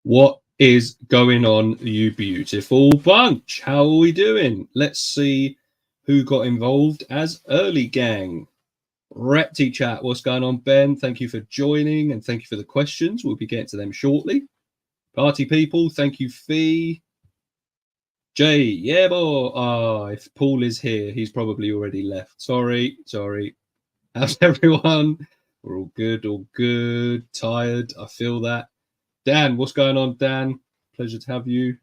What is going on, you beautiful bunch? How are we doing? Let's see who got involved as early gang. Repti chat, what's going on, Ben? Thank you for joining and thank you for the questions. We'll be getting to them shortly. Party people, thank you, Fee. Jay, yeah, boy. If Paul is here, he's probably already left. Sorry. How's everyone? We're all good. Tired, I feel that. Dan, what's going on, Dan? Pleasure to have you,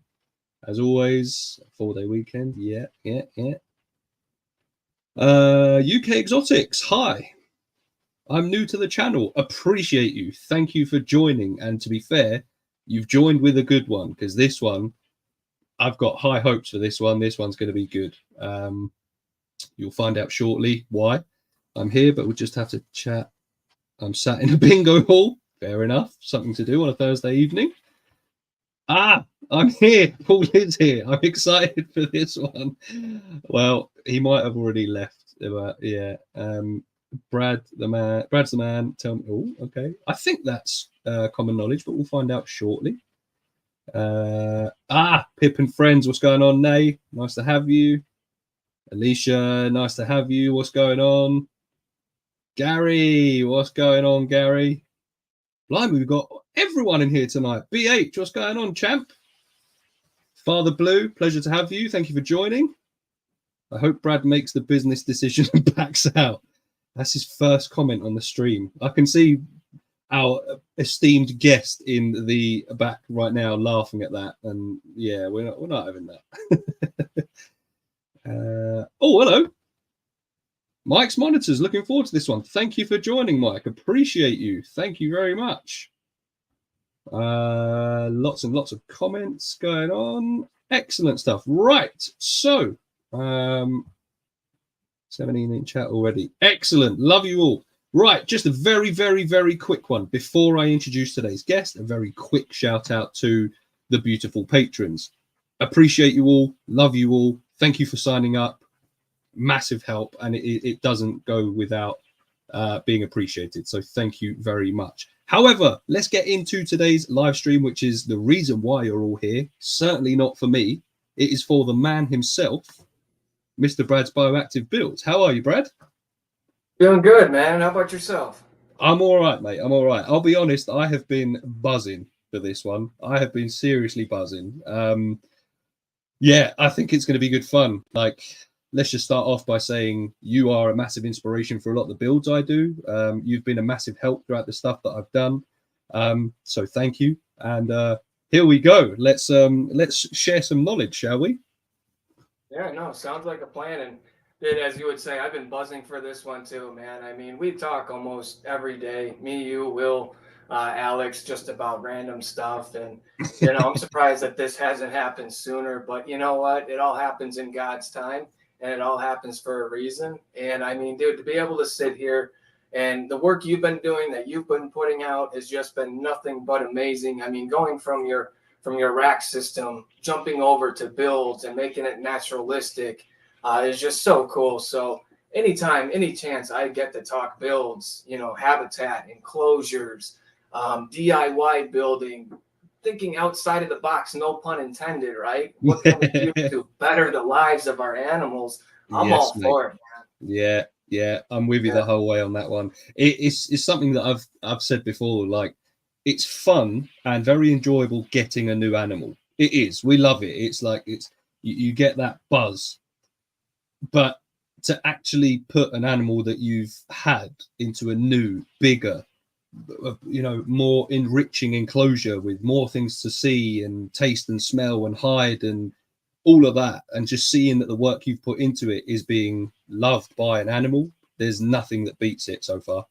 as always. 4-day weekend, yeah. UK Exotics, hi. I'm new to the channel. Appreciate you. Thank you for joining. And to be fair, you've joined with a good one, because this one, I've got high hopes for this one. This one's going to be good. You'll find out shortly why I'm here, but we'll just have to chat. I'm sat in a bingo hall. Fair enough. Something to do on a Thursday evening. I'm here. Paul is here. I'm excited for this one. Well, he might have already left, but yeah. Brad's the man. Tell me. Oh, okay. I think that's common knowledge, but we'll find out shortly. Pip and friends, what's going on? Nay, nice to have you. Alicia, nice to have you. What's going on? Gary, what's going on, Gary? Blimey, we've got everyone in here tonight. BH, what's going on, champ? Father Blue, pleasure to have you. Thank you for joining. I hope Brad makes the business decision and backs out. That's his first comment on the stream. I can see our esteemed guest in the back right now laughing at that, and yeah, we're not having that. Oh, hello, Mike's Monitors. Looking forward to this one. Thank you for joining, Mike. Appreciate you. Thank you very much. Lots and lots of comments going on. Excellent stuff. Right, so 17 in chat already. Excellent. Love you all. Right, just a very quick one before I introduce today's guest. A very quick shout out to the beautiful patrons. Appreciate you all. Love you all. Thank you for signing up. Massive help, and it doesn't go without being appreciated. So thank you very much. However, let's get into today's live stream, which is the reason why you're all here. Certainly not for me. It is for the man himself, Mr. Brad's Bioactive Builds. How are you, Brad? Doing good, man. How about yourself? I'm all right, mate. I'm all right. I'll be honest, I have been buzzing for this one. I have been seriously buzzing. Yeah, I think it's going to be good fun. Like, let's just start off by saying you are a massive inspiration for a lot of the builds I do. You've been a massive help throughout the stuff that I've done. So thank you. And here we go. Let's share some knowledge, shall we? Yeah, no, sounds like a plan. And as you would say, I've been buzzing for this one too, man. I mean, we talk almost every day, me, you, Will, Alex, just about random stuff. And, I'm surprised that this hasn't happened sooner. But you know what? It all happens in God's time, and it all happens for a reason. And I mean, dude, to be able to sit here and the work you've been doing, that you've been putting out, has just been nothing but amazing. I mean, going from your rack system, jumping over to builds and making it naturalistic is just so cool. So anytime, any chance I get to talk builds, habitat, enclosures, DIY building, thinking outside of the box, no pun intended, right? What can we do to better the lives of our animals? I'm all for it, man. Yeah, I'm with you the whole way on that one. It's something that I've said before, like, it's fun and very enjoyable getting a new animal. It is. We love it. It's like you get that buzz. But to actually put an animal that you've had into a new, bigger, more enriching enclosure with more things to see and taste and smell and hide and all of that, and just seeing that the work you've put into it is being loved by an animal, there's nothing that beats it so far.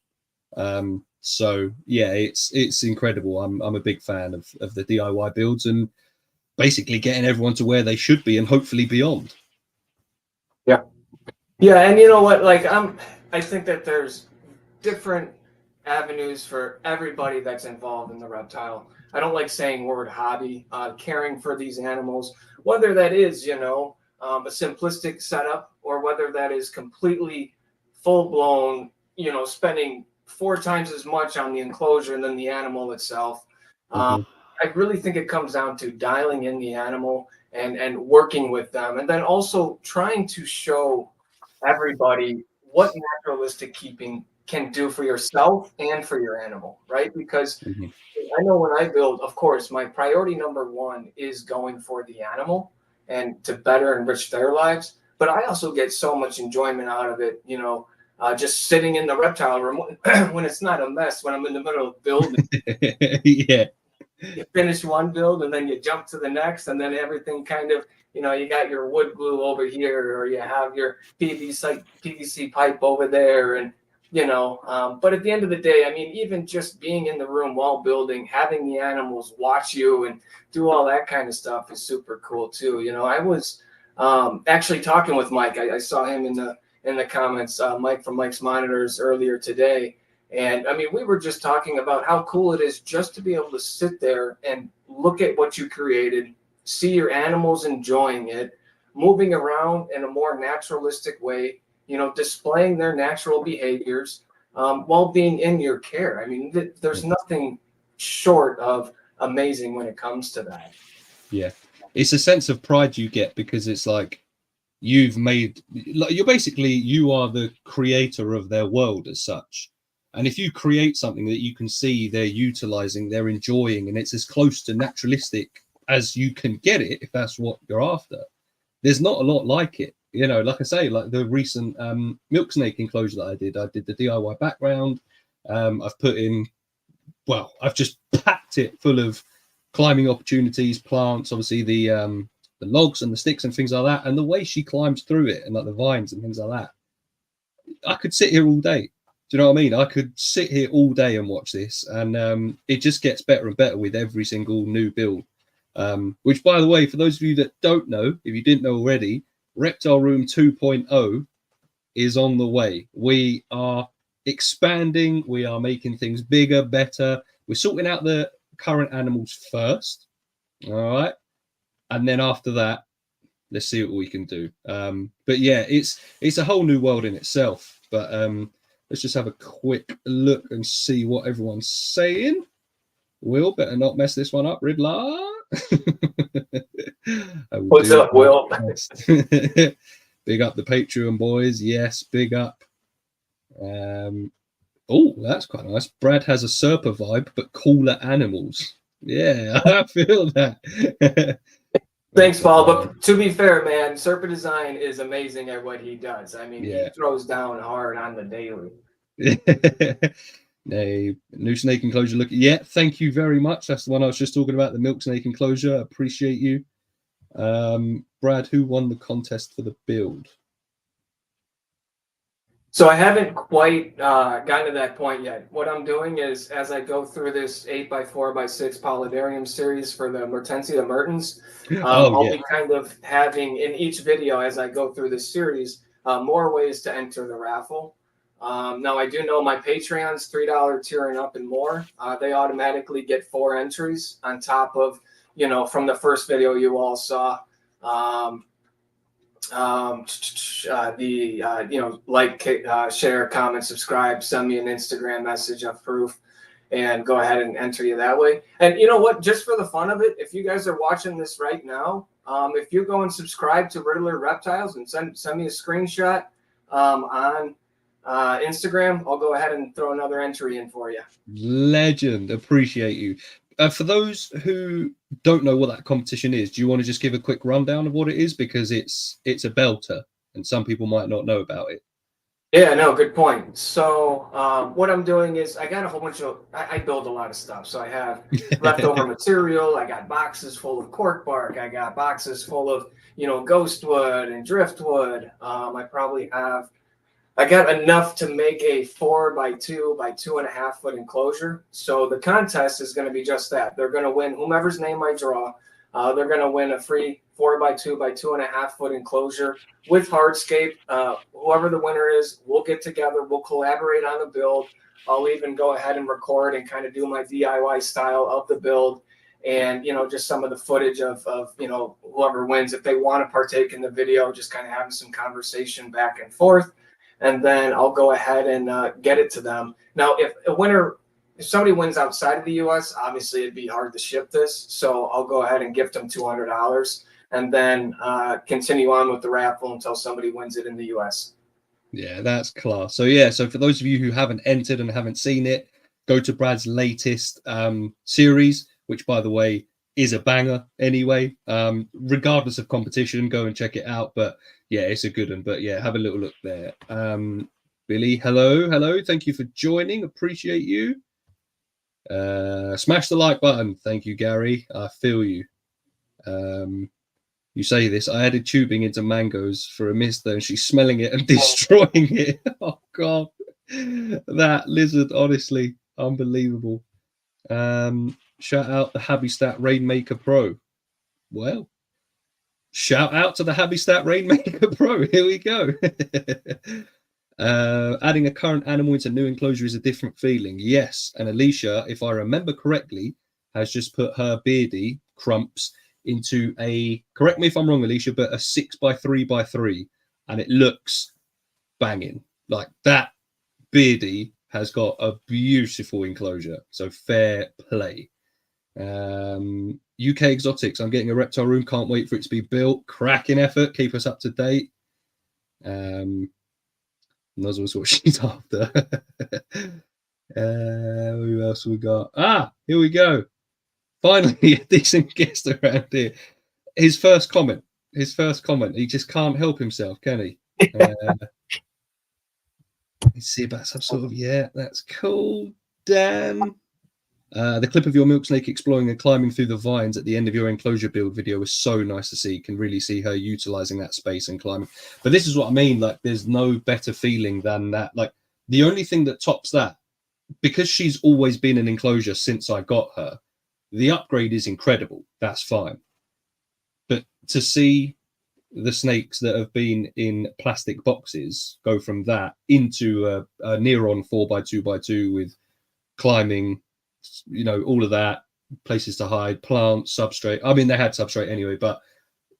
So yeah, it's incredible. I'm a big fan of the DIY builds and basically getting everyone to where they should be and hopefully beyond. Yeah, and you know what? Like, I think that there's different avenues for everybody that's involved in the reptile. I don't like saying word hobby, caring for these animals, whether that is, a simplistic setup or whether that is completely full blown, spending 4 times as much on the enclosure than the animal itself. I really think it comes down to dialing in the animal and working with them, and then also trying to show everybody what naturalistic keeping can do for yourself and for your animal, right? Because Mhm. I know when I build, of course, my priority number one is going for the animal and to better enrich their lives. But I also get so much enjoyment out of it, just sitting in the reptile room when it's not a mess, when I'm in the middle of building. Yeah. You finish one build and then you jump to the next, and then everything kind of, you got your wood glue over here, or you have your PVC pipe over there, and but at the end of the day, I mean, even just being in the room while building, having the animals watch you and do all that kind of stuff is super cool too. I was actually talking with Mike. I saw him in the comments, Mike from Mike's Monitors earlier today. And I mean, we were just talking about how cool it is just to be able to sit there and look at what you created, see your animals enjoying it, moving around in a more naturalistic way, displaying their natural behaviors, while being in your care. I mean, there's nothing short of amazing when it comes to that. Yeah. It's a sense of pride you get because it's like you've made, like, you are the creator of their world as such. And if you create something that you can see they're utilizing, they're enjoying, and it's as close to naturalistic as you can get it, if that's what you're after, there's not a lot like it. Like I say, like the recent milk snake enclosure that I did the DIY background. I've put in, well, I've just packed it full of climbing opportunities, plants, obviously the logs and the sticks and things like that. And the way she climbs through it and like the vines and things like that, I could sit here all day. Do you know what I mean? I could sit here all day and watch this, and it just gets better and better with every single new build. Which, by the way, for those of you that don't know, if you didn't know already, Reptile Room 2.0 is on the way. We are expanding. We are making things bigger, better. We're sorting out the current animals first. All right. And then after that, let's see what we can do. But yeah, it's a whole new world in itself. But let's just have a quick look and see what everyone's saying. Will, better not mess this one up, Riddler. What's up, Will? Big up the Patreon boys. Yes, big up. Oh, that's quite nice. Brad has a Serpa vibe, but cooler animals. Yeah, I feel that. Thanks, Paul. But to be fair, man, Serpent Design is amazing at what he does. I mean, Yeah. he throws down hard on the daily. A new snake enclosure look. Yeah, thank you very much. That's the one I was just talking about, the milk snake enclosure. Appreciate you. Brad, who won the contest for the build? So I haven't quite gotten to that point yet. What I'm doing is, as I go through this 8x4x6 Polydarium series for the Mertensia mertens, I'll be kind of having in each video as I go through this series more ways to enter the raffle. Now I do know my Patreons, $3 tier and up and more, they automatically get 4 entries on top of, from the first video you all saw. Like, share, comment, subscribe, send me an Instagram message of proof, and go ahead and enter you that way. And you know what, just for the fun of it, if you guys are watching this right now, if you go and subscribe to Riddler Reptiles and send me a screenshot on Instagram, I'll go ahead and throw another entry in for you. Legend. Appreciate you. For those who don't know what that competition is, do you want to just give a quick rundown of what it is? Because it's a belter and some people might not know about it. Yeah, no, good point. So what I'm doing is I got a whole bunch of, I build a lot of stuff. So I have leftover material. I got boxes full of cork bark. I got boxes full of, ghost wood and driftwood. I got enough to make a 4x2 by 2.5 foot enclosure. So the contest is going to be just that. They're going to win whomever's name I draw. They're going to win a free 4x2 by 2.5 foot enclosure with hardscape. Whoever the winner is, we'll get together. We'll collaborate on the build. I'll even go ahead and record and kind of do my DIY style of the build. And, just some of the footage of whoever wins, if they want to partake in the video, just kind of having some conversation back and forth. And then I'll go ahead and get it to them. Now, if a winner if somebody wins outside of the U.S., obviously it'd be hard to ship this. So I'll go ahead and gift them $200 and then continue on with the raffle until somebody wins it in the U.S. Yeah, that's class. So yeah, so for those of you who haven't entered and haven't seen it, go to Brad's latest series, which by the way is a banger anyway. Regardless of competition, go and check it out. But yeah, it's a good one. But yeah, have a little look there. Billy, hello. Thank you for joining. Appreciate you. Smash the like button. Thank you, Gary. I feel you. You say this. I added tubing into mangoes for a mister, and she's smelling it and destroying it. Oh God, that lizard, honestly, unbelievable. Shout out the Habistat Rainmaker Pro. Well, shout out to the Habistat Rainmaker Pro. Here we go. Adding a current animal into new enclosure is a different feeling. Yes, and Alicia, if I remember correctly, has just put her beardy Crumps into a, correct me if I'm wrong, Alicia, but a 6x3x3, and it looks banging. Like that beardy has got a beautiful enclosure. So fair play. UK Exotics, I'm getting a reptile room. Can't wait for it to be built. Cracking effort. Keep us up to date. Nuzzle's what she's after. Who else we got? Here we go. Finally, a decent guest around here. His first comment. He just can't help himself, can he? Let's see about some sort of, yeah, that's cool. Dan. The clip of your milk snake exploring and climbing through the vines at the end of your enclosure build video was so nice to see. You can really see her utilizing that space and climbing. But this is what I mean. Like, there's no better feeling than that. Like, the only thing that tops that, because she's always been an enclosure since I got her, the upgrade is incredible. That's fine. But to see the snakes that have been in plastic boxes go from that into a Neuron 4x2x2 with climbing, you know, all of that, places to hide, plants, substrate. I mean, they had substrate anyway, but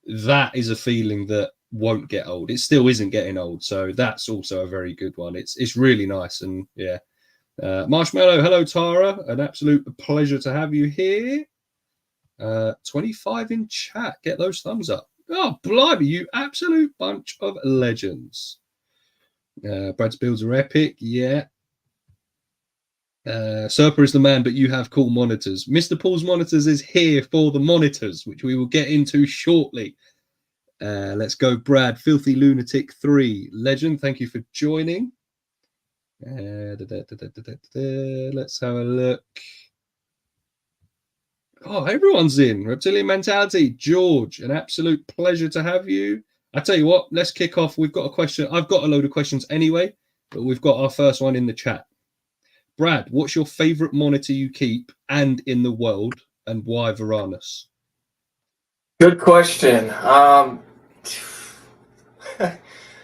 that is a feeling that won't get old. It still isn't getting old. So that's also a very good one. It's really nice. And yeah. Marshmallow, hello, Tara. An absolute pleasure to have you here. 25 in chat. Get those thumbs up. Oh, blimey, you absolute bunch of legends. Brad's builds are epic. Yeah. Serpa is the man, but you have cool monitors. Mr. Paul's monitors is here for the monitors, which we will get into shortly. Let's go, Brad. Filthy Lunatic 3. Legend, thank you for joining. Let's have a look. Oh, everyone's in. Reptilian Mentality. George, an absolute pleasure to have you. I tell you what, let's kick off. We've got a question. I've got a load of questions anyway, but we've got our first one in the chat. Brad, what's your favorite monitor you keep and in the world, and why Varanus? Good question.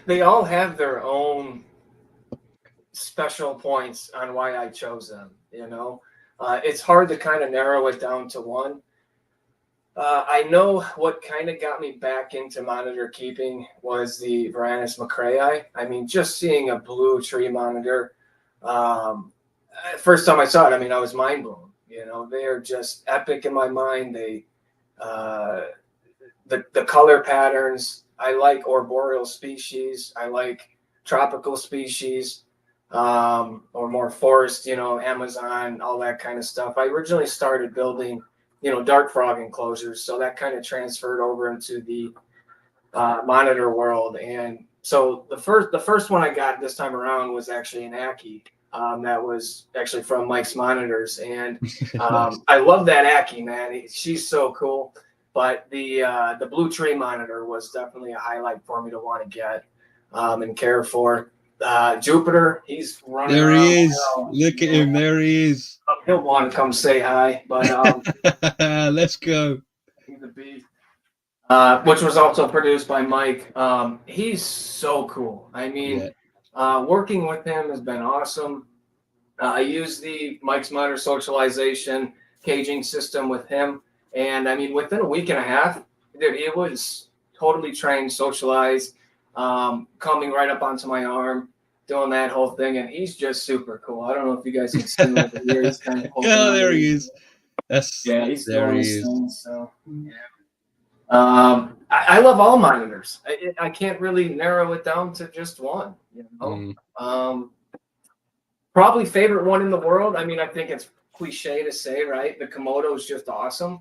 They all have their own special points on why I chose them. You know, it's hard to kind of narrow it down to one. I know what kind of got me back into monitor keeping was the Varanus macraei. I mean, just seeing a blue tree monitor. First time I saw it, I mean, I was mind blown. You know, they are just epic in my mind. They, the color patterns. I like arboreal species. I like tropical species, or more forest. You know, Amazon, all that kind of stuff. I originally started building, you know, dark frog enclosures, so that kind of transferred over into the monitor world. And so the first one I got this time around was actually an Aki. That was actually from Mike's Monitors, and Nice. I love that Aki, man. She's so cool. But the blue tree monitor was definitely a highlight for me to want to get and care for. Jupiter, he's running There around. he is. Look at him. There he is. He'll want to come say hi, but let's go. he's a beast. Which was also produced by Mike. He's so cool. I mean, working with him has been awesome. I used the Mike's Monitor Socialization caging system with him. And I mean, within a week and a half, dude, it was totally trained, socialized, coming right up onto my arm. doing that whole thing, and he's just super cool. I don't know if you guys can see him over here. He's kind of poking Oh, out. there he is. Yeah, he's There doing he his is. thing. So yeah. I love all monitors. I can't really narrow it down to just one. You know, probably favorite one in the world. I mean, I think it's cliche to say, right? The Komodo is just awesome.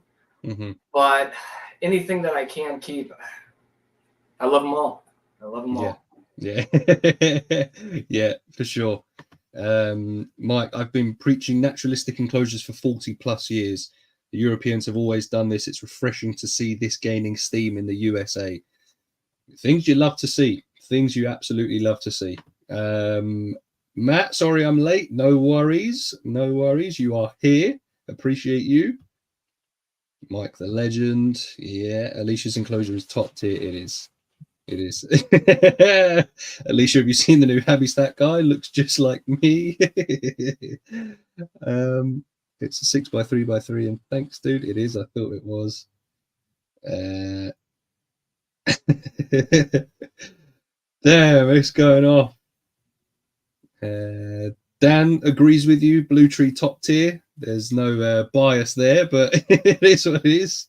But anything that I can keep, I love them all. I love them all. Yeah, yeah, for sure. Mike, I've been preaching naturalistic enclosures for 40 plus years. The Europeans have always done this. It's refreshing to see this gaining steam in the USA. Things you love to see. Things you absolutely love to see. Matt, sorry I'm late. No worries. No worries. You are here. Appreciate you. Mike the legend. Yeah, Alicia's enclosure is top tier. It is. It is. Alicia, have you seen the new Habitat guy? Looks just like me. It's a 6x3x3, and thanks, dude. It is. I thought it was. Damn, it's going off. Dan agrees with you. Blue Tree top tier. There's no bias there, but it is what it is.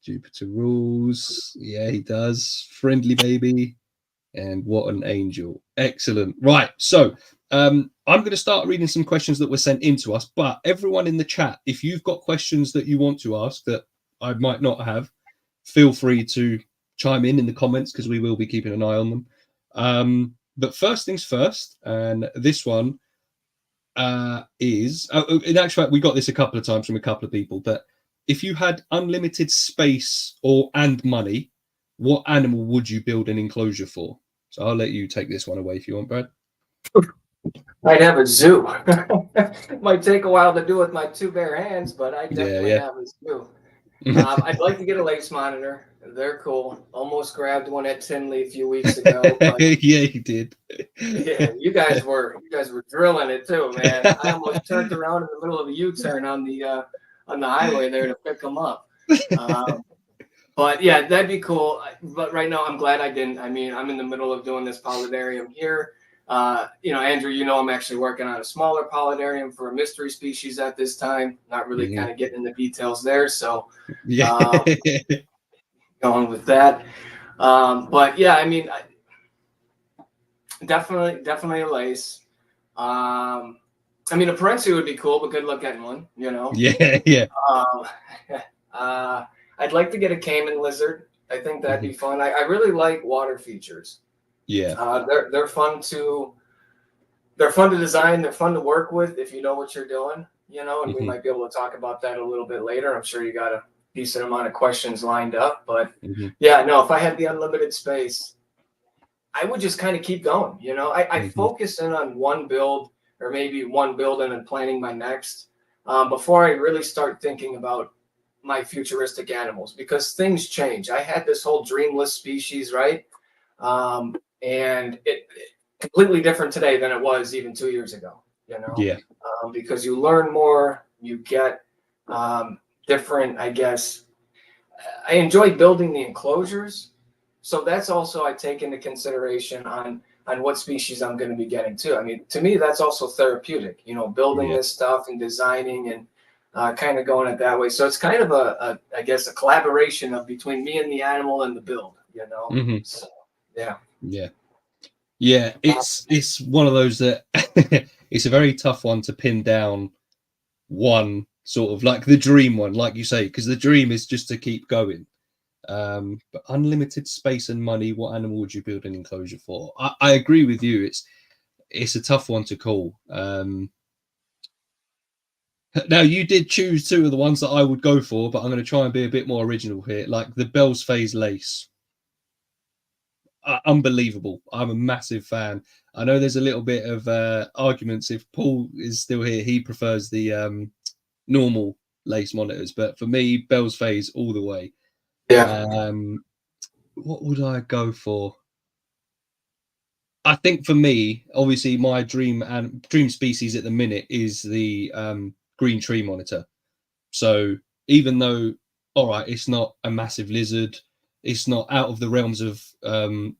Jupiter rules. Yeah, he does. Friendly baby. And what an angel. Excellent. Right. So I'm going to start reading some questions that were sent in to us. But everyone in the chat, if you've got questions that you want to ask that I might not have, feel free to chime in the comments, because we will be keeping an eye on them. But first things first, and this one is, in actual fact, we got this a couple of times from a couple of people, but if you had unlimited space and money, what animal would you build an enclosure for? So I'll let you take this one away if you want, Brad. I'd have a zoo. It might take a while to do with my two bare hands, but I definitely have a zoo. I'd like to get a lace monitor. They're cool. Almost grabbed one at Tinley a few weeks ago. But yeah, you did. Yeah, you guys were drilling it too, man. I almost turned around in the middle of a U-turn on the highway there to pick them up. But yeah, that'd be cool. But right now, I'm glad I didn't. I mean, I'm in the middle of doing this paludarium here. Andrew, I'm actually working on a smaller paludarium for a mystery species at this time. Not really kind of getting into details there. So going with that. But yeah, I mean, definitely a lace. I mean, a Parency would be cool, but good luck getting one, Yeah. I'd like to get a caiman lizard. I think that'd be fun. I really like water features. Yeah. They're fun to design. They're fun to work with if you know what you're doing, and we might be able to talk about that a little bit later. I'm sure you got a decent amount of questions lined up, but yeah, no, if I had the unlimited space, I would just kind of keep going. I focus in on one build, or maybe one build and then planning my next, before I really start thinking about my futuristic animals, because things change. I had this whole dreamless species, right? And it completely different today than it was even 2 years ago, Yeah. Because you learn more, you get different, I guess. I enjoy building the enclosures. So that's also I take into consideration on what species I'm going to be getting too. I mean, to me, that's also therapeutic, building this stuff and designing and kind of going it that way. So it's kind of I guess, a collaboration of between me and the animal and the build, So, yeah. Yeah. It's one of those that it's a very tough one to pin down one sort of like the dream one, like you say, because the dream is just to keep going. But unlimited space and money, what animal would you build an enclosure for? I agree with you. It's a tough one to call. Now you did choose two of the ones that I would go for, but I'm going to try and be a bit more original here. Like the Bell's Phase lace, unbelievable. I'm a massive fan. I know there's a little bit of arguments. If Paul is still here, he prefers the normal lace monitors, but for me, Bell's Phase all the way. Yeah. What would I go for? I think for me, obviously, my dream species at the minute is the green tree monitor. So even though, all right, it's not a massive lizard, it's not out of the realms of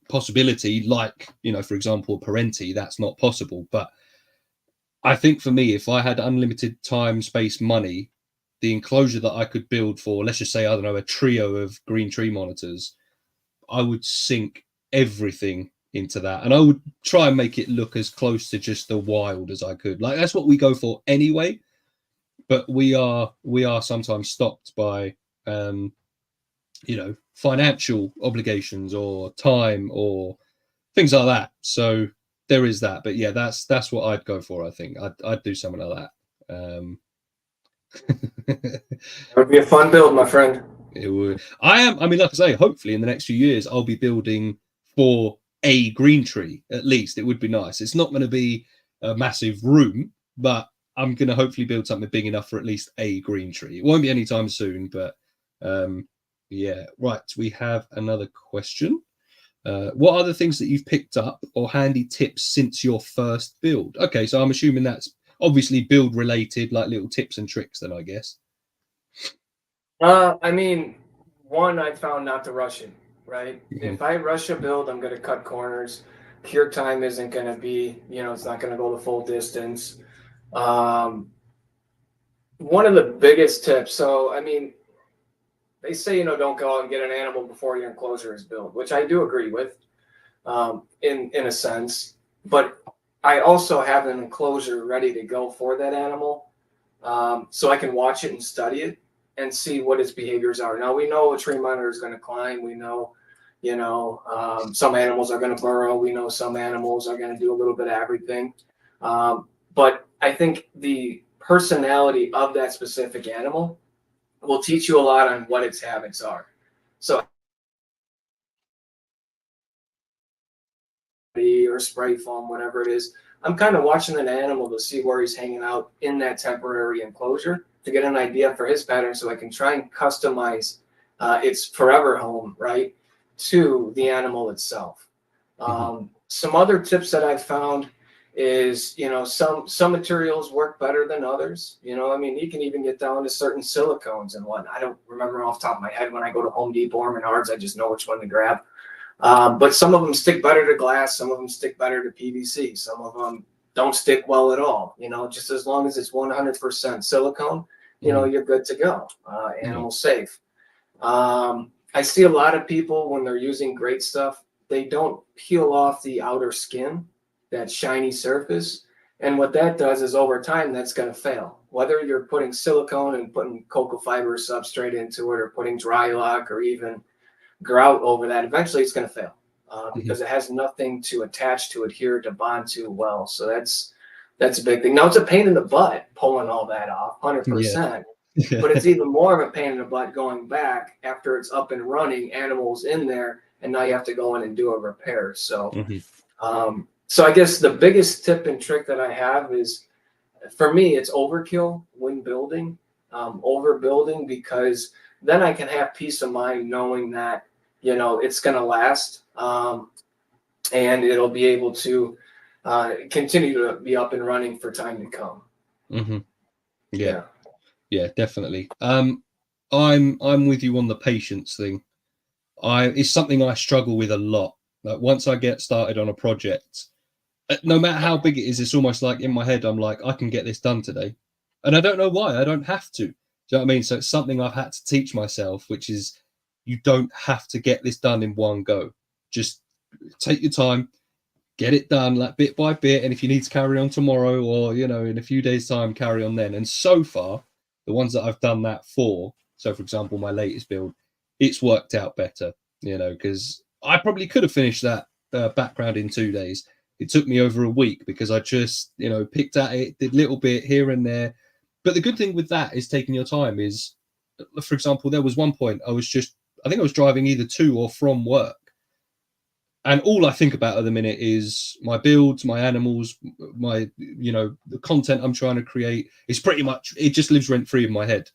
possibility. Like, you know, for example, parenti, that's not possible. But I think for me, if I had unlimited time, space, money, the enclosure that I could build for, let's just say, I don't know, a trio of green tree monitors, I would sink everything into that, and I would try and make it look as close to just the wild as I could. Like, that's what we go for anyway. But we are sometimes stopped by you know, financial obligations or time or things like that. So there is that. But yeah, that's what I'd go for. I think I'd do something like that. That would be a fun build, my friend. It would. I mean, like I say, hopefully in the next few years, I'll be building for a green tree at least. It would be nice. It's not going to be a massive room, but I'm going to hopefully build something big enough for at least a green tree. It won't be anytime soon, but yeah. Right. We have another question. What are the things that you've picked up or handy tips since your first build? Okay, so I'm assuming that's obviously build related, like little tips and tricks, then I guess. I mean, one, I found not to rush it, right? Mhm. If I rush a build, I'm going to cut corners. Cure time isn't going to be, you know, it's not going to go the full distance. Um, One of the biggest tips, so I mean, they say, you know, don't go out and get an animal before your enclosure is built, which I do agree with, in a sense. But I also have an enclosure ready to go for that animal, so I can watch it and study it and see what its behaviors are. Now we know a tree monitor is going to climb. We know, you know, some animals are going to burrow. We know some animals are going to do a little bit of everything. But I think the personality of that specific animal will teach you a lot on what its habits are. So, or spray foam, whatever it is, I'm kind of watching an animal to see where he's hanging out in that temporary enclosure to get an idea for his pattern, so I can try and customize its forever home, right, to the animal itself. Some other tips that I've found is, you know, some materials work better than others. You know, I mean, you can even get down to certain silicones and whatnot. I don't remember off the top of my head. When I go to Home Depot or Menards, I just know which one to grab. But some of them stick better to glass. Some of them stick better to PVC. Some of them don't stick well at all. You know, just as long as it's 100% silicone, you know, you're good to go. Animal safe. I see a lot of people when they're using great stuff, they don't peel off the outer skin, that shiny surface. And what that does is over time, that's going to fail. Whether you're putting silicone and putting cocoa fiber substrate into it or putting dry lock or even grout over that, eventually it's going to fail because it has nothing to attach to, adhere to, bond to well. So that's a big thing. Now it's a pain in the butt pulling all that off, 100%. Yeah. But it's even more of a pain in the butt going back after it's up and running, animals in there, and now you have to go in and do a repair. So, so I guess the biggest tip and trick that I have is, for me, it's overkill when building, overbuilding, because then I can have peace of mind knowing that, you know, it's going to last, and it'll be able to continue to be up and running for time to come. Yeah. Yeah, definitely. I'm with you on the patience thing. It's something I struggle with a lot. Like, once I get started on a project, no matter how big it is, it's almost like in my head I'm like, I can get this done today, and I don't know why. I don't have to. Do you know what I mean? So it's something I've had to teach myself, which is, you don't have to get this done in one go. Just take your time, get it done, like bit by bit. And if you need to carry on tomorrow, or, you know, in a few days' time, carry on then. And so far, the ones that I've done that for, so for example, my latest build, it's worked out better, you know, because I probably could have finished that background in 2 days. It took me over a week because I just, you know, picked at it, did a little bit here and there. But the good thing with that is taking your time is, for example, there was one point I think I was driving either to or from work. And all I think about at the minute is my builds, my animals, my, you know, the content I'm trying to create. It's pretty much, it just lives rent free in my head.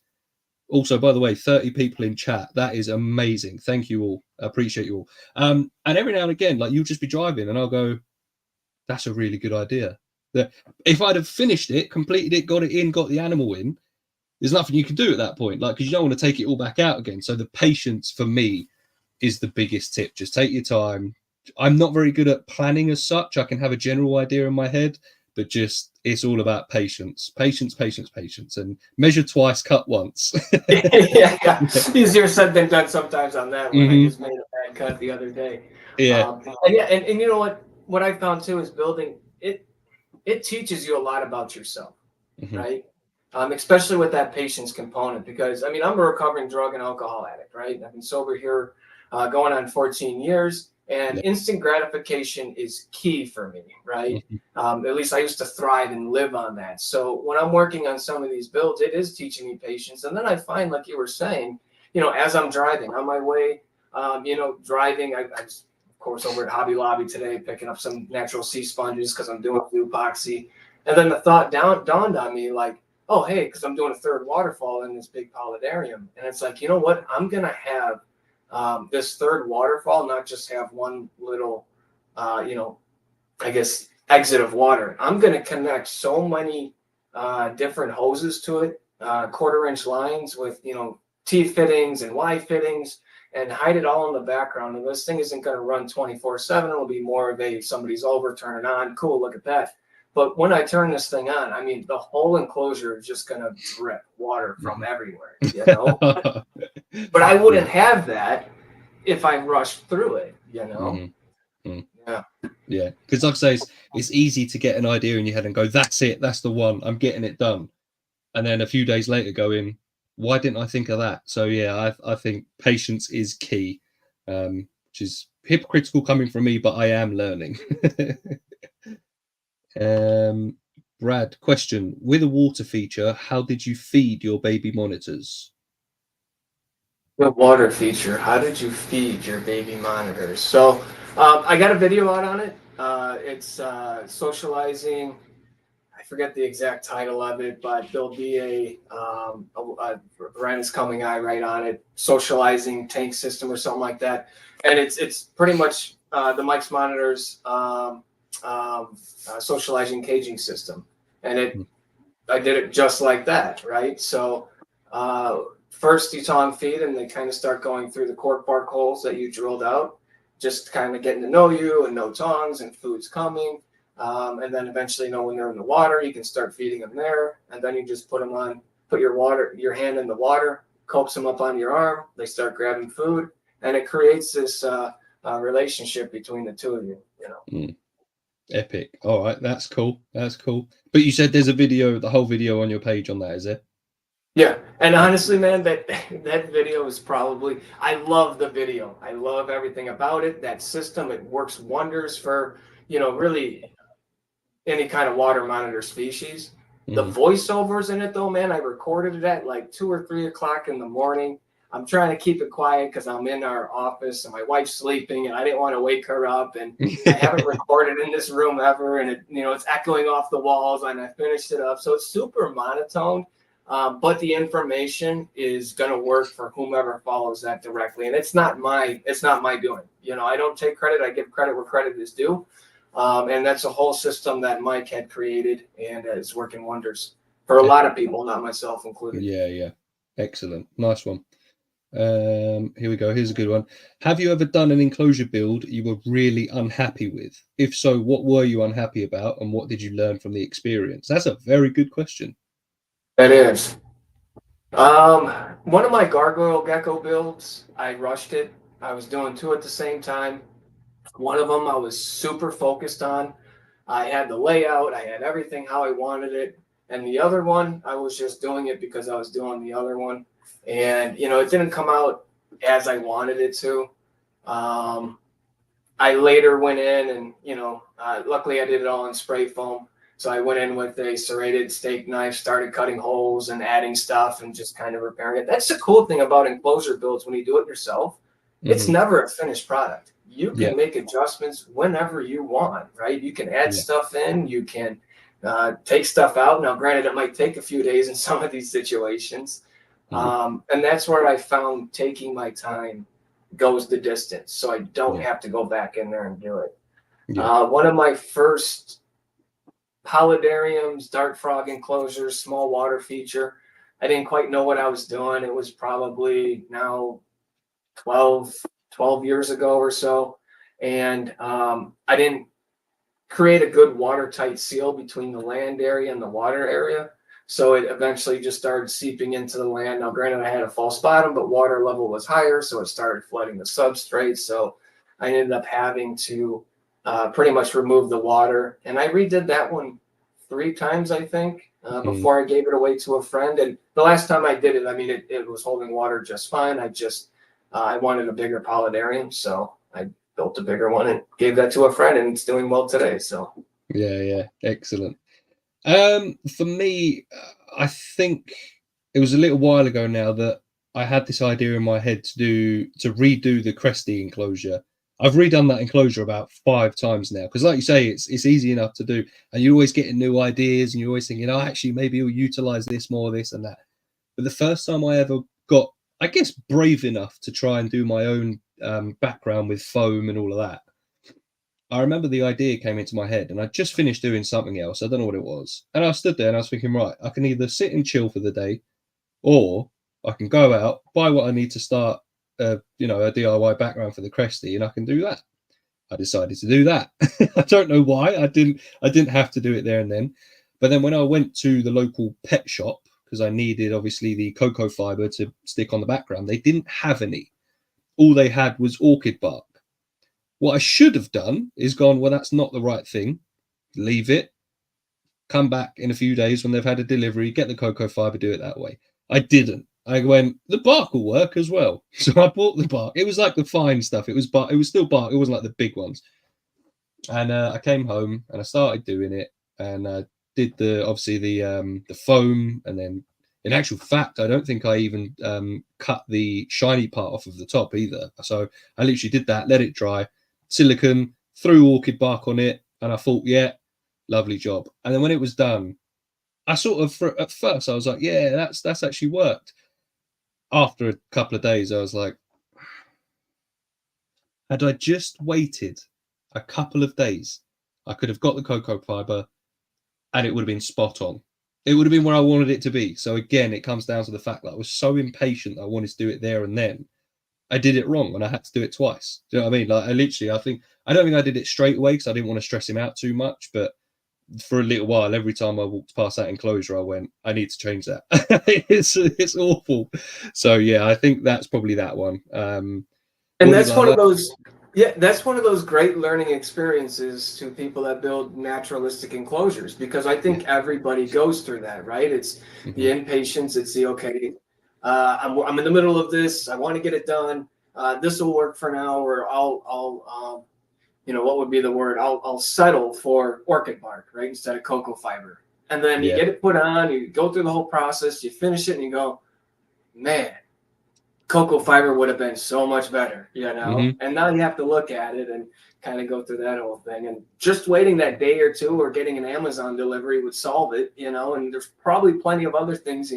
Also, by the way, 30 people in chat. That is amazing. Thank you all. I appreciate you all. And every now and again, like, you'll just be driving and I'll go, that's a really good idea. That if I'd have finished it, completed it, got it in, got the animal in, there's nothing you can do at that point. Like, because you don't want to take it all back out again. So the patience for me is the biggest tip. Just take your time. I'm not very good at planning as such. I can have a general idea in my head, but just it's all about patience, patience, patience, patience, and measure twice, cut once. Yeah, easier said than done sometimes on that one. I Hmm. just made a bad cut the other day. Yeah. And yeah, and you know what I found too is building it. It teaches you a lot about yourself, Hmm. right? Especially with that patience component, because I mean, I'm a recovering drug and alcohol addict, right? I've been sober here going on 14 years, and Yeah. instant gratification is key for me, right? Hmm. At least I used to thrive and live on that. So when I'm working on some of these builds, it is teaching me patience. And then I find, like you were saying, as I'm driving on my way, driving, I was, of course, over at Hobby Lobby today, picking up some natural sea sponges because I'm doing blue epoxy. And then the thought dawned on me, like, oh, hey, because I'm doing a third waterfall in this big polydarium. And it's like, you know what? I'm going to have this third waterfall, not just have one little, I guess, exit of water. I'm going to connect so many different hoses to it, quarter-inch lines with, T fittings and Y fittings, and hide it all in the background. And this thing isn't going to run 24/7. It'll be more of a somebody's over, turn it on. Cool, look at that. But when I turn this thing on, I mean, the whole enclosure is just going to drip water from everywhere, But I Yeah. wouldn't have that if I rushed through it, Hmm. Mm. Yeah. Yeah. Because like I say, it's easy to get an idea in your head and go, that's it, that's the one, I'm getting it done. And then a few days later going, why didn't I think of that? So yeah, I think patience is key, which is hypocritical coming from me, but I am learning. um, Brad, question: with a water feature, how did you feed your baby monitors? The water feature. How did you feed your baby monitors? So I got a video out on it. It's socializing. I forget the exact title of it, but there'll be a brand's coming eye right on it. Socializing tank system or something like that, and it's pretty much the Mike's monitors socializing caging system, and I did it just like that, right? So first you tongue feed and they kind of start going through the cork bark holes that you drilled out, just kind of getting to know you and know tongues and food's coming. And then eventually when they're in the water, you can start feeding them there. And then you just put your hand in the water, coax them up on your arm. They start grabbing food, and it creates this relationship between the two of you. Mm, epic. All right, that's cool. That's cool. But you said there's a video, the whole video on your page on that, is it? Yeah, and honestly, man, that video is probably, I love the video. I love everything about it. That system, it works wonders for, really any kind of water monitor species. The Mm-hmm. voiceovers in it, though, man, I recorded it at like 2 or 3 o'clock in the morning. I'm trying to keep it quiet because I'm in our office and my wife's sleeping, and I didn't want to wake her up. And I haven't recorded in this room ever, and it's echoing off the walls. And I finished it up, so it's super monotone. But the information is going to work for whomever follows that directly, and it's not my doing. I don't take credit. I give credit where credit is due. And that's a whole system that Mike had created, and it's working wonders for a lot of people, not myself included. Yeah, yeah. Excellent. Nice one. Here we go. Here's a good one. Have you ever done an enclosure build you were really unhappy with? If so, what were you unhappy about and what did you learn from the experience? That's a very good question. That is. One of my gargoyle gecko builds, I rushed it. I was doing two at the same time. One of them I was super focused on. I had the layout, I had everything how I wanted it. And the other one, I was just doing it because I was doing the other one. And, it didn't come out as I wanted it to. I later went in and, luckily I did it all in spray foam. So I went in with a serrated steak knife, started cutting holes and adding stuff and just kind of repairing it. That's the cool thing about enclosure builds when you do it yourself. It's Hmm. never a finished product. You Yeah, can make adjustments whenever you want, right? You can add yeah. stuff in, you can take stuff out. Now, granted, it might take a few days in some of these situations. Hmm. And that's where I found taking my time goes the distance. So I don't Yeah, have to go back in there and do it. yeah. One of my first polydariums, dart frog enclosures, small water feature. I didn't quite know what I was doing. It was probably now 12, 12 years ago or so. And I didn't create a good watertight seal between the land area and the water area. So it eventually just started seeping into the land. Now, granted, I had a false bottom, but water level was higher, so it started flooding the substrate. So I ended up having to pretty much remove the water. And I redid that one 3 times, I think, before I gave it away to a friend. And the last time I did it, I mean, it was holding water just fine. I wanted a bigger pollinarium, so I built a bigger one and gave that to a friend, and it's doing well today. So Yeah, excellent. For me, I think it was a little while ago now that I had this idea in my head to redo the Cresty enclosure. I've redone that enclosure about 5 times now because, like you say, it's easy enough to do, and you're always getting new ideas, and you're always thinking, oh, actually, maybe you'll utilize this more, this and that. But the first time I ever got, I guess, brave enough to try and do my own background with foam and all of that, I remember the idea came into my head, and I just finished doing something else. I don't know what it was. And I stood there and I was thinking, right, I can either sit and chill for the day, or I can go out, buy what I need to start, a DIY background for the Cresty, and I can do that. I decided to do that. I don't know why. I didn't have to do it there and then. But then when I went to the local pet shop, because I needed obviously the cocoa fiber to stick on the background, they didn't have any. All they had was orchid bark. What I should have done is gone, well, that's not the right thing. Leave it. Come back in a few days when they've had a delivery, get the cocoa fiber, do it that way. I didn't. I went, the bark will work as well. So I bought the bark. It was like the fine stuff. It was bark. It was still bark. It wasn't like the big ones. And I came home and I started doing it, and I did the foam, and then in actual fact, I don't think I even cut the shiny part off of the top either. So I literally did that, let it dry, silicone, threw orchid bark on it, and I thought, yeah, lovely job. And then when it was done, I sort of, at first, I was like, yeah, that's actually worked. After a couple of days, I was like, had I just waited a couple of days, I could have got the cocoa fiber and it would have been spot on. It would have been where I wanted it to be. So again, it comes down to the fact that I was so impatient that I wanted to do it there and then. I did it wrong and I had to do it twice. Do you know what I mean? Like I don't think I did it straight away because I didn't want to stress him out too much. But for a little while, every time I walked past that enclosure, I went, I need to change that. it's awful. So yeah, I think that's probably that one. and that's one of those, yeah, that's one of those great learning experiences to people that build naturalistic enclosures, because I think everybody goes through that, right? It's the impatience. It's the, okay, I'm in the middle of this. I want to get it done. This will work for now, or I'll what would be the word? I'll settle for orchid bark, right, instead of cocoa fiber. And then you get it put on, you go through the whole process, you finish it, and you go, man, cocoa fiber would have been so much better, And now you have to look at it and kind of go through that whole thing. And just waiting that day or two or getting an Amazon delivery would solve it, And there's probably plenty of other things,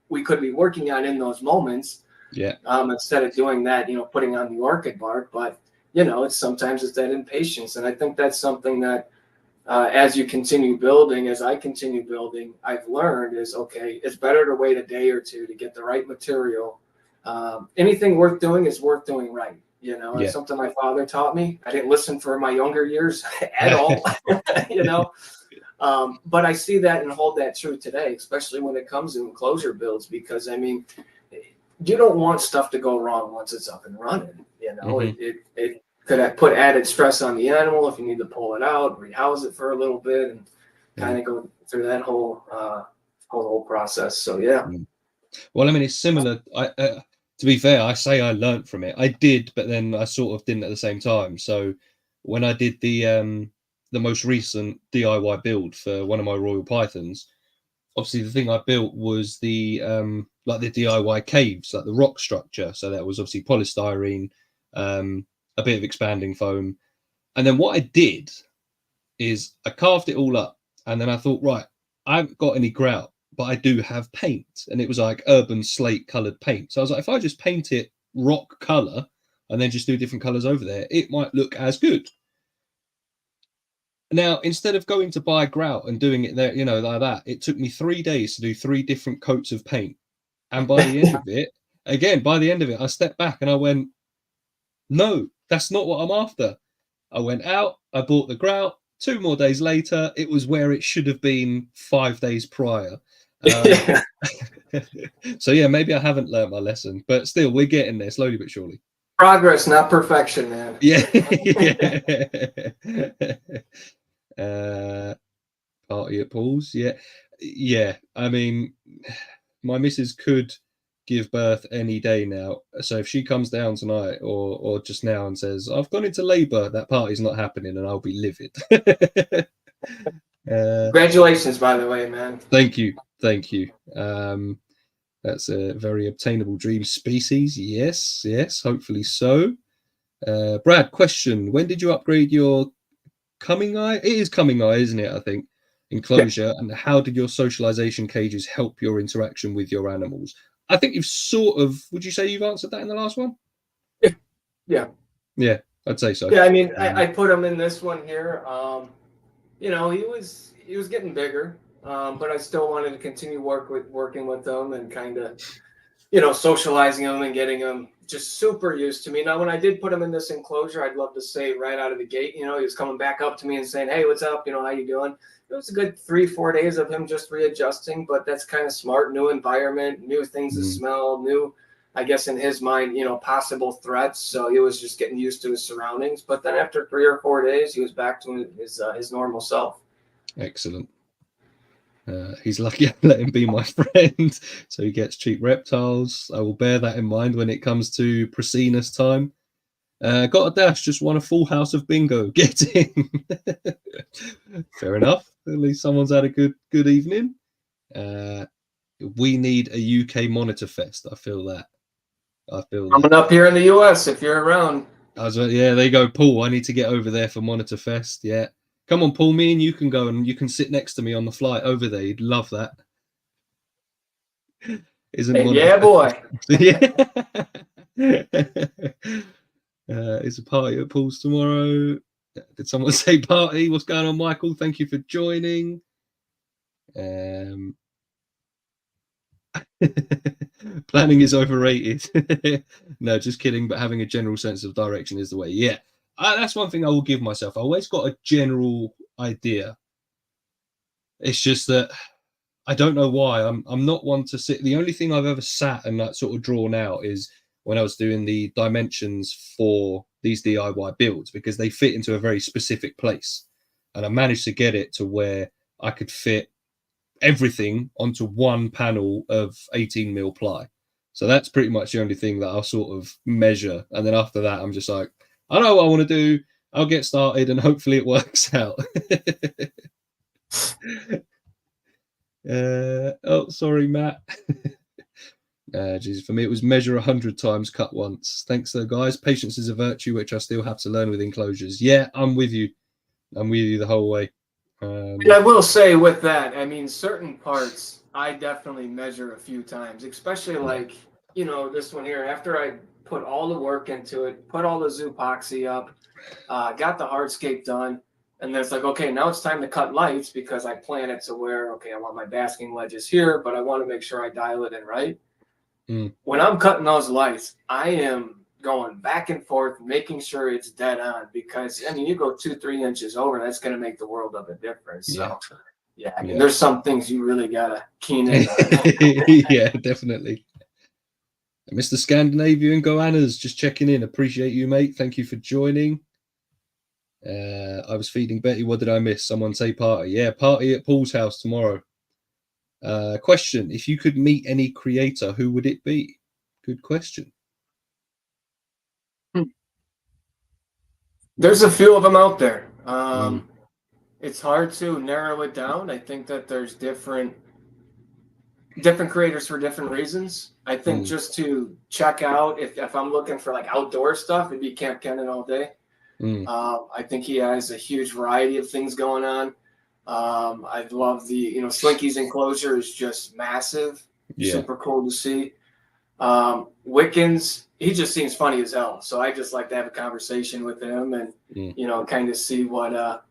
we could be working on in those moments. Yeah. Instead of doing that, putting on the orchid bark. But it's sometimes it's that impatience. And I think that's something that as you continue building, as I continue building, I've learned is, okay, it's better to wait a day or two to get the right material. Anything worth doing is worth doing right. It's something my father taught me. I didn't listen for my younger years at all, but I see that and hold that true today, especially when it comes to enclosure builds, because I mean, you don't want stuff to go wrong once it's up and running. It could put added stress on the animal if you need to pull it out, rehouse it for a little bit, and kind of go through that whole process. So yeah. Well, I mean, it's similar. To be fair, I say I learnt from it. I did, but then I sort of didn't at the same time. So when I did the most recent DIY build for one of my Royal Pythons, obviously the thing I built was the like the DIY caves, like the rock structure. So that was obviously polystyrene, a bit of expanding foam. And then what I did is I carved it all up, and then I thought, right, I haven't got any grout, but I do have paint, and it was like urban slate colored paint. So I was like, if I just paint it rock color and then just do different colors over there, it might look as good. Now, instead of going to buy grout and doing it there, like that, it took me 3 days to do 3 different coats of paint. And by the end of it, I stepped back and I went, No, that's not what I'm after. I went out, I bought the grout. 2 more days later, it was where it should have been 5 days prior. Yeah. So yeah, maybe I haven't learnt my lesson, but still, we're getting there slowly but surely. Progress, not perfection, man. Yeah, yeah. Party at Paul's, yeah, yeah. I mean, my missus could give birth any day now. So if she comes down tonight or just now and says, I've gone into labour, that party's not happening and I'll be livid. Congratulations, by the way, man. Thank you. Thank you. That's a very obtainable dream species. Yes, yes, hopefully so. Brad, question. When did you upgrade your coming eye? It is coming eye, isn't it? I think. Yeah. Enclosure. And how did your socialization cages help your interaction with your animals? I think you've sort of, would you say you've answered that in the last one? Yeah. Yeah, I'd say so. Yeah, I mean, I put him in this one here. You know, he was getting bigger, but I still wanted to continue working with them and kind of, you know, socializing them and getting them just super used to me. Now, when I did put him in this enclosure, I'd love to say right out of the gate, you know, he was coming back up to me and saying, "Hey, what's up? You know, how you doing?" It was a good 3-4 days of him just readjusting, but that's kind of smart. New environment, new things to smell, new, I guess in his mind, you know, possible threats. So he was just getting used to his surroundings. But then after 3 or 4 days, he was back to his normal self. Excellent. He's lucky I let him be my friend, so he gets cheap reptiles. I will bear that in mind when it comes to Prasinus time. Got a dash, just won a full house of bingo. Get in. Fair enough. At least someone's had a good evening. We need a UK monitor fest. I feel that. Coming up here in the US, if you're around. Yeah, there you go, Paul. I need to get over there for Monitor Fest. Yeah. Come on, Paul. Me and you can go and you can sit next to me on the flight over there. You'd love that. Isn't Monitor Yeah, boy. Yeah. It's a party at Paul's tomorrow. Did someone say party? What's going on, Michael? Thank you for joining. Planning is overrated. No, just kidding. But having a general sense of direction is the way. Yeah, that's one thing I will give myself. I always got a general idea. It's just that I don't know why. I'm not one to sit. The only thing I've ever sat and that sort of drawn out is when I was doing the dimensions for these DIY builds because they fit into a very specific place, and I managed to get it to where I could fit everything onto one panel of 18 mil ply. So that's pretty much the only thing that I'll sort of measure. And then after that, I'm just like, I know what I want to do. I'll get started and hopefully it works out. Oh, sorry, Matt. Jesus, for me, it was measure 100 times, cut once. Thanks, though, guys. Patience is a virtue, which I still have to learn with enclosures. Yeah, I'm with you. I'm with you the whole way. And I will say with that, I mean, certain parts I definitely measure a few times, especially like, you know, this one here. After I put all the work into it, put all the zoopoxy up, got the hardscape done, and then it's like, okay, now it's time to cut lights because I plan it to where, okay, I want my basking ledges here, but I want to make sure I dial it in right. When I'm cutting those lights, I am going back and forth, making sure it's dead on because I mean, you go 2-3 inches over, that's going to make the world of a difference. So, yeah, I mean, there's some things you really gotta keen in on. Yeah, definitely. Mr. Scandinavian Goannas, just checking in. Appreciate you, mate. Thank you for joining. I was feeding Betty. What did I miss? Someone say party. Yeah, party at Paul's house tomorrow. Question: if you could meet any creator, who would it be? Good question. There's a few of them out there. It's hard to narrow it down. I think that there's different creators for different reasons. I think just to check out if I'm looking for like outdoor stuff, it'd be Camp Kennan all day. I think he has a huge variety of things going on. I love the, you know, Slinky's Enclosure is just massive, super cool to see. Wickens, he just seems funny as hell. So I just like to have a conversation with him and, you know, kind of see what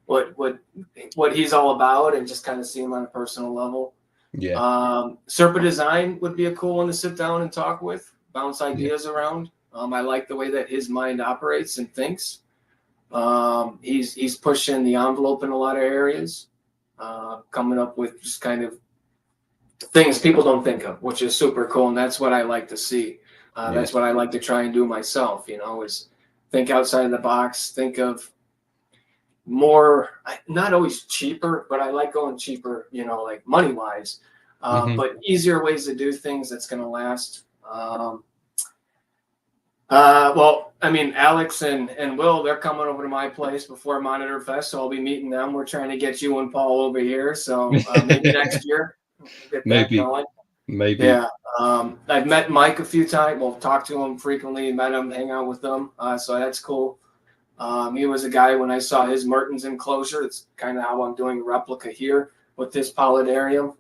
he's all about and just kind of see him on a personal level. Serpa Design would be a cool one to sit down and talk with, bounce ideas around. I like the way that his mind operates and thinks. He's pushing the envelope in a lot of areas, coming up with just kind of things people don't think of, which is super cool, and that's what I like to see. Yeah. That's what I like to try and do myself. Is think outside of the box, think of more, not always cheaper, but I like going cheaper, like money wise, but easier ways to do things that's going to last. Well, I mean, Alex and Will, they're coming over to my place before Monitor Fest, so I'll be meeting them. We're trying to get you and Paul over here, so maybe next year we'll get that Maybe. going. Maybe. Yeah, I've met Mike a few times. Well, talked to him frequently, met him, hang out with him, so that's cool. He was a guy when I saw his Mertens enclosure. It's kind of how I'm doing a replica here with this paludarium.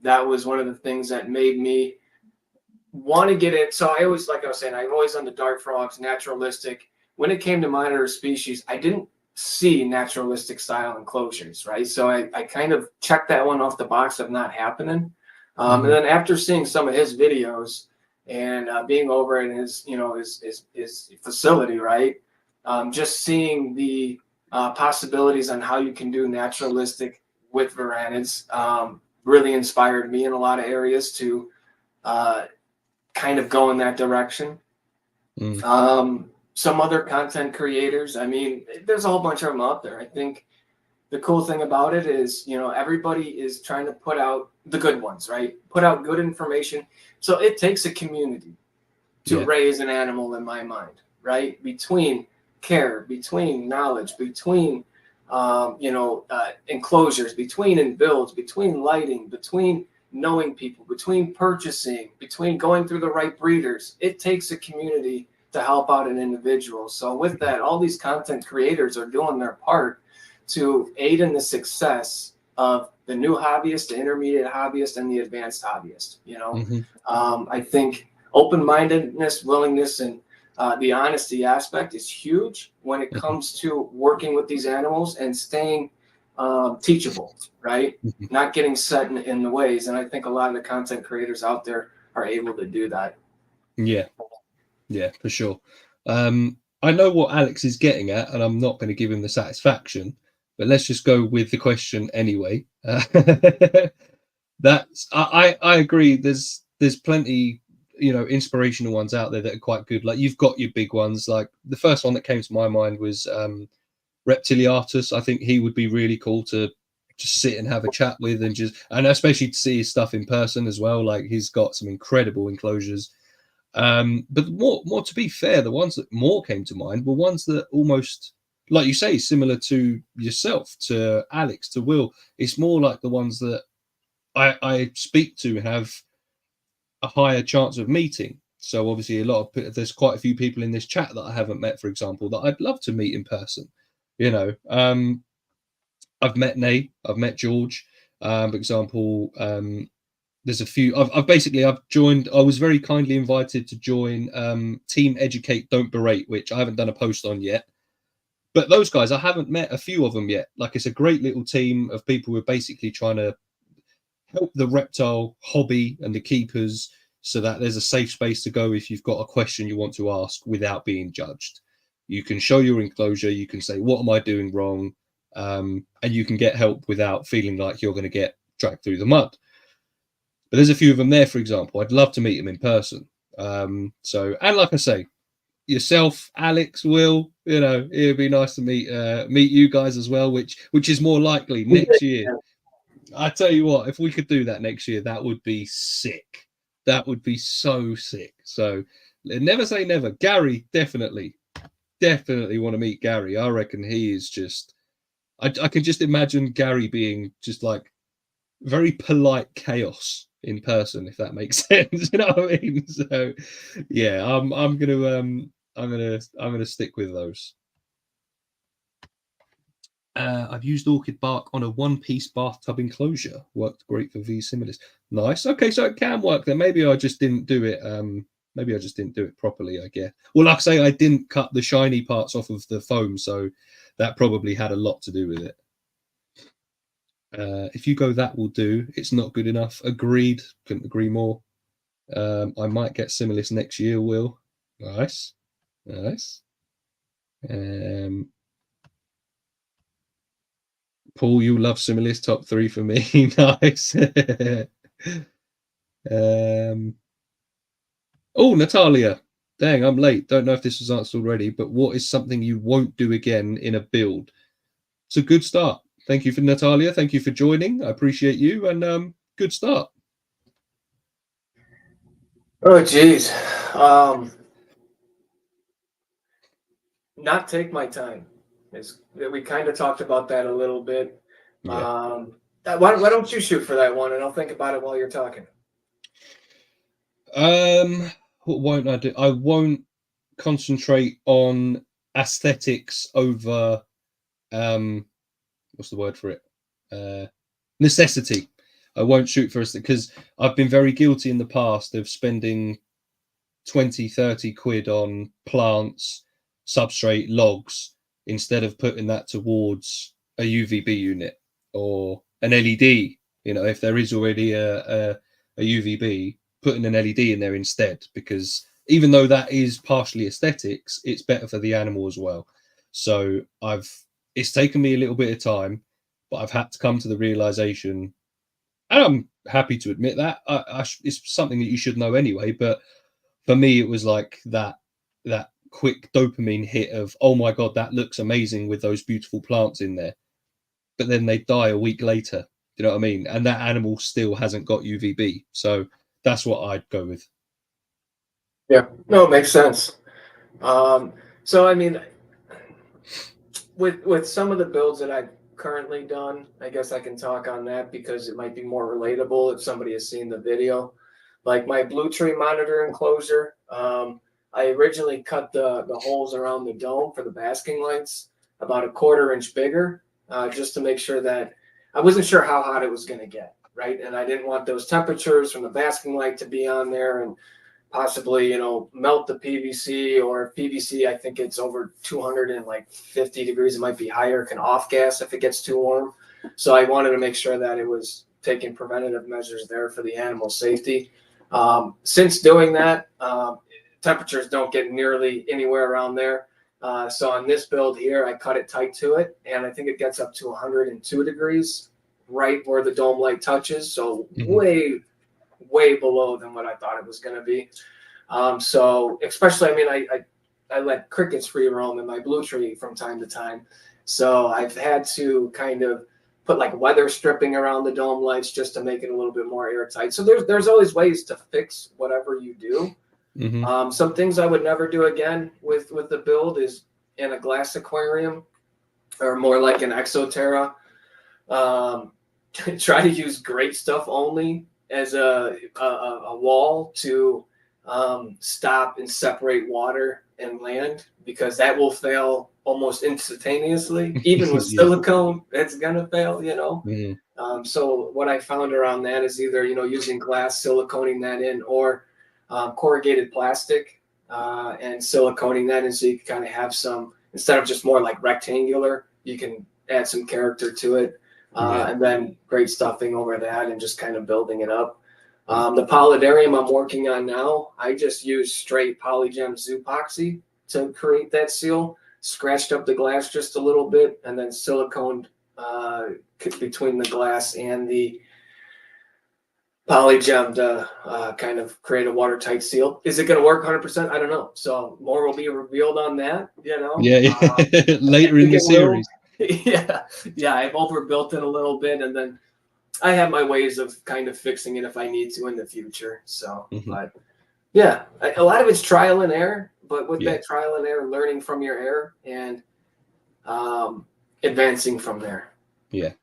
That was one of the things that made me want to get it. So I always, like I was saying, I've always done the dart frogs, naturalistic. When it came to monitor species, I didn't see naturalistic style enclosures, right? So I kind of checked that one off the box of not happening. And then after seeing some of his videos and being over in his, his facility, right? Just seeing the possibilities on how you can do naturalistic with varanids really inspired me in a lot of areas to kind of go in that direction. Some other content creators, I mean, there's a whole bunch of them out there. I think the cool thing about it is, everybody is trying to put out the good ones, right? Put out good information. So it takes a community to raise an animal, in my mind, right? Between care, between knowledge, between enclosures, between in builds, between lighting, between knowing people, between purchasing, between going through the right breeders. It takes a community to help out an individual. So with that, all these content creators are doing their part to aid in the success of the new hobbyist, the intermediate hobbyist, and the advanced hobbyist. I think open-mindedness, willingness, and the honesty aspect is huge when it comes to working with these animals and staying teachable, right? Not getting set in the ways. And I think a lot of the content creators out there are able to do that. Yeah, for sure. I know what Alex is getting at, and I'm not going to give him the satisfaction, but let's just go with the question anyway. That's I agree. There's plenty, inspirational ones out there that are quite good. Like you've got your big ones. Like the first one that came to my mind was Reptiliatus. I think he would be really cool to just sit and have a chat with, and especially to see his stuff in person as well. Like he's got some incredible enclosures. But more to be fair, the ones that more came to mind were ones that almost, like you say, similar to yourself, to Alex, to Will. It's more like the ones that I speak to have a higher chance of meeting. So obviously, there's quite a few people in this chat that I haven't met, for example, that I'd love to meet in person. I've met Nate, I've met George. For example, there's a few. I've joined. I was very kindly invited to join Team Educate Don't Berate, which I haven't done a post on yet. But those guys, I haven't met a few of them yet. Like it's a great little team of people who are basically trying to help the reptile hobby and the keepers, so that there's a safe space to go if you've got a question you want to ask without being judged. You can show your enclosure. You can say, "What am I doing wrong?" And you can get help without feeling like you're going to get dragged through the mud. But there's a few of them there, for example. I'd love to meet them in person. And like I say, yourself, Alex, Will, it'd be nice to meet you guys as well, which is more likely next year. I tell you what, if we could do that next year, that would be sick. That would be so sick. So never say never. Gary, definitely want to meet Gary. I reckon he is just. I can just imagine Gary being just like very polite chaos in person, if that makes sense. You know what I mean? So yeah, I'm gonna stick with those. I've used orchid bark on a one-piece bathtub enclosure. Worked great for V similis. Nice. Okay, so it can work then. Maybe I just didn't do it. Maybe I just didn't do it properly, I guess. Well, like I say, I didn't cut the shiny parts off of the foam, so that probably had a lot to do with it. If you go, that will do. It's not good enough. Agreed. Couldn't agree more. I might get similis next year, Will. Nice. Nice. Paul, you love similes. Top 3 for me. Nice. Oh, Natalia. Dang, I'm late. Don't know if this was answered already, but what is something you won't do again in a build? It's a good start. Thank you for Natalia. Thank you for joining. I appreciate you, and good start. Oh, geez. Not take my time. Is we kind of talked about that a little bit. Yeah. Why don't you shoot for that one, and I'll think about it while you're talking. What won't I do? I won't concentrate on aesthetics over what's the word for it? Necessity. I won't shoot for us because I've been very guilty in the past of spending 20-30 quid on plants, substrate, logs, instead of putting that towards a UVB unit or an LED. You know, if there is already a UVB, putting an LED in there instead, because even though that is partially aesthetics, it's better for the animal as well. So it's taken me a little bit of time, but I've had to come to the realization, and I'm happy to admit that it's something that you should know anyway. But for me, it was like that quick dopamine hit of, oh my god, that looks amazing with those beautiful plants in there, but then they die a week later. You know what I mean? And that animal still hasn't got UVB. So that's what I'd go with. Yeah, no, it makes sense. So I mean, with some of the builds that I've currently done, I guess I can talk on that because it might be more relatable if somebody has seen the video. Like my blue tree monitor enclosure, I originally cut the holes around the dome for the basking lights about a 1/4 inch bigger, just to make sure that I wasn't sure how hot it was going to get, right? And I didn't want those temperatures from the basking light to be on there and possibly, melt the PVC, or PVC, I think it's over 250 degrees. It might be higher, can off gas if it gets too warm. So I wanted to make sure that it was taking preventative measures there for the animal safety. Since doing that, temperatures don't get nearly anywhere around there. So on this build here, I cut it tight to it, and I think it gets up to 102 degrees right where the dome light touches. So way below than what I thought it was going to be. So especially, I mean, I let crickets free roam in my blue tree from time to time. So I've had to kind of put like weather stripping around the dome lights just to make it a little bit more airtight. So there's always ways to fix whatever you do. Some things I would never do again with the build is in a glass aquarium, or more like an Exoterra. Try to use great stuff only as a wall to stop and separate water and land, because that will fail almost instantaneously. Even with Yeah. silicone, it's gonna fail. So what I found around that is either using glass, siliconing that in, or corrugated plastic and siliconing that in, so you can kind of have some, instead of just more like rectangular, you can add some character to it. And then great stuffing over that and just kind of building it up. The polydarium I'm working on now, I just used straight Polygem Zoopoxy to create that seal. Scratched up the glass just a little bit and then siliconed between the glass and the Polygem to kind of create a watertight seal. Is it going to work 100%? I don't know. So more will be revealed on that, Yeah. Later in the series. Yeah, I've overbuilt it a little bit, and then I have my ways of kind of fixing it if I need to in the future. So, but yeah, a lot of it's trial and error. But with that trial and error, learning from your error and advancing from there. Yeah,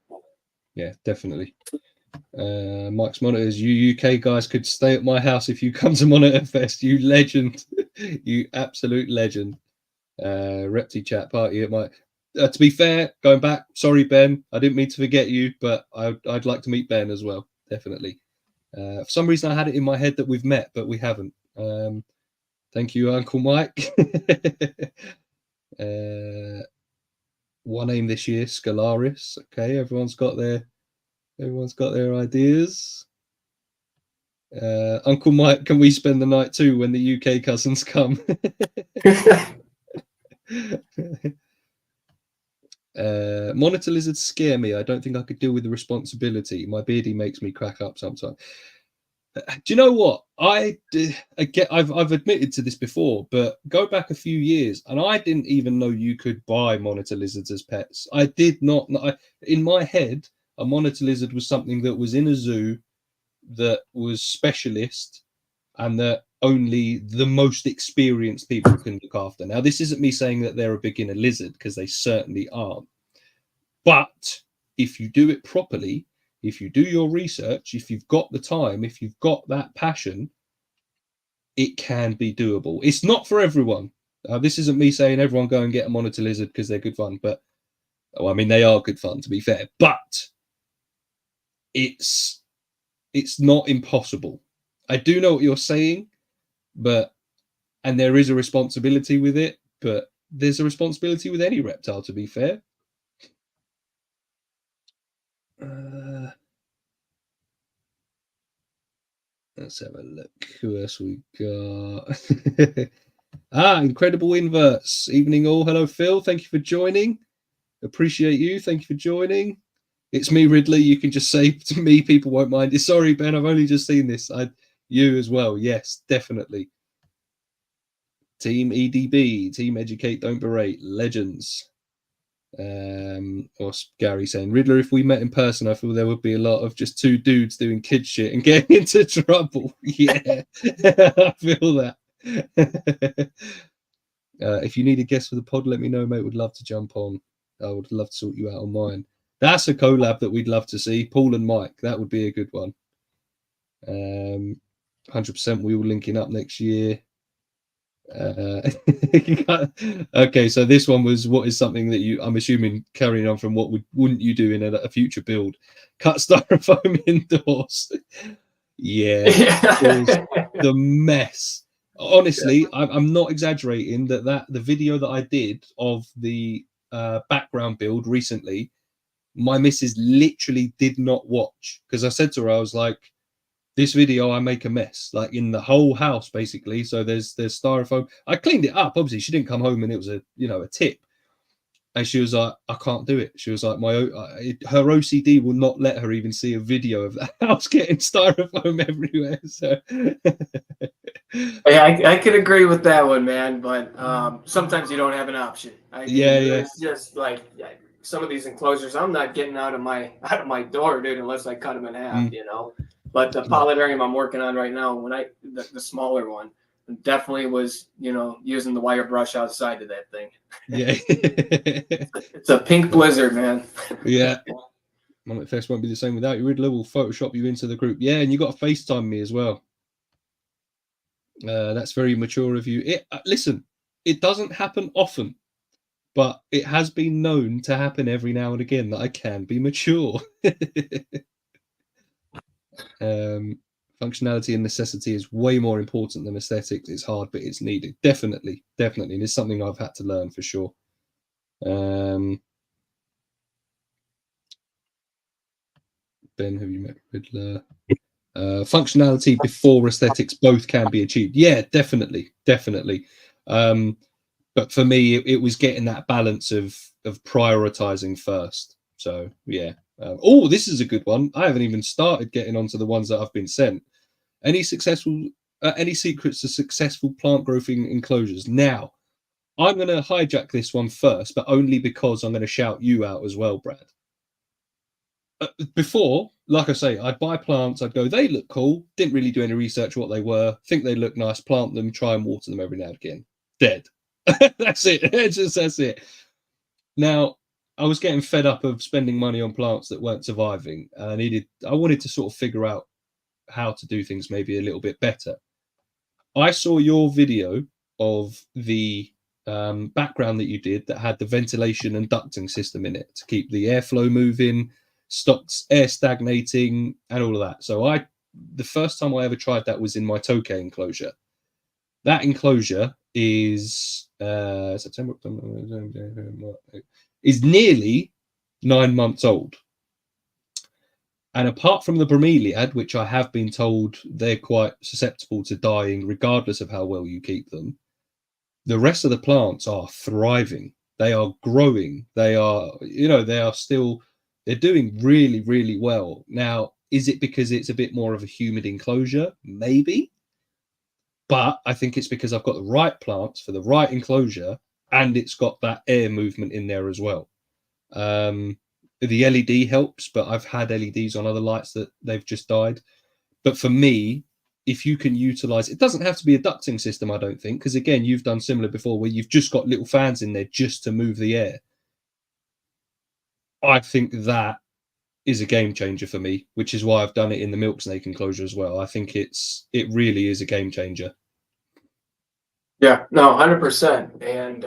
definitely. Mike's Monitors, you UK guys could stay at my house if you come to Monitor Fest. You legend. You absolute legend. Repti chat party at my. To be fair, going back, sorry Ben, I didn't mean to forget you, but I'd like to meet Ben as well, definitely. For some reason, I had it in my head that we've met, but we haven't. Thank you, Uncle Mike. One aim this year, Scalaris. Okay, everyone's got their ideas. Uncle Mike, can we spend the night too when the UK cousins come? Monitor lizards scare me. I don't think I could deal with the responsibility. My beardy makes me crack up sometimes. Do you know what? I've admitted to this before, but go back a few years, and I didn't even know you could buy monitor lizards as pets. I did not. In my head, a monitor lizard was something that was in a zoo, that was specialist, and that only the most experienced people can look after. Now, this isn't me saying that they're a beginner lizard, because they certainly aren't. But if you do it properly, if you do your research, if you've got the time, if you've got that passion, it can be doable. It's not for everyone. This isn't me saying everyone go and get a monitor lizard because they're good fun, but I mean, they are good fun, to be fair, but it's not impossible. I do know what you're saying, and there is a responsibility with it, but there's a responsibility with any reptile, to be fair. Let's have a look. Who else we got? Incredible Inverts. Evening all. Hello, Phil. Thank you for joining. Appreciate you. Thank you for joining. It's me, Ridley. You can just say to me, people won't mind. Sorry, Ben, I've only just seen this. You as well. Yes, definitely. Team EDB. Team Educate, Don't Berate. Legends. Or Gary saying, Riddler, if we met in person, I feel there would be a lot of just two dudes doing kid shit and getting into trouble. Yeah, I feel that. If you need a guest for the pod, let me know, mate. Would love to jump on. I would love to sort you out on mine. That's a collab that we'd love to see. Paul and Mike. That would be a good one. 100% we will linking up next year. Okay, so this one was, what is something that I'm assuming carrying on from what wouldn't you do in a future build? Cut styrofoam indoors. Yeah. The mess. Honestly, I'm not exaggerating that the video that I did of the background build recently, my missus literally did not watch, because I said to her, I was like, this video I make a mess, like in the whole house basically. So there's styrofoam. I cleaned it up. Obviously she didn't come home and it was a tip, and she was like, I can't do it. She was like, her OCD will not let her even see a video of the house getting styrofoam everywhere. So yeah, I could agree with that one, man, but sometimes you don't have an option. I mean, it's just like some of these enclosures, I'm not getting out of my door, dude, unless I cut them in half, But the polydarium I'm working on right now, the smaller one, definitely was, using the wire brush outside of that thing. Yeah. It's a pink blizzard, man. Yeah. Monarch Fest won't be the same without you. Riddler will Photoshop you into the group. Yeah, and you got to FaceTime me as well. That's very mature of you. Listen, it doesn't happen often, but it has been known to happen every now and again that I can be mature. Functionality and necessity is way more important than aesthetics. It's hard, but it's needed. Definitely. And it's something I've had to learn for sure. Ben, have you met Riddler? Functionality before aesthetics both can be achieved. Yeah, definitely. But for me, it was getting that balance of prioritizing first. So yeah. This is a good one. I haven't even started getting onto the ones that I've been sent. Any secrets to successful plant growth in enclosures? Now, I'm going to hijack this one first, but only because I'm going to shout you out as well, Brad. Before, like I say, I'd buy plants, I'd go, they look cool, didn't really do any research what they were, think they look nice, plant them, try and water them every now and again. Dead. That's it. That's it. Now, I was getting fed up of spending money on plants that weren't surviving. I wanted to sort of figure out how to do things maybe a little bit better. I saw your video of the background that you did that had the ventilation and ducting system in it to keep the airflow moving, stops air stagnating, and all of that. So the first time I ever tried that was in my Tokay enclosure. That enclosure is September, is nearly 9 months old. And apart from the bromeliad, which I have been told they're quite susceptible to dying regardless of how well you keep them, the rest of the plants are thriving. They are growing. They are, they are still, they're doing really, really well. Now, is it because it's a bit more of a humid enclosure? Maybe. But I think it's because I've got the right plants for the right enclosure, and it's got that air movement in there as well. The LED helps, but I've had LEDs on other lights that they've just died. But for me, if you can utilize, it doesn't have to be a ducting system, I don't think, because again, you've done similar before where you've just got little fans in there just to move the air. I think that is a game changer for me, which is why I've done it in the milk snake enclosure as well. I think it really is a game changer. Yeah, no, 100%. And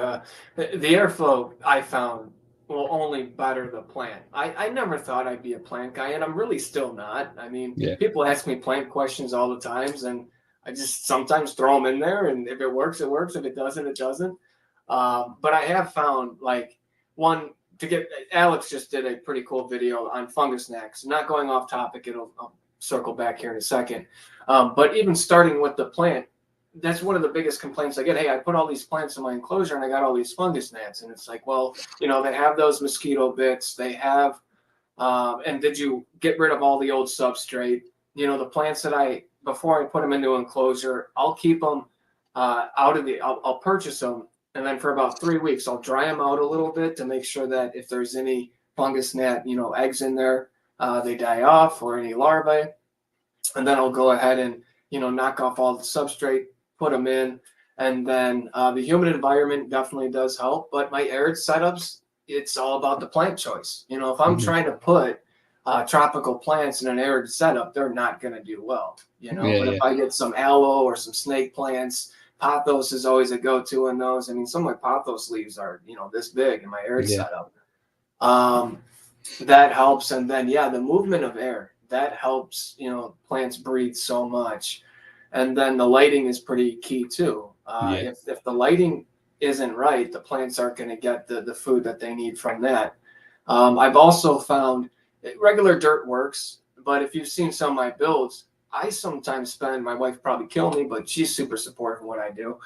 the airflow I found will only better the plant. I never thought I'd be a plant guy, and I'm really still not. I mean, Yeah. people ask me plant questions all the times, and I just sometimes throw them in there, and if it works, it works. If it doesn't, it doesn't. But I have found like one to get. Alex just did a pretty cool video on fungus gnats. Not going off topic, I'll circle back here in a second. But even starting with the plant, that's one of the biggest complaints I get. Hey, I put all these plants in my enclosure and I got all these fungus gnats. And it's like, well, they have those mosquito bits. They have, and did you get rid of all the old substrate? The plants that before I put them into enclosure, I'll keep them out of I'll purchase them. And then for about 3 weeks, I'll dry them out a little bit to make sure that if there's any fungus gnat, eggs in there, they die off, or any larvae. And then I'll go ahead and, knock off all the substrate, put them in. And then the humid environment definitely does help. But my arid setups, it's all about the plant choice. If I'm trying to put tropical plants in an arid setup, they're not going to do well. But if I get some aloe or some snake plants, pothos is always a go-to in those. I mean, some of my pothos leaves are, this big in my arid setup. That helps. And then, the movement of air, that helps, plants breathe so much. And then the lighting is pretty key too. If the lighting isn't right, the plants aren't going to get the food that they need from that. I've also found regular dirt works, but if you've seen some of my builds, I sometimes my wife probably kill me, but she's super supportive of what I do.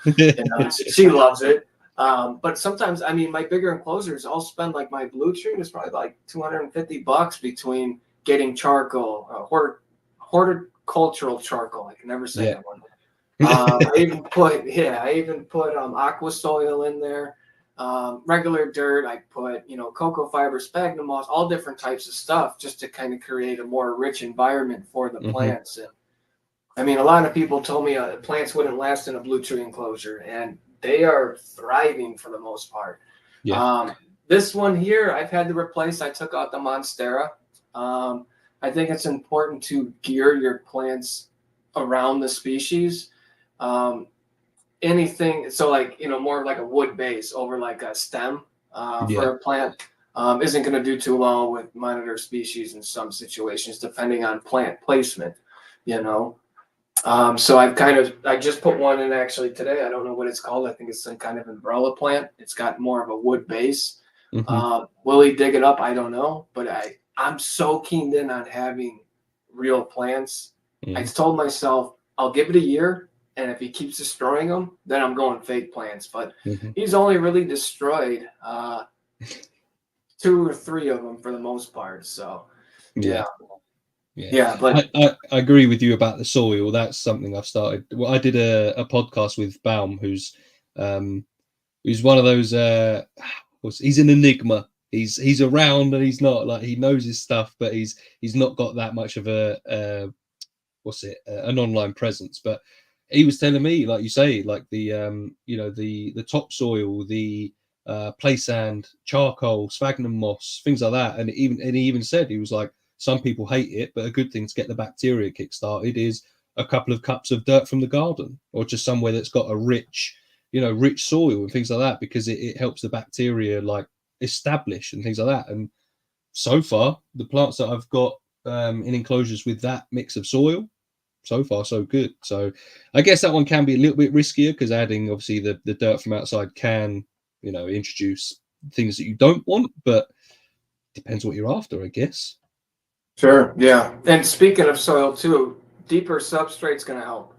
She loves it. But sometimes, my bigger enclosures, I'll spend like my blue tree is probably like $250 between getting charcoal, horticultural charcoal. I can never say that one. I even put aqua soil in there, regular dirt. I put cocoa fiber, sphagnum moss, all different types of stuff just to kind of create a more rich environment for the plants. And a lot of people told me plants wouldn't last in a blue tree enclosure, and they are thriving for the most part. This one here, I've had to replace. I took out the monstera. I think it's important to gear your plants around the species. Anything, so like, more like a wood base over like a stem for a plant isn't going to do too well with monitor species in some situations, depending on plant placement, So I just put one in actually today. I don't know what it's called. I think it's some kind of umbrella plant. It's got more of a wood base. Will he dig it up? I don't know, but I'm so keened in on having real plants. I told myself I'll give it a year, and if he keeps destroying them, then I'm going fake plants. But he's only really destroyed 2 or 3 of them for the most part. So but I agree with you about the soil. That's something I've started. Well, I did a podcast with Baum, who's one of those. He's an enigma. He's around and he's not, like, he knows his stuff, but he's not got that much of an online presence. But he was telling me, like you say, like the the topsoil, the play sand, charcoal, sphagnum moss, things like that. And he even said, he was like, some people hate it, but a good thing to get the bacteria kick-started is a couple of cups of dirt from the garden, or just somewhere that's got a rich soil and things like that, because it helps the bacteria like establish and things like that. And so far, the plants that I've got in enclosures with that mix of soil, so far so good. So I guess that one can be a little bit riskier, because adding obviously the dirt from outside can introduce things that you don't want, but depends what you're after, I guess. Sure. Yeah. And speaking of soil too, deeper substrate's going to help.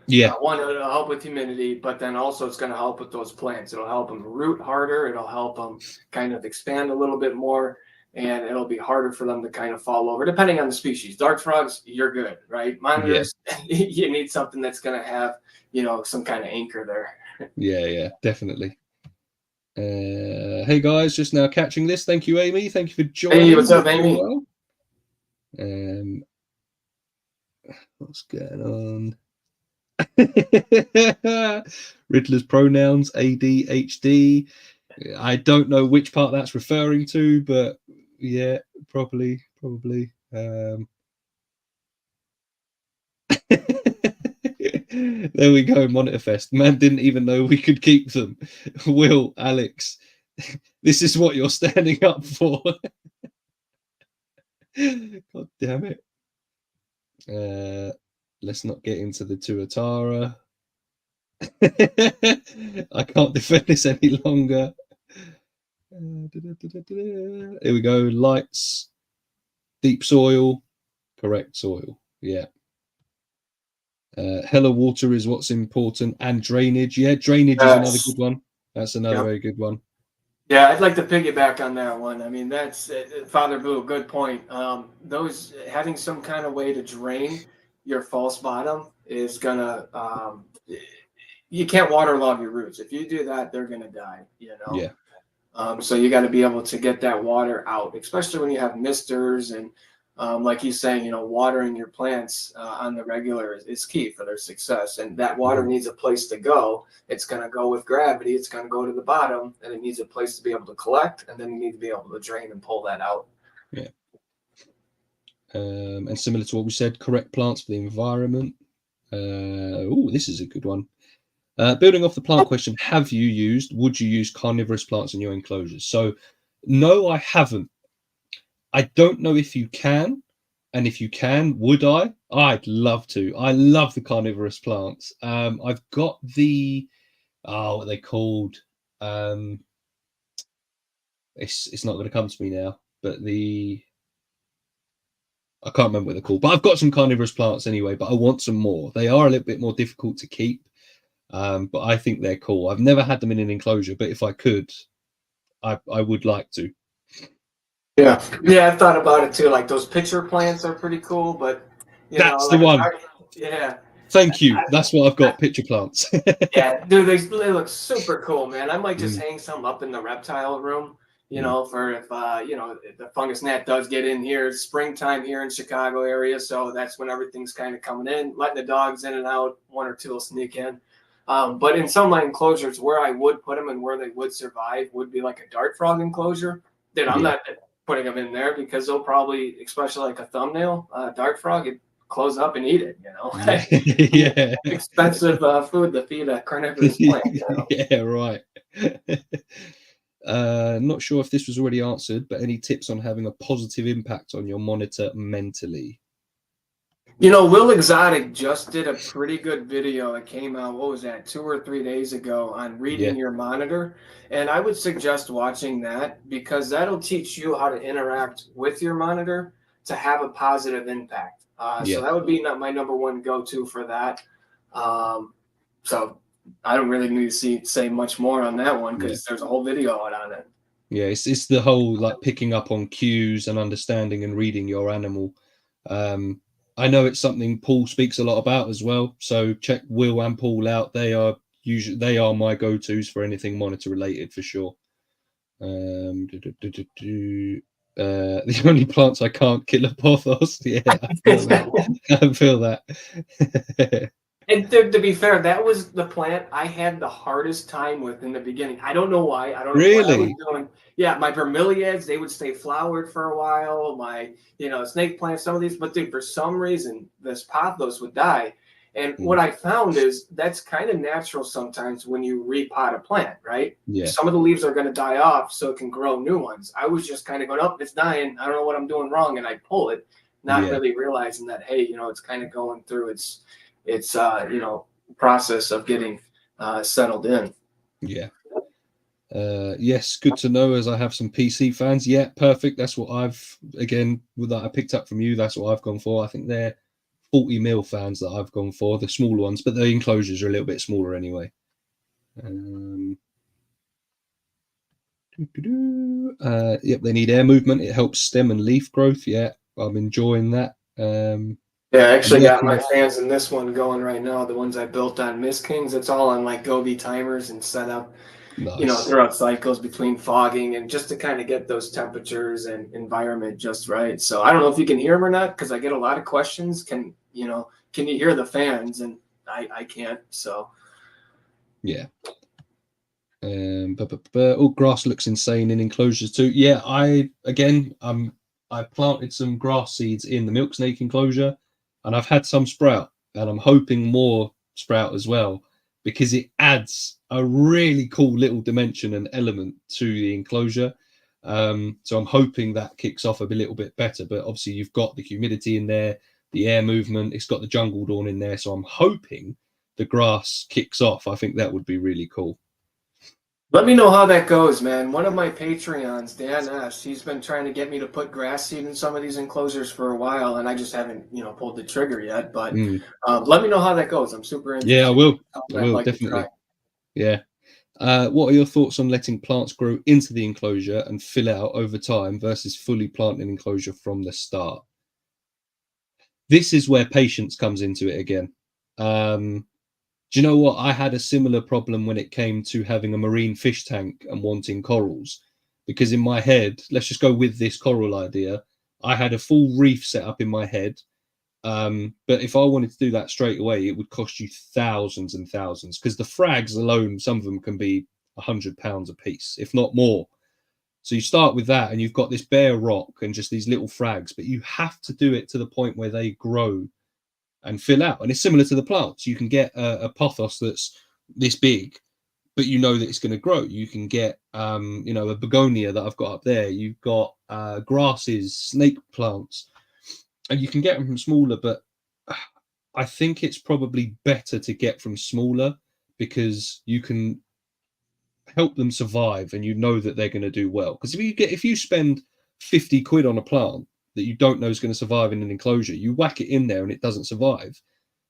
Yeah, One, it'll help with humidity, but then also it's going to help with those plants. It'll help them root harder. It'll help them kind of expand a little bit more, and it'll be harder for them to kind of fall over, depending on the species. Dart frogs, you're good, right? yeah, Monitors, you need something that's going to have, some kind of anchor there. yeah, definitely. Hey guys, just now catching this. Thank you, Amy. Thank you for Hey, joining. what's up, Hope you're Amy? well. What's going on? Riddler's pronouns ADHD. I don't know which part that's referring to, but yeah, probably. There we go, Monitor Fest. Man didn't even know we could keep them. Will, Alex, this is what you're standing up for. God damn it. Let's not get into the Tuatara. I can't defend this any longer. Here we go. Lights, deep soil, correct soil. Yeah. Hello water is what's important, and drainage. Yeah, drainage is another Yes. good one. That's another Yep. very good one. Yeah, I'd like to piggyback on that one. I mean, that's Father Boo, good point. Those having some kind of way to drain your false bottom is gonna you can't waterlog your roots. If you do that, they're gonna die, Yeah. So you got to be able to get that water out, especially when you have misters and like he's saying, watering your plants on the regular is key for their success. And that water needs a place to go. It's going to go with gravity. It's going to go to the bottom, and it needs a place to be able to collect, and then you need to be able to drain and pull that out. Yeah. And similar to what we said, correct plants for the environment. Oh, this is a good one. Building off the plant question, would you use carnivorous plants in your enclosures? So, no, I haven't. I don't know if you can. And if you can, would I? I'd love to. I love the carnivorous plants. I've got what are they called? It's not going to come to me now, but I can't remember what they're called. But I've got some carnivorous plants anyway, but I want some more. They are a little bit more difficult to keep, but I think they're cool. I've never had them in an enclosure, but if I could, I would like to. Yeah, I've thought about it too. Like those pitcher plants are pretty cool, but That's the like one. yeah. Thank you. That's what I've got. Pitcher plants. Yeah, dude, they look super cool, man. I might just Mm, hang some up in the reptile room, mm, for if if the fungus gnat does get in here. It's springtime here in Chicago area, so that's when everything's kind of coming in, letting the dogs in and out. One or two will sneak in. But in some of my enclosures, where I would put them and where they would survive would be like a dart frog enclosure. That I'm yeah. not putting them in there because they'll probably, especially like a thumbnail dart frog, it close up and eat it. Yeah. Yeah. Expensive food to feed a carnivorous plant. Yeah, right. Not sure if this was already answered, but any tips on having a positive impact on your monitor mentally? Will Exotic just did a pretty good video that came out, what was that, 2 or 3 days ago on Yeah, reading your monitor. And I would suggest watching that because that'll teach you how to interact with your monitor to have a positive impact. So yeah, that would be my number one go-to for that. Um, so I don't really need to say much more on that one yeah, because there's a whole video out on it. yeah. It's the whole like picking up on cues and understanding and reading your animal. Um, I know it's something Paul speaks a lot about as well. So check Will and Paul out. They are my go-tos for anything monitor related for sure. The only plants I can't kill are pothos. Yeah, I feel that. I feel that. And to be fair, that was the plant I had the hardest time with in the beginning. I don't know why. I don't know what I was Really? doing. Yeah, my bromeliads, they would stay flowered for a while. My, snake plants, some of these, but dude, for some reason, this pothos would die. And Mm, what I found is that's kind of natural sometimes when you repot a plant, right? yeah, Some of the leaves are going to die off so it can grow new ones. I was just kind of going, oh, it's dying. I don't know what I'm doing wrong. And I pull it, not yeah, really realizing that, hey, it's kind of going through its process of getting settled in. yeah. Yes, good to know, as I have some PC fans. Yeah, perfect. That's what I picked up from you. That's what I've gone for. I think they're 40 mil fans that I've gone for, the smaller ones, but the enclosures are a little bit smaller anyway. Yep, they need air movement. It helps stem and leaf growth. Yeah, I'm enjoying that. Yeah, I actually got my fans in this one going right now. The ones I built on Miss Kings, it's all on like Gobi timers and set up, Nice. throughout cycles between fogging and just to kind of get those temperatures and environment just right. So I don't know if you can hear them or not because I get a lot of questions. Can you hear the fans? And I can't. So Yeah. Oh, grass looks insane in enclosures too. Yeah, I planted some grass seeds in the milk snake enclosure, and I've had some sprout, and I'm hoping more sprout as well, because it adds a really cool little dimension and element to the enclosure. So I'm hoping that kicks off a little bit better. But obviously, you've got the humidity in there, the air movement. It's got the jungle dawn in there, so I'm hoping the grass kicks off. I think that would be really cool. let me know how that goes, man. One of my Patreons, Dan S, he's been trying to get me to put grass seed in some of these enclosures for a while, and I just haven't, pulled the trigger yet. But let me know how that goes. I'm super interested. Yeah, I will. I'd like Definitely. Yeah. What are your thoughts on letting plants grow into the enclosure and fill out over time versus fully planting enclosure from the start? This is where patience comes into it again. Do you know what? I had a similar problem when it came to having a marine fish tank and wanting corals, because in my head, let's just go with this coral idea. I had a full reef set up in my head. But if I wanted to do that straight away, it would cost you thousands and thousands, because the frags alone, some of them can be £100 a piece, if not more. So you start with that, and you've got this bare rock and just these little frags, but you have to do it to the point where they grow and fill out. And it's similar to the plants. You can get a pothos that's this big, but you know that it's going to grow. You can get, a begonia that I've got up there. You've got grasses, snake plants, and you can get them from smaller. But I think it's probably better to get from smaller, because you can help them survive, and you know that they're going to do well. Because if you spend 50 quid on a plant that you don't know is going to survive in an enclosure, you whack it in there and it doesn't survive,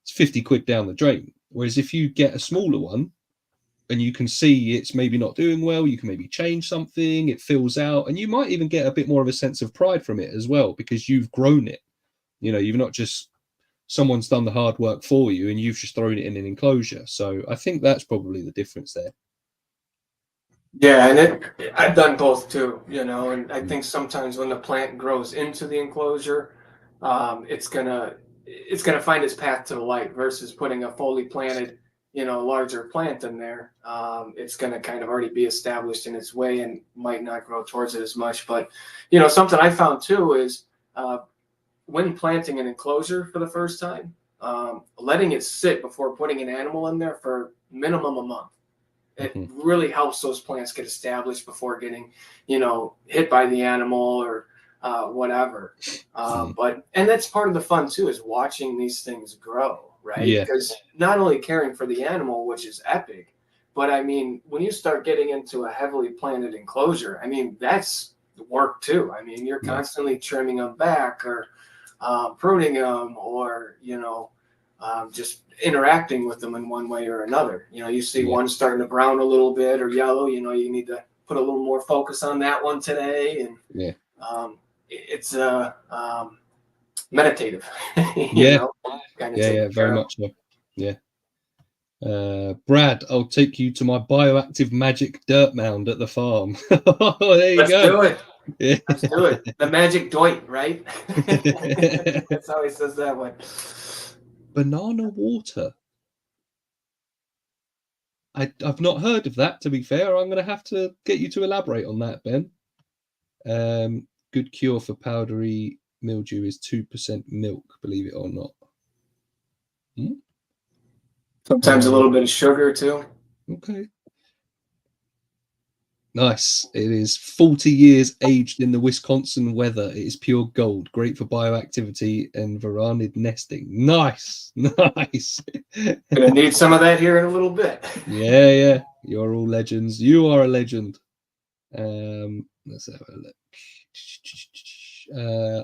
it's 50 quid down the drain. Whereas if you get a smaller one and you can see it's maybe not doing well, you can maybe change something, it fills out, and you might even get a bit more of a sense of pride from it as well, because you've grown it. You've not just, someone's done the hard work for you and you've just thrown it in an enclosure. So I think that's probably the difference there. Yeah, and I've done both too, and I think sometimes when the plant grows into the enclosure, it's gonna find its path to the light versus putting a fully planted, larger plant in there. It's gonna kind of already be established in its way and might not grow towards it as much. But something I found too is when planting an enclosure for the first time, letting it sit before putting an animal in there for minimum a month. It really helps those plants get established before getting, hit by the animal or whatever. And that's part of the fun too, is watching these things grow, right? Yeah. Because not only caring for the animal, which is epic, but I mean, when you start getting into a heavily planted enclosure, I mean, that's work too. I mean, you're constantly trimming them back or pruning them or, just interacting with them in one way or another. You see one starting to brown a little bit or yellow, you need to put a little more focus on that one today. And it's meditative, very much so. Yeah. Brad, I'll take you to my bioactive magic dirt mound at the farm. There you go. Do it. Yeah. Let's do it. The magic doit, right? That's how he says that one. Banana water. I've not heard of that, to be fair. I'm going to have to get you to elaborate on that, Ben. Good cure for powdery mildew is 2% milk, believe it or not. Sometimes a little bit of sugar too. Okay. Nice. It is 40 years aged in the Wisconsin weather. It is pure gold. Great for bioactivity and varanid nesting. Nice. Gonna need some of that here in a little bit. Yeah. You're all legends. You are a legend. Let's have a look.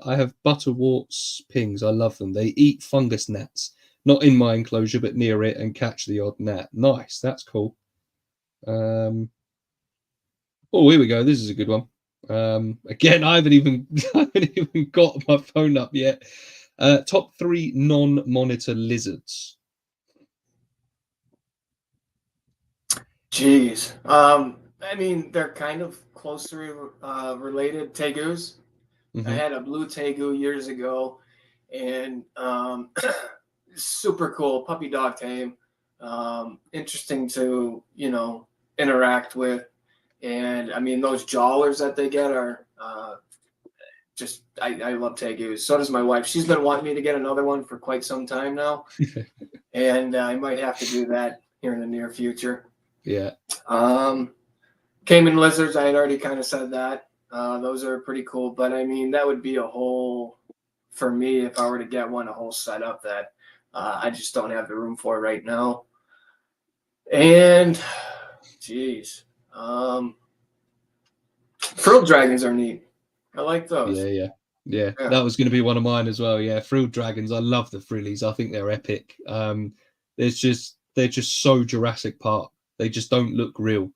I have butterworts pings. I love them. They eat fungus gnats, not in my enclosure, but near it, and catch the odd gnat. Nice. That's cool. Oh, here we go. This is a good one. Again, I haven't even got my phone up yet. Top 3 non-monitor lizards. Jeez. I mean, they're kind of closely related. Tegus. I had a blue tegu years ago, and super cool puppy dog tame. Interesting to interact with, and I mean those jawlers that they get are just I love tegus. So does my wife. She's been wanting me to get another one for quite some time now, and I might have to do that here in the near future. Yeah. Cayman lizards, I had already kind of said that. Those are pretty cool, but I mean that would be a whole, for me, if I were to get one, a whole setup that I just don't have the room for right now. And geez, frilled dragons are neat. I like those. Yeah. That was going to be one of mine as well. Yeah, frilled dragons. I love the frillies. I think they're epic. They're just so Jurassic Park. They just don't look real.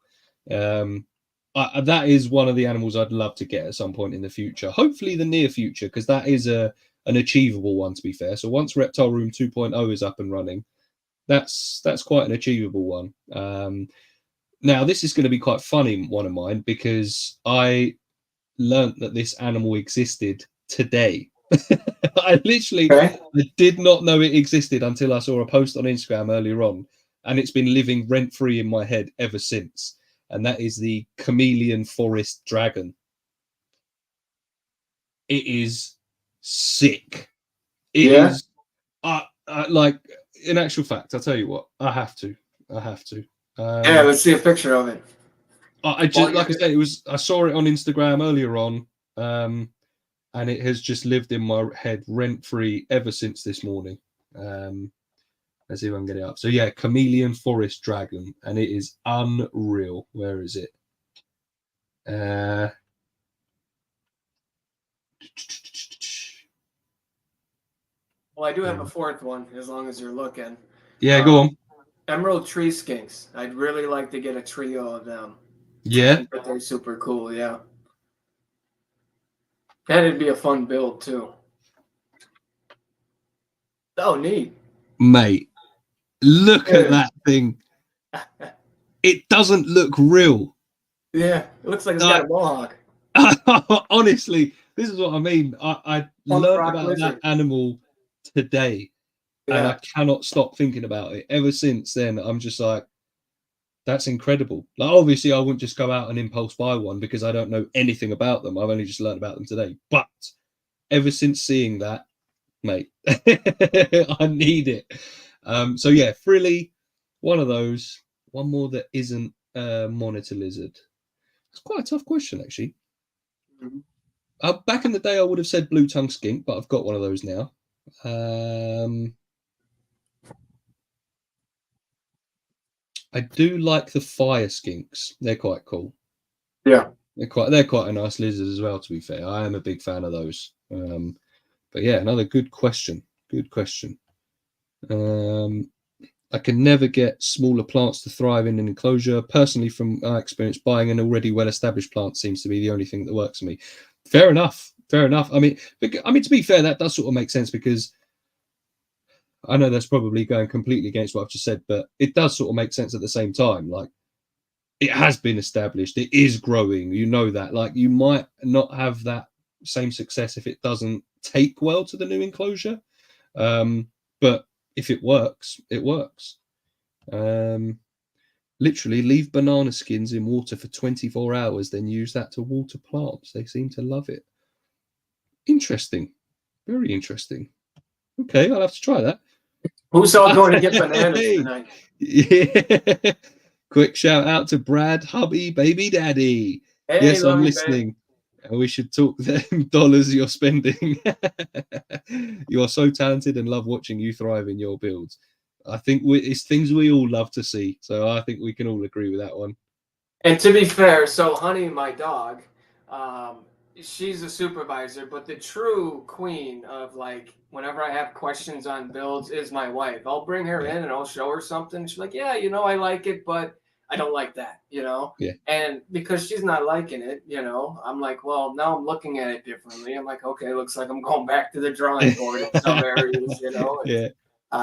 That is one of the animals I'd love to get at some point in the future. Hopefully the near future, because that is an achievable one, to be fair. So once Reptile Room 2.0 is up and running, that's quite an achievable one. Now this is going to be quite funny, one of mine, because I learnt that this animal existed today. I did not know it existed until I saw a post on Instagram earlier on, and it's been living rent free in my head ever since. And that is the chameleon forest dragon. It is sick. It is like, in actual fact, I'll tell you what, I have to. Yeah, let's see a picture of it. I just, like I said, I saw it on Instagram earlier on, and it has just lived in my head rent free ever since this morning. Let's see if I can get it up. So yeah, chameleon forest dragon, and it is unreal. Where is it? Well, I do have a fourth one, as long as you're looking. Yeah, go on. Emerald tree skinks. I'd really like to get a trio of them. Yeah, but they're super cool. Yeah, that'd be a fun build too. Oh, neat, mate. Look at that thing. It doesn't look real. Yeah, it looks like it's got a mohawk. Honestly, this is what I mean. I learned about that animal today, and I cannot stop thinking about it. Ever since then, I'm just like, that's incredible. Like, obviously, I wouldn't just go out and impulse buy one because I don't know anything about them. I've only just learned about them today. But ever since seeing that, mate, I need it. So yeah, frilly, one of those. One more that isn't monitor lizard. It's quite a tough question, actually. Back in the day, I would have said blue tongue skink, but I've got one of those now. I do like the fire skinks. They're quite cool. Yeah, they're quite a nice lizard as well. To be fair, I am a big fan of those. But yeah, another good question. I can never get smaller plants to thrive in an enclosure. Personally, from my experience, buying an already well-established plant seems to be the only thing that works for me. Fair enough. I mean, to be fair, that does sort of make sense, because I know that's probably going completely against what I've just said, but it does sort of make sense at the same time. Like, it has been established, it is growing, you know that. Like, you might not have that same success if it doesn't take well to the new enclosure. But if it works, it works. Literally leave banana skins in water for 24 hours, then use that to water plants. They seem to love it. Interesting. Very interesting. Okay, I'll have to try that. Who's all going to get bananas tonight? Yeah. Quick shout out to Brad, hubby, baby daddy. Hey, yes, I'm listening. And we should talk them dollars you're spending. You are so talented and love watching you thrive in your builds. I think it's things we all love to see. So I think we can all agree with that one. And to be fair, so Honey, my dog, um, she's a supervisor, but the true queen of like whenever I have questions on builds is my wife. I'll bring her Yeah, in and I'll show her something. She's like, yeah, I like it, but I don't like that. yeah, And because she's not liking it, I'm like, well, now I'm looking at it differently. I'm like, okay, looks like I'm going back to the drawing board in some areas. yeah.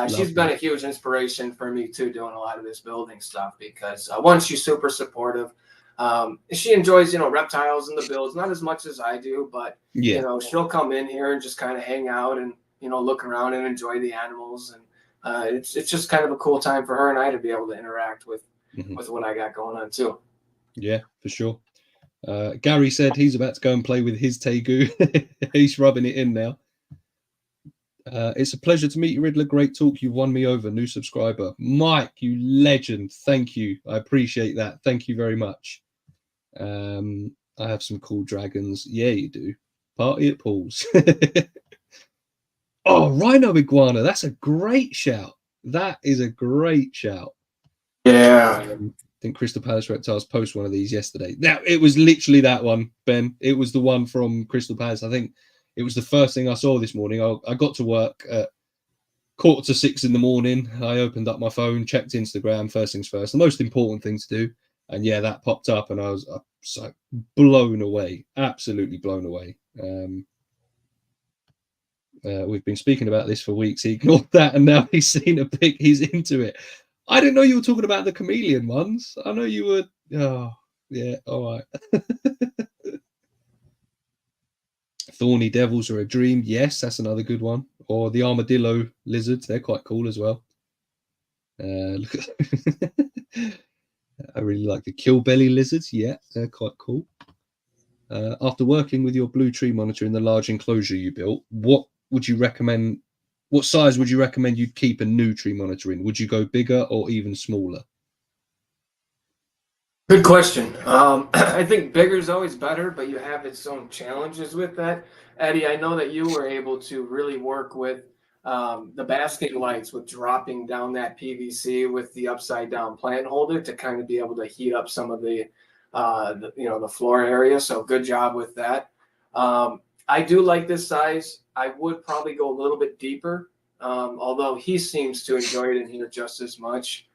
She's Love been that. a huge inspiration for me too, doing a lot of this building stuff because one, she's super supportive. She enjoys, reptiles and the builds, not as much as I do, but Yeah. she'll come in here and just kind of hang out and look around and enjoy the animals, and it's just kind of a cool time for her and I to be able to interact with Hmm. what I got going on too. Yeah, for sure. Gary said he's about to go and play with his Tegu. He's rubbing it in now. It's a pleasure to meet you, Riddler. Great talk. You've won me over. New subscriber. Mike, you legend. Thank you. I appreciate that. Thank you very much. I have some cool dragons. Yeah, you do. Party at Paul's. Oh, Rhino Iguana. That's a great shout. That is a great shout. Yeah. I think Crystal Palace Reptiles post one of these yesterday. Now, it was literally that one, Ben. It was the one from Crystal Palace. I think it was the first thing I saw this morning. I got to work at 5:45 in the morning. I opened up my phone, checked Instagram, first things first, the most important thing to do. And yeah, that popped up and I was so blown away, absolutely blown away. We've been speaking about this for weeks. He ignored that and now he's seen a pic. He's into it. I didn't know you were talking about the chameleon ones. I know you were. Oh, yeah. All right. Thorny devils are a dream. Yes, that's another good one. Or the armadillo lizards. They're quite cool as well. Look at I really like the killbelly lizards. Yeah, they're quite cool. After working with your blue tree monitor in the large enclosure you built, what would you recommend? What size would you recommend you'd keep a new tree monitor in? Would you go bigger or even smaller? Good question. I think bigger is always better, but you have its own challenges with that. Eddie, I know that you were able to really work with the basking lights with dropping down that PVC with the upside down plant holder to kind of be able to heat up some of the floor area. So good job with that. I do like this size. I would probably go a little bit deeper, although he seems to enjoy it in here just as much.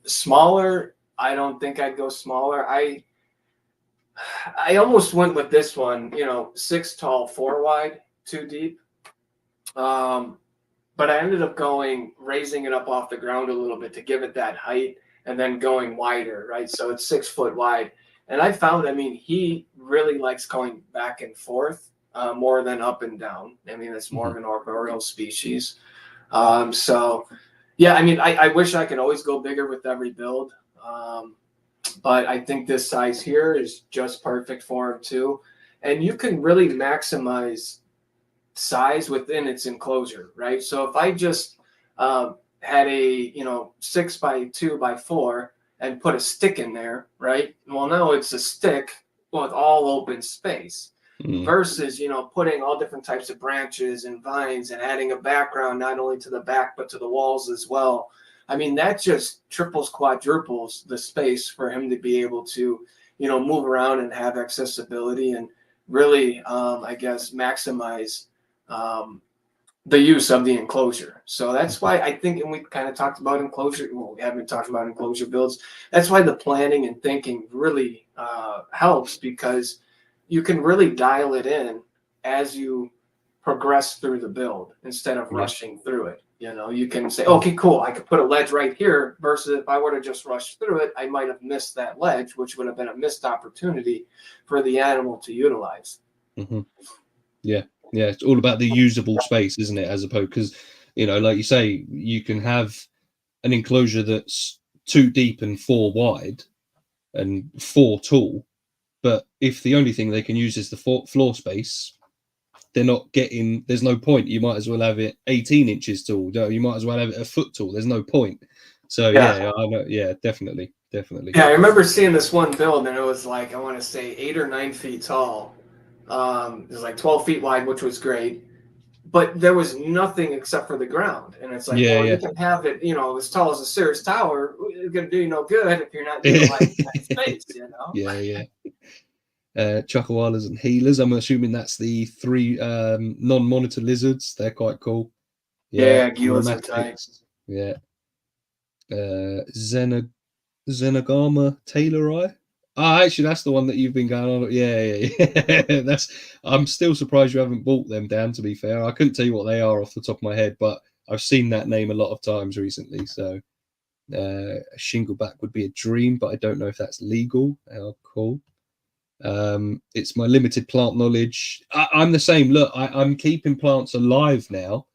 Smaller, I don't think I'd go smaller. I almost went with this one, 6 tall, 4 wide, 2 deep. But I ended up raising it up off the ground a little bit to give it that height and then going wider, right? So it's 6 foot wide. And I found, he really likes going back and forth more than up and down. It's more of an arboreal species. So, yeah, I wish I could always go bigger with every build. But I think this size here is just perfect for him too. And you can really maximize size within its enclosure, right? So if I just had a 6x2x4 and put a stick in there, right? Well, now it's a stick with all open space. Versus putting all different types of branches and vines and adding a background not only to the back but to the walls as well. That just triples, quadruples the space for him to be able to move around and have accessibility and really maximize the use of the enclosure. So that's why I think, and we kind of talked about enclosure, well, we haven't talked about enclosure builds. That's why the planning and thinking really helps, because you can really dial it in as you progress through the build instead of rushing through it. You can say, okay, cool, I could put a ledge right here, versus if I were to just rush through it, I might have missed that ledge, which would have been a missed opportunity for the animal to utilize. Mm-hmm. Yeah. Yeah. It's all about the usable space, isn't it? As opposed, because, like you say, you can have an enclosure that's 2 deep and 4 wide and 4 tall. But if the only thing they can use is the floor space, they're not getting, there's no point. You might as well have it 18 inches tall. You might as well have it a foot tall. There's no point. So yeah, I know. Yeah, definitely. Yeah, I remember seeing this one build and it was like, I want to say 8 or 9 feet tall. It was like 12 feet wide, which was great. but there was nothing except for the ground. And it's like, Yeah, well, you yeah. can have it, as tall as a Sears Tower. It's going to do you no good if you're not utilizing that space, Yeah, yeah. Chucklewalas and healers. I'm assuming that's the three non-monitor lizards. They're quite cool. Yeah, Yeah, Gilas are tight. chromatics. Yeah. Xena Zenogama Taylori. Ah, actually, that's the one that you've been going on. Yeah, yeah, yeah. That's. I'm still surprised you haven't bought them down. To be fair, I couldn't tell you what they are off the top of my head, but I've seen that name a lot of times recently. So, shingleback would be a dream, but I don't know if that's legal. Oh, cool. It's my limited plant knowledge. I'm the same. Look, I'm keeping plants alive now,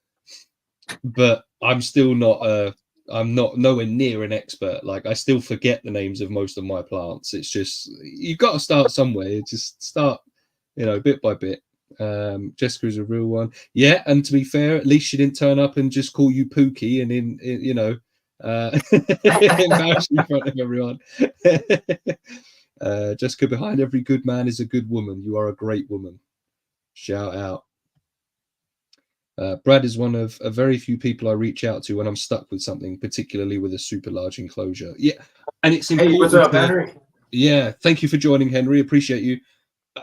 but I'm still not I'm not nowhere near an expert. Like I still forget the names of most of my plants. It's just you've got to start somewhere. Just start, bit by bit. Jessica's a real one. Yeah, and to be fair, at least she didn't turn up and just call you Pookie and embarrass you in front of everyone. Jessica, behind every good man is a good woman. You are a great woman. Shout out. Brad is one of a very few people I reach out to when I'm stuck with something, particularly with a super large enclosure. Yeah, and it's Hey, what's important up, to. Henry? Yeah, thank you for joining, Henry. Appreciate you.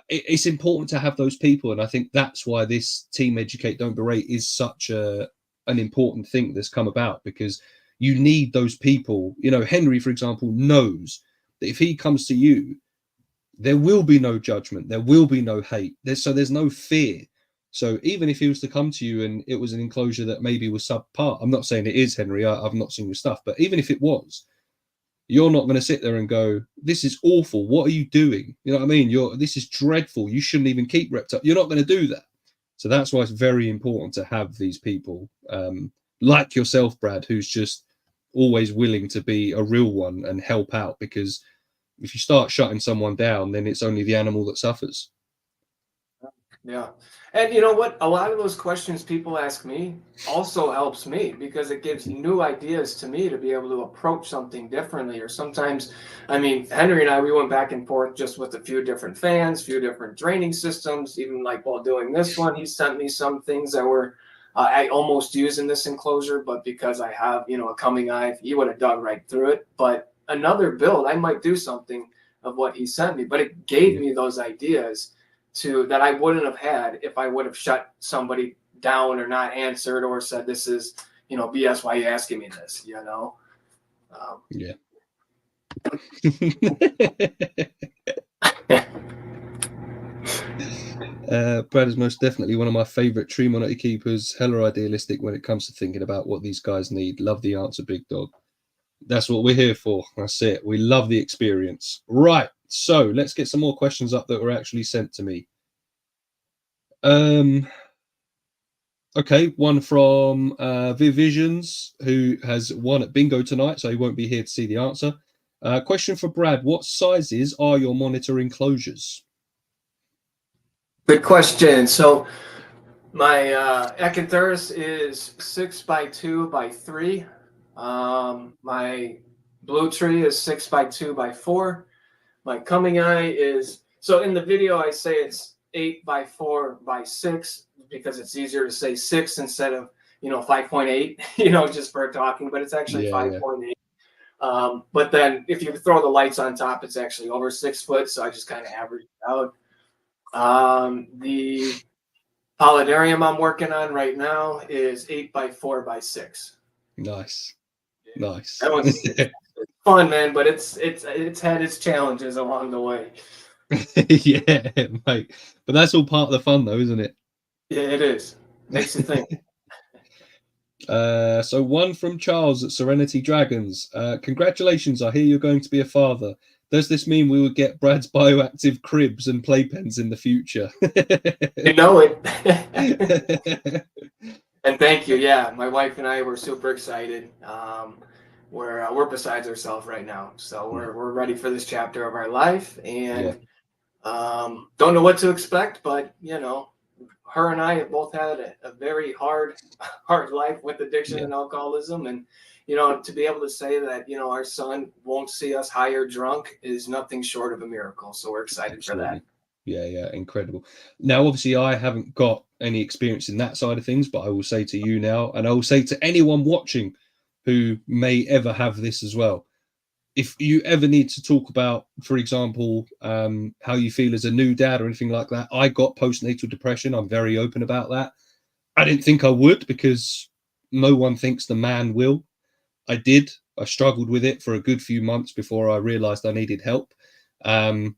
It's important to have those people, and I think that's why this Team Educate Don't Berate is such an important thing that's come about because you need those people. Henry, for example, knows that if he comes to you, there will be no judgment, there will be no hate. There's no fear. So even if he was to come to you and it was an enclosure that maybe was subpar, I'm not saying it is, Henry. I've not seen your stuff, but even if it was, you're not going to sit there and go, "This is awful. What are you doing?" You know what I mean? This is dreadful. You shouldn't even keep Reptiles. You're not going to do that. So that's why it's very important to have these people like yourself, Brad, who's just always willing to be a real one and help out because if you start shutting someone down, then it's only the animal that suffers. Yeah. And you know what? A lot of those questions people ask me also helps me because it gives new ideas to me to be able to approach something differently. Or sometimes, I mean, Henry and I, we went back and forth just with a few different fans, few different draining systems. Even like while doing this one, he sent me some things that were I almost use in this enclosure, but because I have, a coming eye, he would have dug right through it. But another build, I might do something of what he sent me, but it gave me those ideas that I wouldn't have had if I would have shut somebody down or not answered or said this is BS. Why are you asking me this? Yeah. Brad is most definitely one of my favorite tree monitor keepers. Hella idealistic when it comes to thinking about what these guys need. Love the answer, big dog. That's what we're here for. That's it. We love the experience. Right. So let's get some more questions up that were actually sent to me. Okay, one from Vivisions, who has won at bingo tonight, so he won't be here to see the answer. Question for Brad: what sizes are your monitor enclosures? Good question. So my Echinthurus is 6x2x3. My blue tree is 6x2x4. My coming eye is so in the video I say it's 8x4x6 because it's easier to say 6 instead of 5.8 just for talking, but it's actually Yeah, yeah. 5.8. But then if you throw the lights on top, it's actually over 6 foot, so I just kind of average it out. The Polydarium I'm working on right now is 8x4x6. Nice, nice. That one's fun, man, but it's had its challenges along the way. Yeah, mate. But that's all part of the fun, though, isn't it? Yeah, it is. Makes you think. So one from Charles at Serenity Dragons. Congratulations, I hear you're going to be a father. Does this mean we will get Brad's bioactive cribs and playpens in the future? You know it. And thank you. Yeah, my wife and I were super excited. We're besides ourselves right now, so we're ready for this chapter of our life, Yeah, and don't know what to expect, but her and I have both had a very hard life with addiction yeah, and alcoholism, and to be able to say that our son won't see us high or drunk is nothing short of a miracle. So we're excited for absolutely. that. Yeah, incredible. Now, obviously, I haven't got any experience in that side of things, but I will say to you now, and I will say to anyone watching who may ever have this as well, if you ever need to talk about, for example, how you feel as a new dad or anything like that, I got postnatal depression. I'm very open about that. I didn't think I would, because no one thinks the man will. I did. I struggled with it for a good few months before I realized I needed help. Um,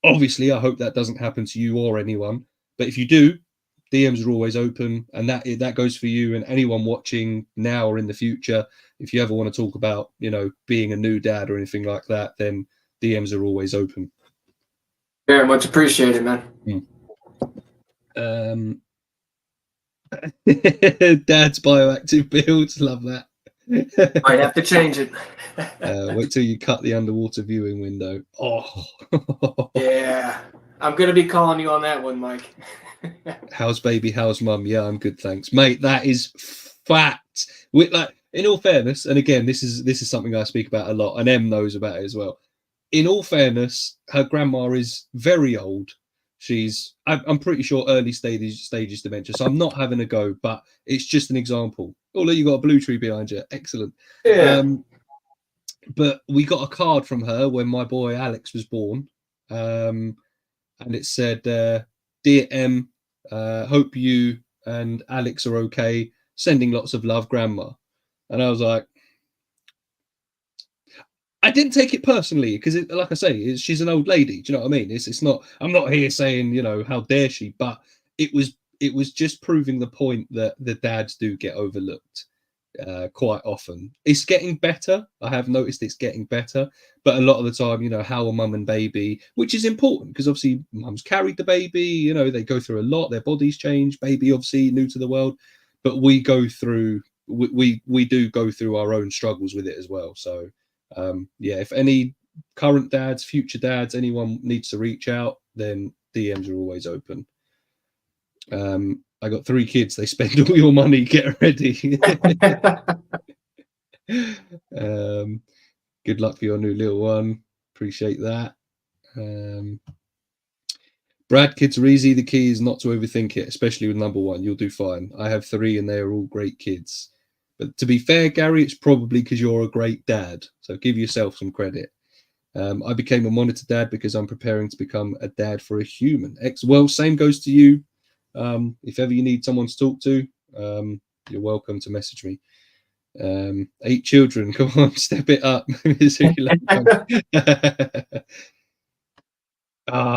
Obviously, I hope that doesn't happen to you or anyone. But if you do, DMs are always open, and that goes for you and anyone watching now or in the future. If you ever want to talk about, being a new dad or anything like that, then DMs are always open. Very much appreciated, man. Um, Dad's bioactive builds, love that. Might have to change it. Wait till you cut the underwater viewing window. Oh, Yeah, I'm gonna be calling you on that one, Mike. how's baby? How's mum? Yeah, I'm good, thanks, mate. That is fact. Like, in all fairness, and again, this is something I speak about a lot, and Em knows about it as well. In all fairness, her grandma is very old. I'm pretty sure early stages dementia. So I'm not having a go, but it's just an example. Oh, look, you got a blue tree behind you. Excellent. Yeah. But we got a card from her when my boy Alex was born, and it said, "Dear M, hope you and Alex are okay. Sending lots of love, Grandma." And I was like, I didn't take it personally because, like I say, she's an old lady. Do you know what I mean? It's not. I'm not here saying, how dare she, but it was just proving the point that the dads do get overlooked quite often. It's getting better. I have noticed it's getting better, but a lot of the time, how are mum and baby, which is important because obviously mum's carried the baby. They go through a lot. Their bodies change. Baby obviously new to the world, but we go through. We do go through our own struggles with it as well. So yeah, if any current dads, future dads, anyone needs to reach out, then DMs are always open. I got 3 kids. They spend all your money. Get ready. Good luck for your new little one. Appreciate that. Brad, kids are easy. The key is not to overthink it, especially with number 1. You'll do fine. I have 3 and they are all great kids. But to be fair, Gary, it's probably because you're a great dad. So give yourself some credit. I became a monitor dad because I'm preparing to become a dad for a human. Well, same goes to you. If ever you need someone to talk to, you're welcome to message me. 8 children, come on, step it up.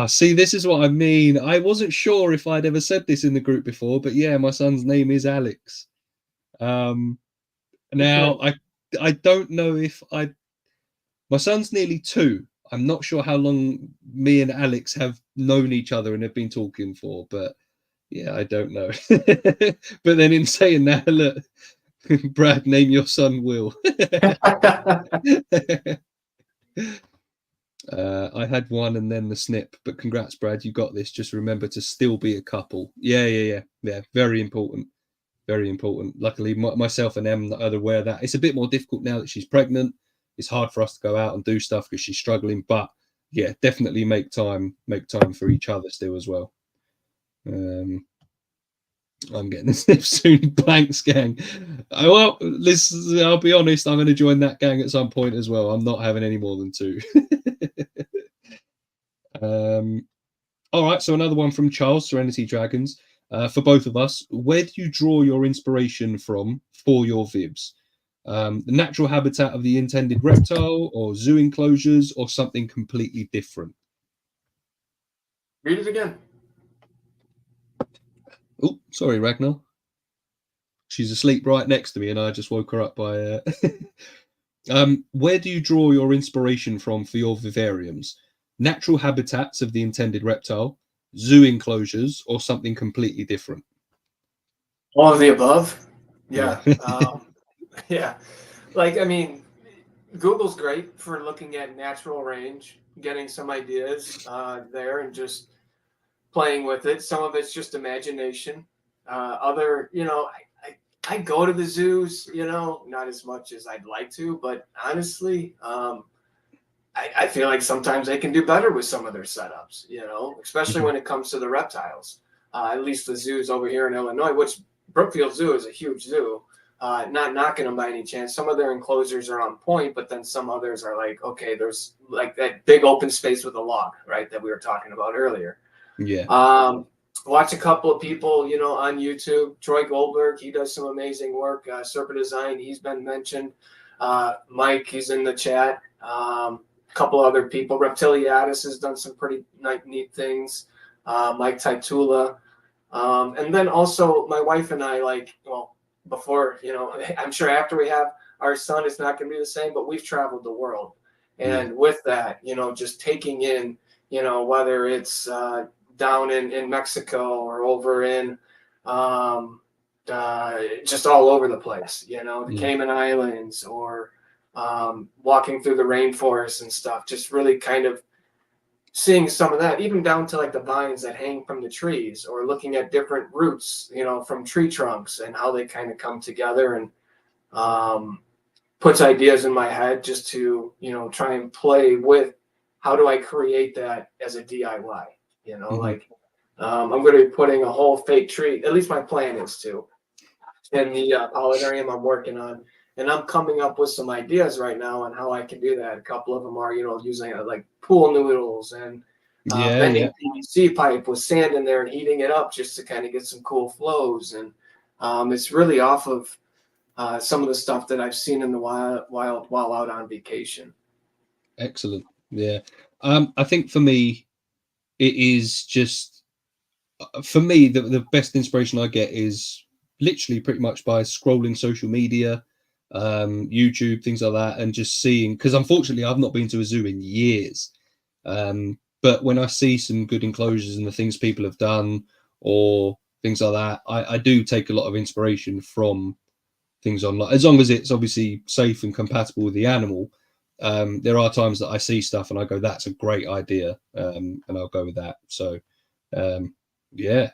See, this is what I mean. I wasn't sure if I'd ever said this in the group before, but yeah, my son's name is Alex. Now I don't know if my son's nearly 2. I'm not sure how long me and Alex have known each other and have been talking for, but yeah, I don't know. But then in saying that, look, Brad, name your son Will. I had one and then the snip, but congrats, Brad, you got this. Just remember to still be a couple. Yeah. Very important. Very important. Luckily, myself and Em are aware that it's a bit more difficult now that she's pregnant. It's hard for us to go out and do stuff because she's struggling. But yeah, definitely make time for each other still as well. I'm getting a sniff soon. Blanks gang. Well, listen, I'll be honest. I'm going to join that gang at some point as well. I'm not having any more than 2. All right. So another one from Charles, Serenity Dragons. For both of us, where do you draw your inspiration from for your vibs? The natural habitat of the intended reptile, or zoo enclosures, or something completely different? Read it again. Oh, sorry, Ragnar. She's asleep right next to me, and I just woke her up by. Where do you draw your inspiration from for your vivariums? Natural habitats of the intended reptile, zoo enclosures, or something completely different? All of the above. Yeah. Yeah. Yeah. Like, I mean, Google's great for looking at natural range, getting some ideas there, and just playing with it. Some of it's just imagination. Other, I go to the zoos, not as much as I'd like to, but honestly, I feel like sometimes they can do better with some of their setups, you know, especially Mhm. when it comes to the reptiles. At least the zoos over here in Illinois, which Brookfield Zoo is a huge zoo. Not knocking them by any chance. Some of their enclosures are on point, but then some others are like, okay, there's like that big open space with a log, right, that we were talking about earlier. Yeah. Watch a couple of people, you know, on YouTube. Troy Goldberg, he does some amazing work. Serpent Design, he's been mentioned. Mike, he's in the chat. A couple other people. Reptiliatus has done some pretty neat things. Mike Taitula. And then also my wife and I, like, well, before, you know, I'm sure after we have our son, it's not going to be the same, but we've traveled the world. Yeah. And with that, you know, just taking in, you know, whether it's down in Mexico or over in just all over the place, you know, the Mm. Cayman Islands or walking through the rainforest and stuff, just really kind of seeing some of that, even down to like the vines that hang from the trees or looking at different roots, you know, from tree trunks and how they kind of come together and um, puts ideas in my head just to, you know, try and play with how do I create that as a DIY, you know, Mhm. like I'm going to be putting a whole fake tree, at least my plan is to, in the pollinarium I'm working on. And I'm coming up with some ideas right now on how I can do that. A couple of them are, you know, using like pool noodles and Yeah. bending Yeah. PVC pipe with sand in there and heating it up just to kind of get some cool flows. And it's really off of some of the stuff that I've seen in the wild while out on vacation. Excellent. Yeah. I think for me, it is just for me the best inspiration I get is literally pretty much by scrolling social media, YouTube, things like that, and just seeing, because unfortunately I've not been to a zoo in years. But when I see some good enclosures and the things people have done or things like that, I do take a lot of inspiration from things online, as long as it's obviously safe and compatible with the animal. There are times that I see stuff and I go, "That's a great idea," and I'll go with that. So, yeah.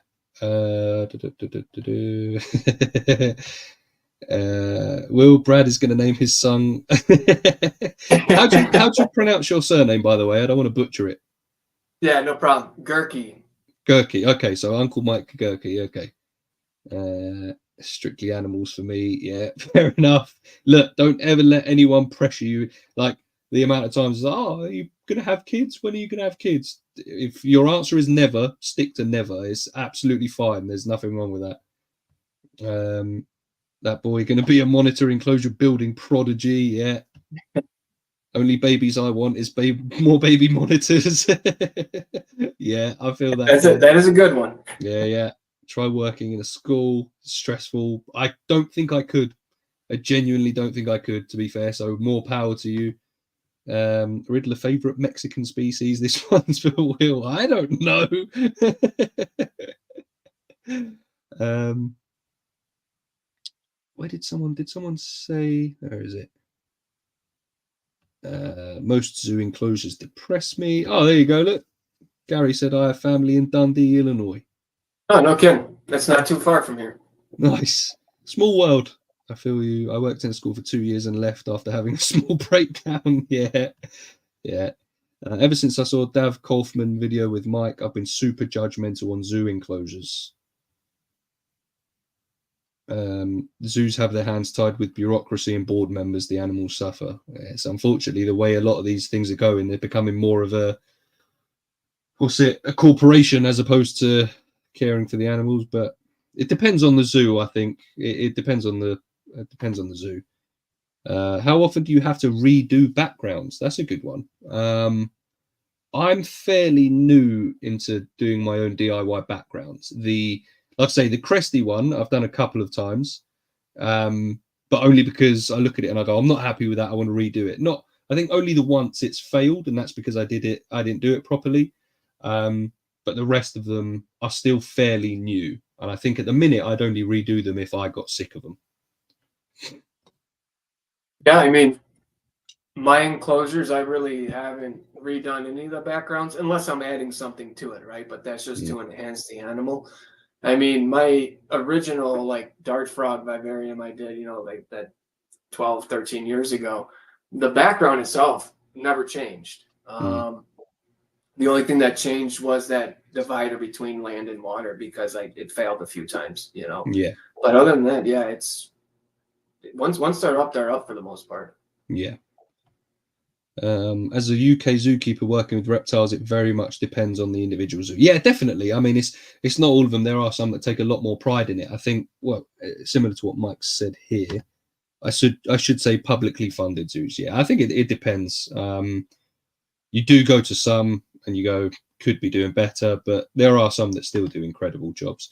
Will Brad is going to name his son. How do you pronounce your surname, by the way? I don't want to butcher it. Yeah, no problem. Gurky. Gurky. Okay, so Uncle Mike Gurky. Okay. Strictly animals for me. Yeah, fair enough. Look, don't ever let anyone pressure you. Like the amount of times, oh, are you gonna have kids? When are you gonna have kids? If your answer is never, stick to never. It's absolutely fine. There's nothing wrong with that. That boy gonna be a monitor enclosure building prodigy. Yeah. Only babies I want is more baby monitors. Yeah, I feel that, That's it. man. That is a good one. Yeah, yeah. Try working in a school. Stressful. I don't think I could. I genuinely don't think I could, to be fair. So more power to you. Riddler favorite Mexican species. This one's for Will. I don't know. um, where did someone say? Where is it? Most zoo enclosures depress me. Oh, there you go. Look, Gary said I have family in Dundee, Illinois. Oh, no kidding. That's not too far from here. Nice. Small world. I feel you. I worked in a school for 2 years and left after having a small breakdown. Yeah. Yeah. Ever since I saw Dav Kaufman video with Mike, I've been super judgmental on zoo enclosures. Zoos have their hands tied with bureaucracy and board members. The animals suffer. It's unfortunately the way a lot of these things are going. They're becoming more of a corporation as opposed to caring for the animals. But it depends on the zoo. I think it depends on the zoo. How often do you have to redo backgrounds? That's a good one. I'm fairly new into doing my own DIY backgrounds. Like I say, the Cresty one I've done a couple of times, but only because I look at it and I go, I'm not happy with that. I want to redo it. Not, I think only the once it's failed, and that's because I didn't do it properly. But the rest of them are still fairly new, and I think at the minute I'd only redo them if I got sick of them. Yeah, I mean, my enclosures, I really haven't redone any of the backgrounds unless I'm adding something to it, right? But that's just Yeah. to enhance the animal. I mean, my original like dart frog vivarium I did, you know, like that 12, 13 years ago, the background itself never changed. Mm. The only thing that changed was that divider between land and water because it failed a few times, you know. Yeah. But other than that, yeah, it's once they're up for the most part. Yeah. As a UK zookeeper working with reptiles, it very much depends on the individual zoo. Yeah, definitely. I mean, it's not all of them. There are some that take a lot more pride in it. I think, well, similar to what Mike said here, I should say publicly funded zoos. Yeah, I think it depends. You do go to some and you go, could be doing better, but there are some that still do incredible jobs.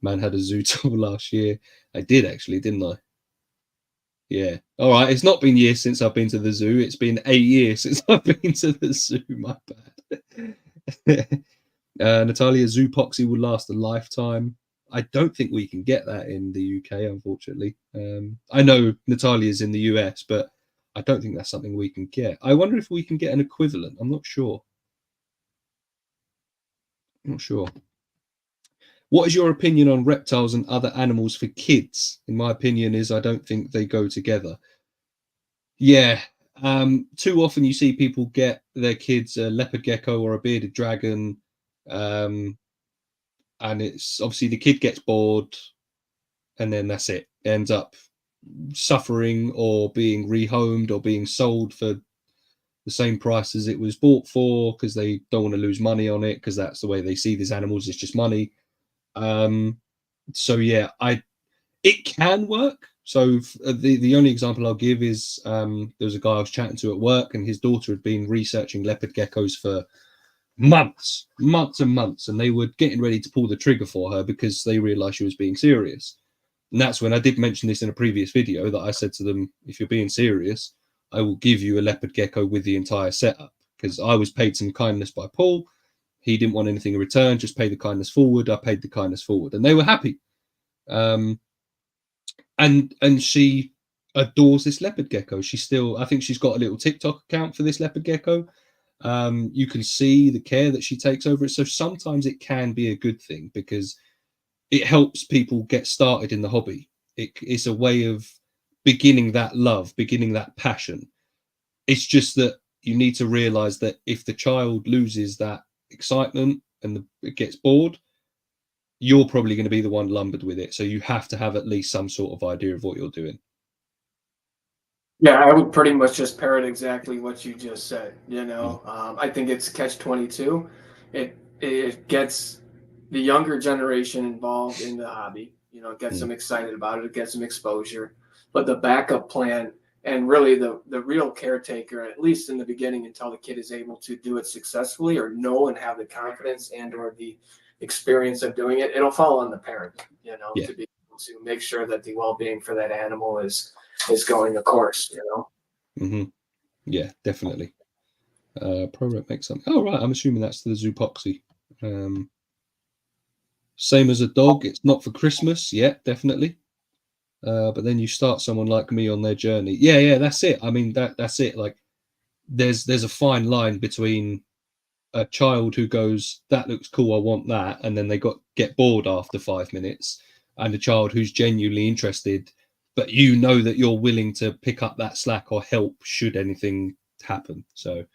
Man had a zoo tour last year. I did actually, didn't I? Yeah. All right. It's not been years since I've been to the zoo. It's been 8 years since I've been to the zoo. My bad. Natalia, zoopoxy will last a lifetime. I don't think we can get that in the UK, unfortunately. I know Natalia's in the US, but I don't think that's something we can get. I wonder if we can get an equivalent. I'm not sure. Not sure. What is your opinion on reptiles and other animals for kids? In my opinion, is I don't think they go together. Yeah. Too often you see people get their kids a leopard gecko or a bearded dragon, and it's obviously the kid gets bored, and then that's it. Ends up suffering or being rehomed or being sold for the same price as it was bought for because they don't want to lose money on it because that's the way they see these animals. It's just money. So yeah, it can work. So the only example I'll give is there was a guy I was chatting to at work, and his daughter had been researching leopard geckos for months, months and months, and they were getting ready to pull the trigger for her because they realised she was being serious. And that's when I did mention this in a previous video that I said to them, if you're being serious, I will give you a leopard gecko with the entire setup because I was paid some kindness by Paul. He didn't want anything in return, just pay the kindness forward. I paid the kindness forward, and they were happy. Um, and she adores this leopard gecko. She still, I think she's got a little TikTok account for this leopard gecko. You can see the care that she takes over it. So sometimes it can be a good thing because it helps people get started in the hobby. It's a way of beginning that love, beginning that passion. It's just that you need to realize that if the child loses that excitement and it gets bored, you're probably going to be the one lumbered with it. So you have to have at least some sort of idea of what you're doing. Yeah, I would pretty much just parrot exactly what you just said. You know, I think it's catch-22. It gets the younger generation involved in the hobby. You know, it gets them excited about it. It gets them exposure. But the backup plan and really the real caretaker, at least in the beginning, until the kid is able to do it successfully or know and have the confidence and or the experience of doing it, it'll fall on the parent. You know, Yeah. to be able to make sure that the well-being for that animal is going a course, you know. Mm-hmm. Yeah, definitely. ProRep makes something. Oh, right. I'm assuming that's the Zoopoxy. Same as a dog. It's not for Christmas. Yeah, definitely. But then you start someone like me on their journey. Yeah, that's it. I mean, that's it. Like, there's a fine line between a child who goes, "That looks cool. I want that," and then they get bored after 5 minutes, and a child who's genuinely interested, but you know that you're willing to pick up that slack or help should anything happen. So,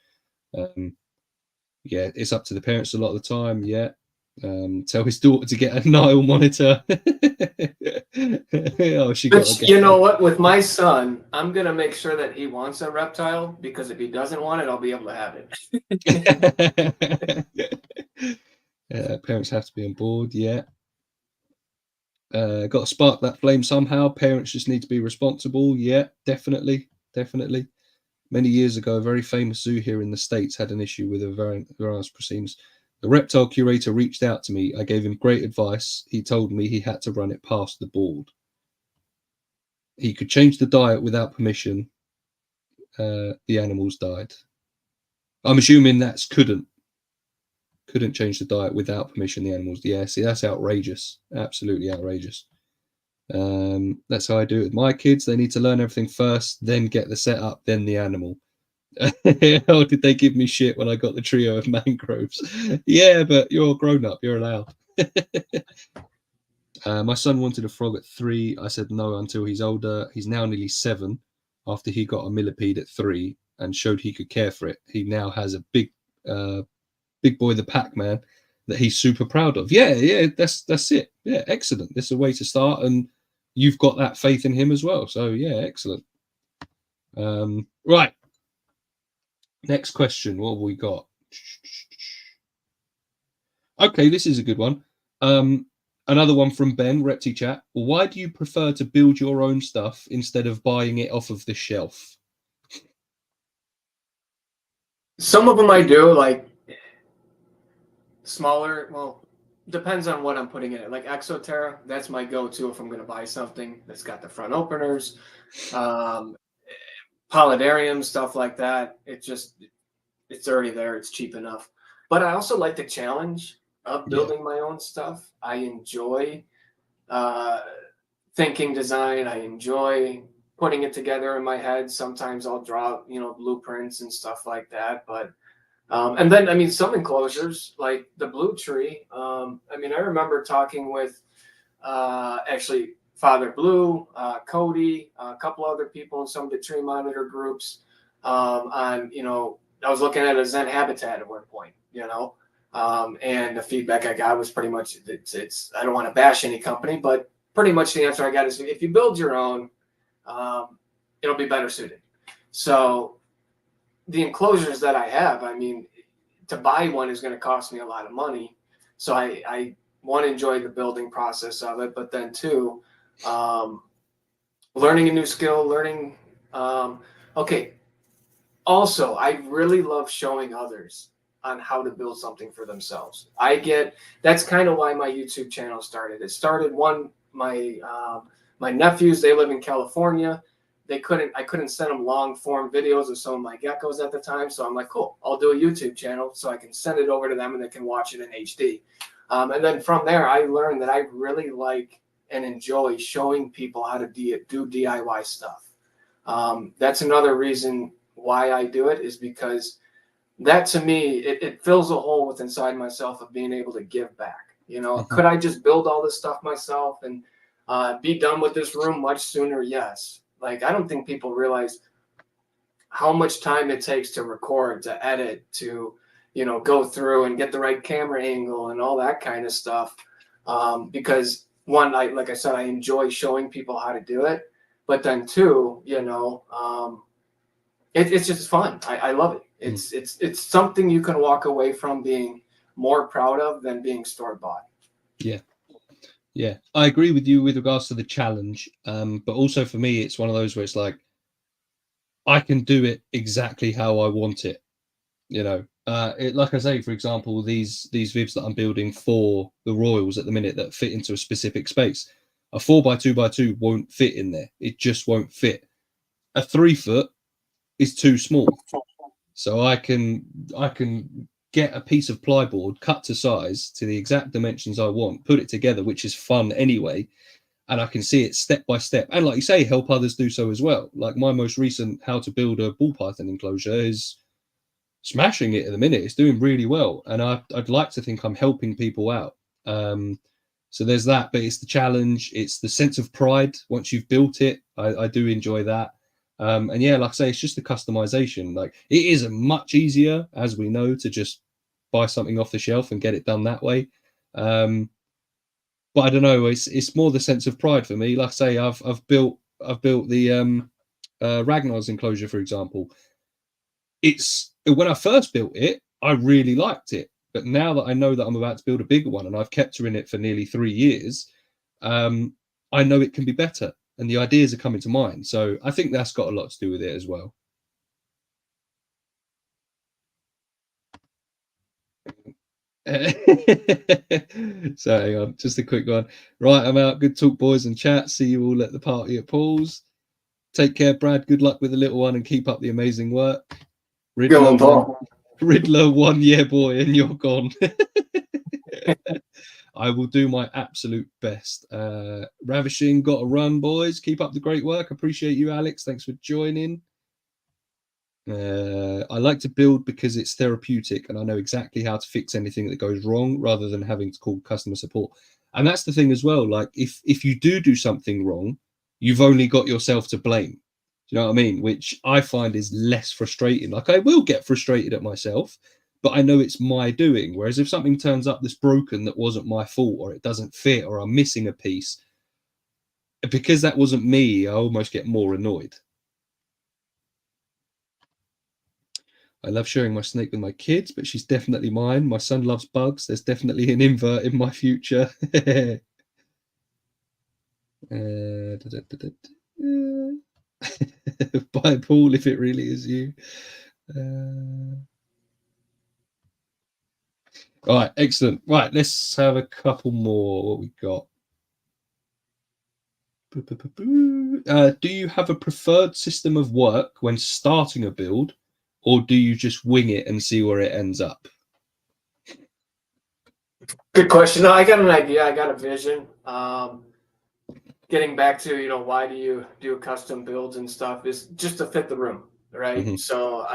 yeah, it's up to the parents a lot of the time. Yeah. Tell his daughter to get a Nile monitor. Oh, she got a Which, you gecko. know what, with my son, I'm gonna make sure that he wants a reptile because if he doesn't want it, I'll be able to have it. Parents have to be on board. Yeah. Got to spark that flame somehow. Parents just need to be responsible. Yeah, definitely. Definitely. Many years ago, a very famous zoo here in the States had an issue with a varans prasinus. The reptile curator reached out to me. I gave him great advice. He told me he had to run it past the board. He could change the diet without permission. The animals died. I'm assuming that's couldn't change the diet without permission. The animals, yeah. See, that's outrageous. Absolutely outrageous. That's how I do it with my kids. They need to learn everything first, then get the setup, then the animal. Oh, did they give me shit when I got the trio of mangroves? Yeah, but you're a grown up. You're allowed. My son wanted a frog at 3. I said no until he's older. He's now nearly 7 after he got a millipede at 3. and showed he could care for it, he now has a big boy, the Pac-Man, that he's super proud of. Yeah, that's it. Yeah, excellent. This is a way to start, and you've got that faith in him as well. So yeah, excellent. Right. Next question. What have we got? Okay, this is a good one. Another one from Ben, Repti Chat. Why do you prefer to build your own stuff instead of buying it off of the shelf? Some of them I do, like smaller. Well, depends on what I'm putting in it. Like Exoterra, that's my go-to if I'm going to buy something that's got the front openers, Polydarium, stuff like that. It's already there. It's cheap enough. But I also like the challenge of building my own stuff. I enjoy thinking design. I enjoy putting it together in my head. Sometimes I'll draw, blueprints and stuff like that. But and then, I mean, some enclosures like the blue tree. I remember talking with actually Father Blue, Cody, a couple other people in some of the tree monitor groups. I was looking at a Zen habitat at one point, and the feedback I got was pretty much it's I don't want to bash any company, but pretty much the answer I got is if you build your own, it'll be better suited. So the enclosures that I have, to buy one is going to cost me a lot of money. So I want to enjoy the building process of it, but then two, learning a new skill, okay. Also, I really love showing others on how to build something for themselves. That's kind of why my YouTube channel started. It started my nephews, they live in California. I couldn't send them long form videos of some of my geckos at the time. So I'm like, cool, I'll do a YouTube channel so I can send it over to them and they can watch it in HD. And then from there, I learned that I really like and enjoy showing people how to do DIY stuff. That's another reason why I do it, is because that to me, it fills a hole within inside myself of being able to give back. Could I just build all this stuff myself and be done with this room much sooner? Yes. Like, I don't think people realize how much time it takes to record, to edit, to, go through and get the right camera angle and all that kind of stuff. Because one, like I said, I enjoy showing people how to do it. But then two, it's just fun. I love it. It's something you can walk away from being more proud of than being store-bought. Yeah, I agree with you with regards to the challenge. But also for me, it's one of those where it's like, I can do it exactly how I want it. Like I say, for example, these vivs that I'm building for the Royals at the minute that fit into a specific space, a 4x2x2 won't fit in there. It just won't fit. A 3 foot is too small. So I can get a piece of plyboard cut to size to the exact dimensions I want, put it together, which is fun anyway, and I can see it step by step. And like you say, help others do so as well. Like my most recent how to build a ball python enclosure is smashing it at the minute. It's doing really well, and I'd like to think I'm helping people out. So there's that, but it's the challenge. It's the sense of pride once you've built it. I do enjoy that. And yeah, like I say, it's just the customization. Like, it is much easier, as we know, to just buy something off the shelf and get it done that way. But I don't know. It's more the sense of pride for me. Like I say, I've built the Ragnar's enclosure, for example. It's when I first built it, I really liked it. But now that I know that I'm about to build a bigger one, and I've kept her in it for nearly 3 years, I know it can be better, and the ideas are coming to mind. So I think that's got a lot to do with it as well. So hang on, just a quick one. Right, I'm out. Good talk, boys, and chat. See you all at the party at Paul's. Take care, Brad. Good luck with the little one, and keep up the amazing work. Riddler, 1 year boy, and you're gone. I will do my absolute best. Ravishing, got to run, boys. Keep up the great work. Appreciate you, Alex. Thanks for joining. I like to build because it's therapeutic and I know exactly how to fix anything that goes wrong rather than having to call customer support. And that's the thing as well. Like, if you do something wrong, you've only got yourself to blame. you know what I mean? Which I find is less frustrating. Like, I will get frustrated at myself, but I know it's my doing. Whereas if something turns up that's broken that wasn't my fault, or it doesn't fit, or I'm missing a piece, because that wasn't me, I almost get more annoyed. I love sharing my snake with my kids, but she's definitely mine. My son loves bugs. There's definitely an invert in my future. By Paul, if it really is you. All right, excellent. Right, let's have a couple more. What we got? Do you have a preferred system of work when starting a build, or do you just wing it and see where it ends up? Good question. No, I got an idea. I got a vision. Getting back to, why do you do custom builds and stuff is just to fit the room, right? Mm-hmm. So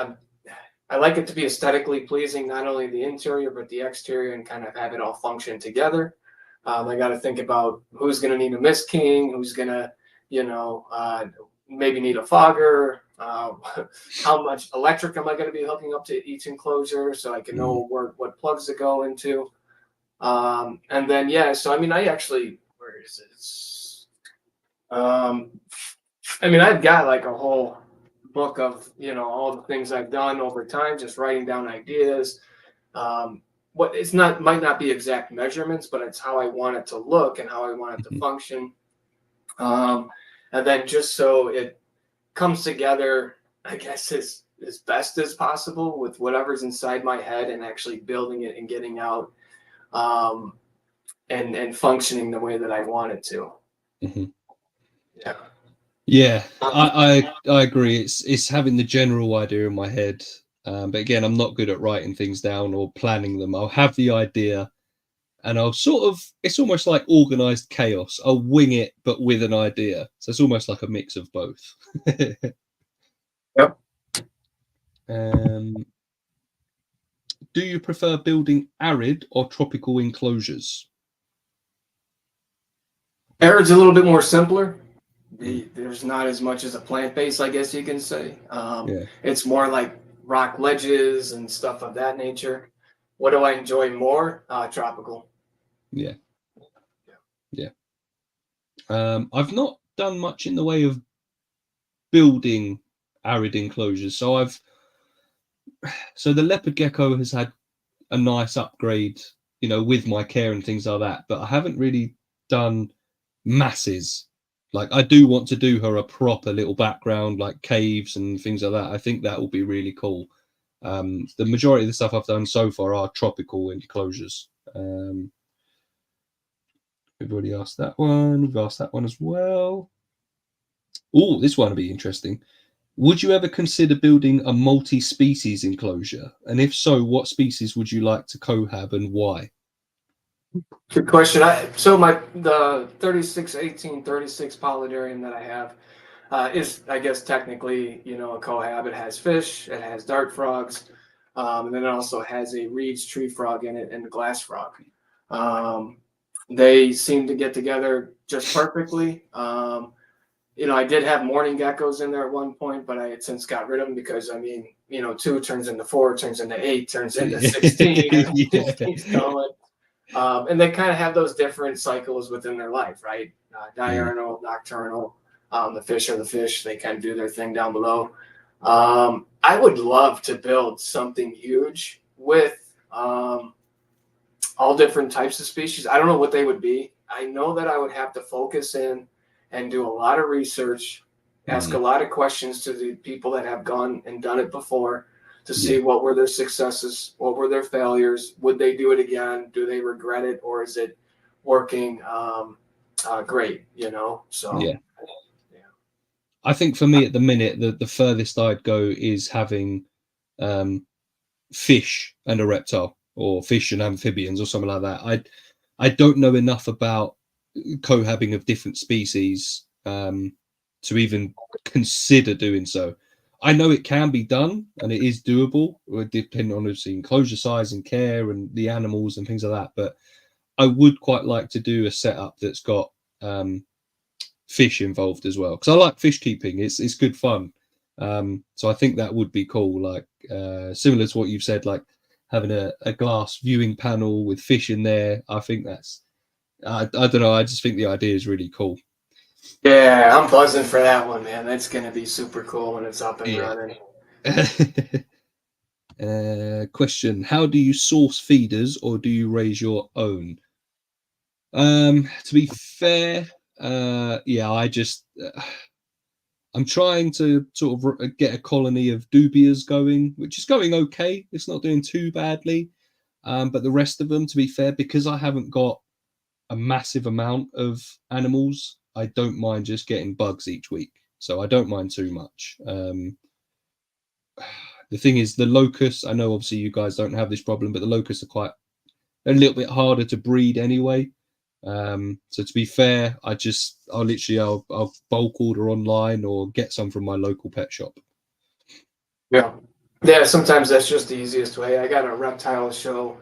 I like it to be aesthetically pleasing, not only the interior but the exterior, and kind of have it all function together. I got to think about who's going to need a mist king, who's going to, maybe need a fogger. How much electric am I going to be hooking up to each enclosure so I can know what plugs to go into. And then, so I mean, I actually, where is it? I mean, I've got like a whole book of, all the things I've done over time, just writing down ideas. What it's not, might not be exact measurements, but it's how I want it to look and how I want it to function. And then just so it comes together, I guess, as best as possible with whatever's inside my head, and actually building it and getting out, and functioning the way that I want it to. Mm-hmm. Yeah. Yeah, I agree. It's having the general idea in my head, but again, I'm not good at writing things down or planning them. I'll have the idea, and I'll it's almost like organized chaos. I'll wing it, but with an idea. So it's almost like a mix of both. Yep. Do you prefer building arid or tropical enclosures? Arid's a little bit more simpler. There's not as much as a plant base, I guess you can say. Yeah. It's more like rock ledges and stuff of that nature. What do I enjoy more? Tropical. Yeah. I've not done much in the way of building arid enclosures. So the leopard gecko has had a nice upgrade, with my care and things like that, but I haven't really done masses. Like, I do want to do her a proper little background, like caves and things like that. I think that will be really cool. The majority of the stuff I've done so far are tropical enclosures. We've already asked that one. We've asked that one as well. Oh, this one will be interesting. Would you ever consider building a multi-species enclosure? And if so, what species would you like to cohab and why? Good question. So the 36 polydarium that I have is, I guess, technically, a cohab. It has fish, it has dart frogs, and then it also has a reeds tree frog in it and a glass frog. They seem to get together just perfectly. I did have morning geckos in there at one point, but I had since got rid of them because, 2 turns into 4, turns into 8, turns into 16, and Yeah. keeps going. And they kind of have those different cycles within their life, right? Diurnal, nocturnal. The fish are the fish. They kind of do their thing down below. I would love to build something huge with all different types of species. I don't know what they would be. I know that I would have to focus in and do a lot of research, ask a lot of questions to the people that have gone and done it before, to see what were their successes, what were their failures, would they do it again, do they regret it, or is it working great, so Yeah. I think for me at the minute, the furthest I'd go is having fish and a reptile, or fish and amphibians, or something like that. I don't know enough about cohabbing of different species to even consider doing so. I know it can be done and it is doable, depending on obviously enclosure size and care and the animals and things like that. But I would quite like to do a setup that's got fish involved as well, because I like fish keeping. It's good fun. So I think that would be cool, like similar to what you've said, like having a glass viewing panel with fish in there. I think that's I don't know. I just think the idea is really cool. Yeah, I'm buzzing for that one, man. That's gonna be super cool when it's up and Yeah. running. Question: how do you source feeders, or do you raise your own? To be fair, yeah, I'm trying to sort of get a colony of dubias going, which is going okay. It's not doing too badly. But the rest of them, to be fair, because I haven't got a massive amount of animals, I don't mind just getting bugs each week. So I don't mind too much. The thing is, the locusts, I know obviously you guys don't have this problem, but the locusts are quite a little bit harder to breed anyway. So to be fair, I'll bulk order online or get some from my local pet shop. Yeah. Yeah, sometimes that's just the easiest way. I got a reptile show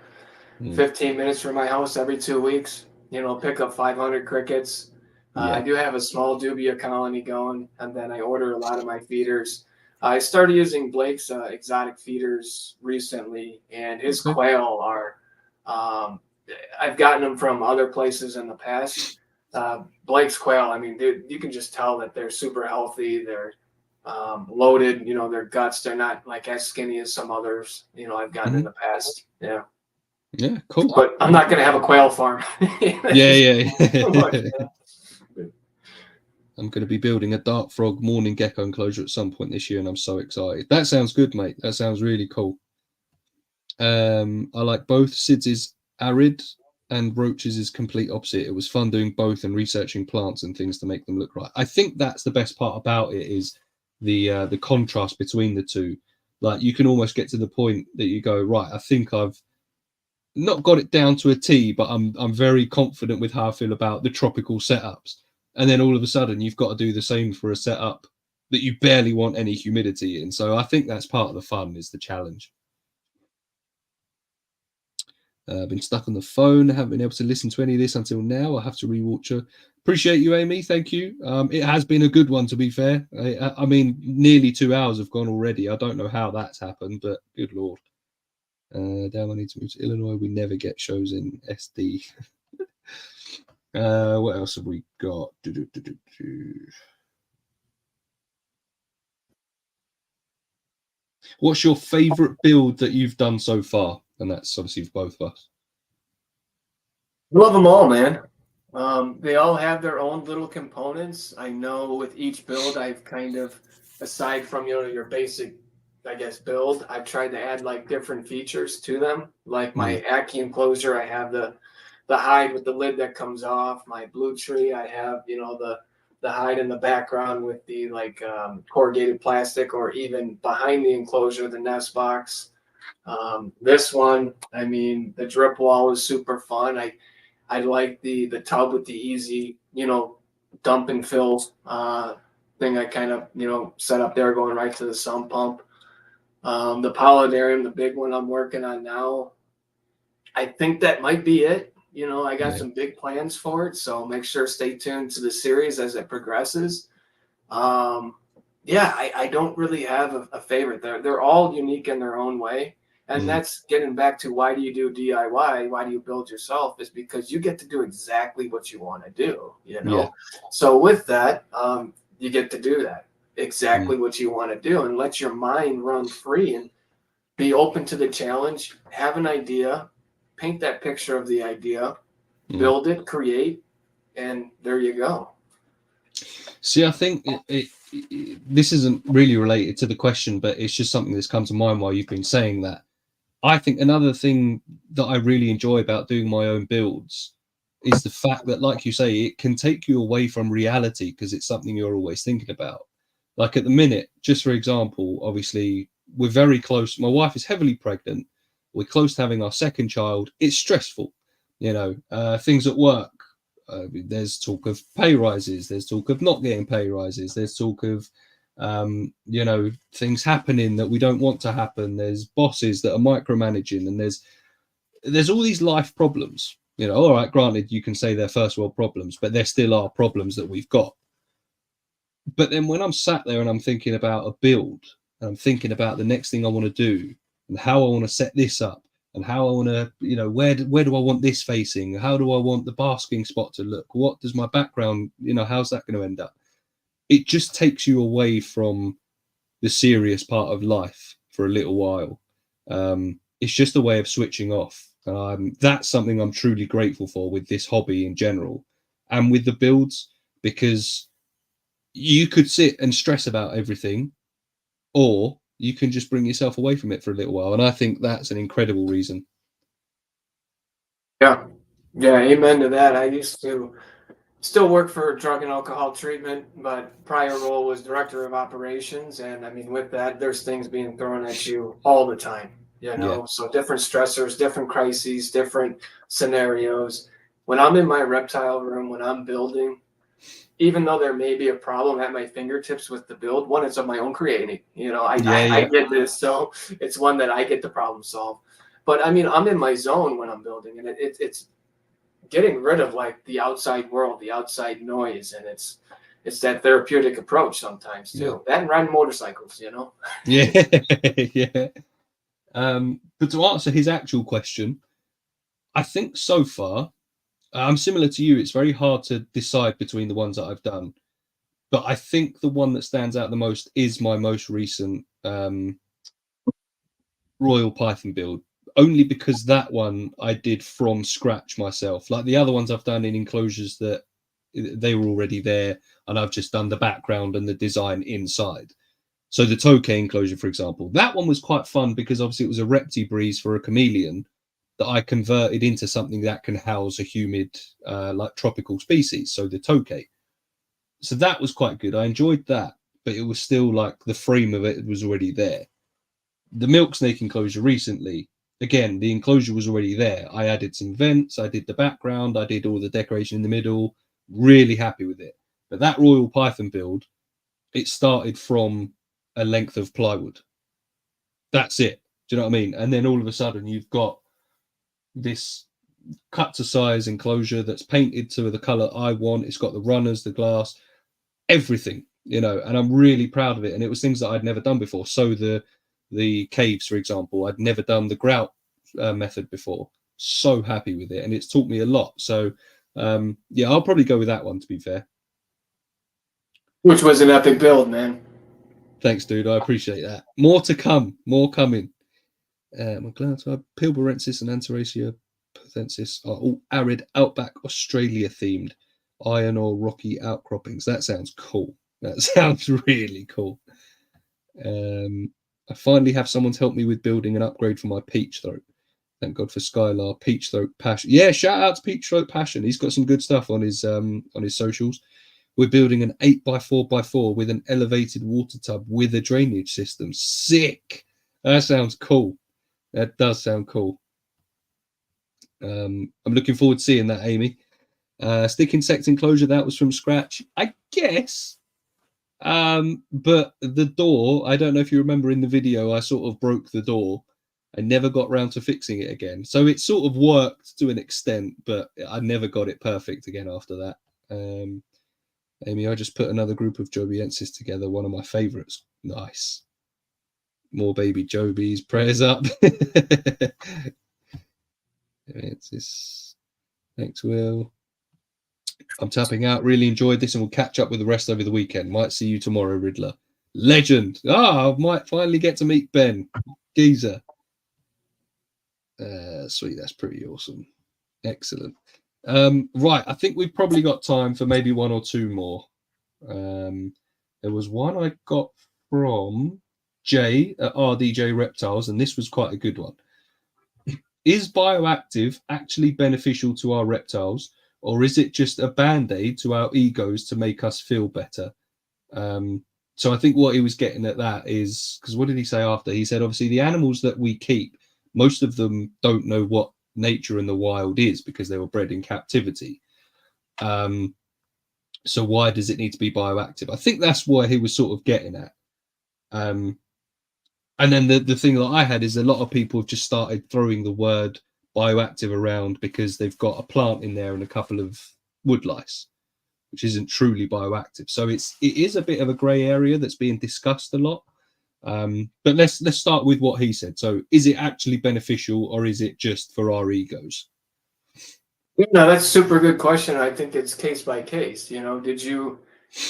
Mm. 15 minutes from my house every 2 weeks. Pick up 500 crickets. I Yeah. do have a small dubia colony going, and then I order a lot of my feeders. I started using Blake's exotic feeders recently, and his Okay. quail are, I've gotten them from other places in the past. Blake's quail, I mean, you can just tell that they're super healthy. They're loaded, their guts, they're not like as skinny as some others, I've gotten in the past. Yeah. Yeah, cool. But I'm not going to have a quail farm. Yeah. Too much, I'm going to be building a dart frog morning gecko enclosure at some point this year, and I'm so excited. That sounds good, mate. That sounds really cool. I like both. Sid's is arid and Roach's is complete opposite. It was fun doing both and researching plants and things to make them look right. I think that's the best part about it, is the contrast between the two. Like, you can almost get to the point that you go, right, I think I've not got it down to a T, but I'm very confident with how I feel about the tropical setups. And then all of a sudden you've got to do the same for a setup that you barely want any humidity in. So I think that's part of the fun, is the challenge. Been stuck on the phone, haven't been able to listen to any of this until now. I have to rewatch her. Appreciate you, Amy. Thank you. It has been a good one, to be fair. I mean, nearly 2 hours have gone already. I don't know how that's happened, but good Lord. Damn, I need to move to Illinois. We never get shows in SD. What else have we got? What's your favorite build that you've done so far? And that's obviously for both of us. Love them all, man. They all have their own little components. I know with each build, I've kind of, aside from your basic, I guess, build, I've tried to add like different features to them. Like my Aki enclosure, I have the hide with the lid that comes off. My blue tree, I have the hide in the background with the like corrugated plastic, or even behind the enclosure, the nest box. This one, I mean, the drip wall is super fun. I like the tub with the easy, dump and fill thing I kind of, set up there going right to the sump pump. The polydarium, the big one I'm working on now, I think that might be it. I got some big plans for it, so make sure stay tuned to the series as it progresses. I don't really have a favorite. They're all unique in their own way. And that's getting back to, why do you do DIY? Why do you build yourself? Is because you get to do exactly what you want to do, Yeah. So with that, you get to do that, exactly what you want to do, and let your mind run free and be open to the challenge. Have an idea, paint that picture of the idea, build it, create, and there you go. See, I think this isn't really related to the question, but it's just something that's come to mind while you've been saying that. I think another thing that I really enjoy about doing my own builds is the fact that, like you say, it can take you away from reality, because it's something you're always thinking about. Like at the minute, just for example, obviously we're very close. My wife is heavily pregnant. We're close to having our second child. It's stressful, things at work. There's talk of pay rises. There's talk of not getting pay rises. There's talk of things happening that we don't want to happen. There's bosses that are micromanaging, and there's all these life problems. All right, granted, you can say they're first world problems, but there still are problems that we've got. But then when I'm sat there and I'm thinking about a build, and I'm thinking about the next thing I want to do, and how I want to set this up, and how I want to, where do I want this facing? How do I want the basking spot to look? What does my background, how's that going to end up? It just takes you away from the serious part of life for a little while. It's just a way of switching off. That's something I'm truly grateful for with this hobby in general, and with the builds, because you could sit and stress about everything, or you can just bring yourself away from it for a little while. And I think that's an incredible reason. Yeah. Yeah, amen to that. I used to still work for drug and alcohol treatment, but prior role was director of operations. And I mean, with that, there's things being thrown at you all the time, Yeah. so different stressors, different crises, different scenarios. When I'm in my reptile room, when I'm building, even though there may be a problem at my fingertips with the build, one, it's of my own creating. I Yeah. get this, so it's one that I get to problem solve. But I mean, I'm in my zone when I'm building, and it's getting rid of like the outside world, the outside noise, and it's that therapeutic approach sometimes Yeah. too. That and riding motorcycles, Yeah. Yeah. But to answer his actual question, I think so far, I'm similar to you. It's very hard to decide between the ones that I've done. But I think the one that stands out the most is my most recent Royal Python build, only because that one I did from scratch myself. Like the other ones I've done in enclosures that they were already there, and I've just done the background and the design inside. So the Tokay enclosure, for example, that one was quite fun because obviously it was a Repti breeze for a chameleon that I converted into something that can house a humid, like tropical species. So the Tokay. So that was quite good. I enjoyed that, but it was still like the frame of it was already there. The milk snake enclosure recently, again, the enclosure was already there. I added some vents, I did the background, I did all the decoration in the middle. Really happy with it. But that Royal Python build, it started from a length of plywood. That's it. Do you know what I mean? And then all of a sudden, you've got this cut to size enclosure that's painted to the color I want. It's got the runners, the glass, everything, and I'm really proud of it. And it was things that I'd never done before. So the caves, for example, I'd never done the grout method before. So happy with it, and it's taught me a lot. So yeah, I'll probably go with that one, to be fair. Which was an epic build, man. Thanks, dude. I appreciate that. More to come. More coming. Maclanta, Pilbarensis and Antaracea pathensis are all arid outback Australia themed iron or rocky outcroppings. That sounds cool. That sounds really cool. I finally have someone to help me with building an upgrade for my peach throat. Thank God for Skylar, Peach Throat Passion. Yeah, shout out to Peach Throat Passion. He's got some good stuff on his socials. We're building an 8x4x4 with an elevated water tub with a drainage system. Sick. That sounds cool. That does sound cool. I'm looking forward to seeing that, Amy. Stick insect enclosure, that was from scratch, I guess. But the door, I don't know if you remember in the video, I sort of broke the door. I never got round to fixing it again. So it sort of worked to an extent, but I never got it perfect again after that. Amy, I just put another group of Jobiensis together, one of my favorites. Nice. More baby Jobies, prayers up. It's this. Thanks, Will. I'm tapping out. Really enjoyed this, and we'll catch up with the rest over the weekend. Might see you tomorrow, Riddler. Legend. I might finally get to meet Ben. Geezer. Sweet. That's pretty awesome. Excellent. Right. I think we've probably got time for maybe one or two more. There was one I got from Jay at RDJ Reptiles, and this was quite a good one. Is Bioactive actually beneficial to our reptiles, or is it just a band-aid to our egos to make us feel better? So I think what he was getting at that is, because what did he say after? He said, obviously, the animals that we keep, most of them don't know what nature in the wild is because they were bred in captivity. So why does it need to be bioactive? I think that's why he was sort of getting at. And then the thing that I had is a lot of people have just started throwing the word bioactive around because they've got a plant in there and a couple of wood lice. which isn't truly bioactive. So it is a bit of a grey area that's being discussed a lot. But let's start with what he said. So is it actually beneficial, or is it just for our egos? No, that's a super good question. I think it's case by case. Did you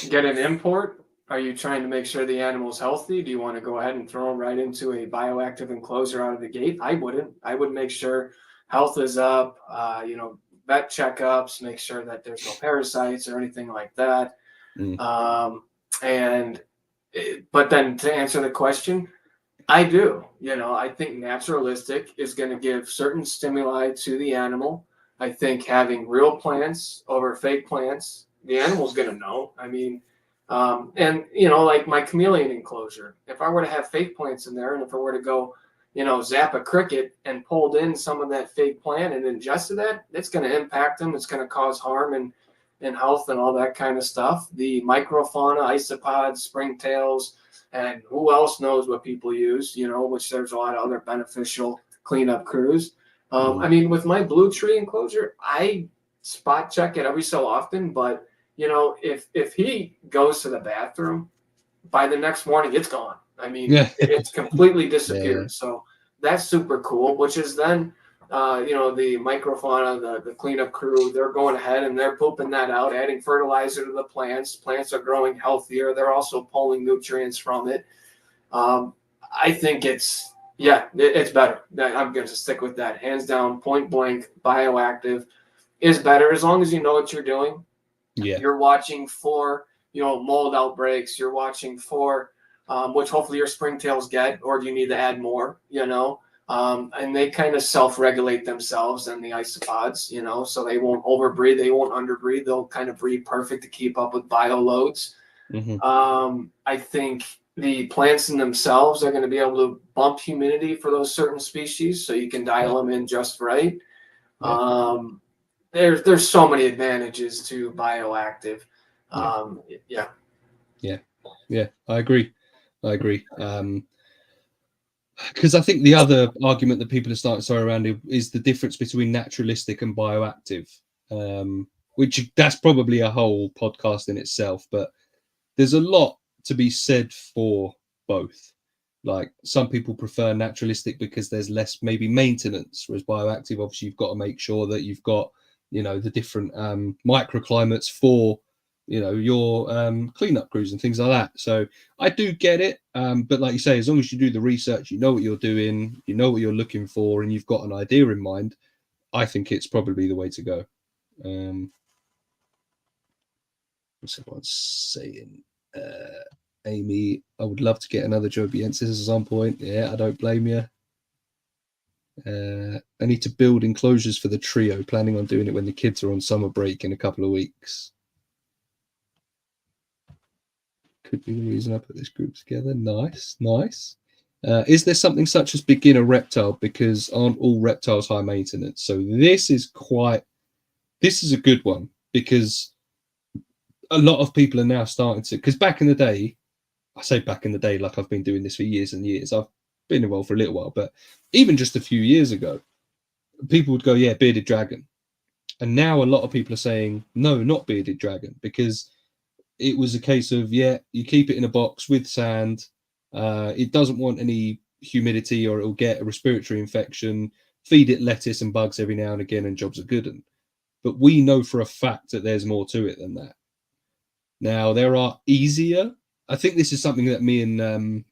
get an import? Are you trying to make sure the animal's healthy? Do you want to go ahead and throw them right into a bioactive enclosure out of the gate? I wouldn't. I would make sure health is up, vet checkups, make sure that there's no parasites or anything like that. Mm. And but then to answer the question, I do. I think naturalistic is going to give certain stimuli to the animal. I think having real plants over fake plants, the animal's going to know. I mean, and like my chameleon enclosure, if I were to have fake plants in there, and if I were to go, zap a cricket and pulled in some of that fake plant and ingested that, it's going to impact them. It's going to cause harm and health and all that kind of stuff. The microfauna, isopods, springtails, and who else knows what people use, which there's a lot of other beneficial cleanup crews. I mean, with my blue tree enclosure, I spot check it every so often, but if he goes to the bathroom, by the next morning it's gone. I mean, it's completely disappeared. Yeah. So that's super cool, which is then the microfauna, the cleanup crew, they're going ahead and they're pooping that out, adding fertilizer to the plants. Plants are growing healthier. They're also pulling nutrients from it. I think it's better. I'm going to stick with that. Hands down, point blank, bioactive is better as long as you know what you're doing. Yeah. You're watching for, mold outbreaks. You're watching for, which hopefully your springtails get, or do you need to add more, and they kind of self-regulate themselves and the isopods, so they won't overbreed, they won't underbreed. They'll kind of breed perfect to keep up with bio loads. I think the plants in themselves are going to be able to bump humidity for those certain species, so you can dial them in just right. There's so many advantages to bioactive. Yeah, I agree. Because I think the other argument that people are starting to throw around is the difference between naturalistic and bioactive, which that's probably a whole podcast in itself. But there's a lot to be said for both. Like some people prefer naturalistic because there's less maybe maintenance, whereas bioactive, obviously, you've got to make sure that you've got the different microclimates for your cleanup crews and things like that. So I do get it, but like you say, as long as you do the research, you know what you're doing, you know what you're looking for, and you've got an idea in mind, I think it's probably the way to go. What's everyone saying? Amy, I would love to get another Jobiensis at some point. Yeah, I don't blame you. I need to build enclosures for the trio, planning on doing it when the kids are on summer break in a couple of weeks. Could be the reason I put this group together. Nice. Is there something such as beginner reptile? Because aren't all reptiles high maintenance? So this is a good one, because a lot of people are now starting to, because back in the day, I say back in the day, like I've been doing this for years and years. I've been involved for a little while, but even just a few years ago, people would go, yeah, bearded dragon. And now a lot of people are saying, no, not bearded dragon, because it was a case of, you keep it in a box with sand. It doesn't want any humidity or it'll get a respiratory infection. Feed it lettuce and bugs every now and again and jobs are good. But we know for a fact that there's more to it than that. Now, there are easier. I think this is something that me and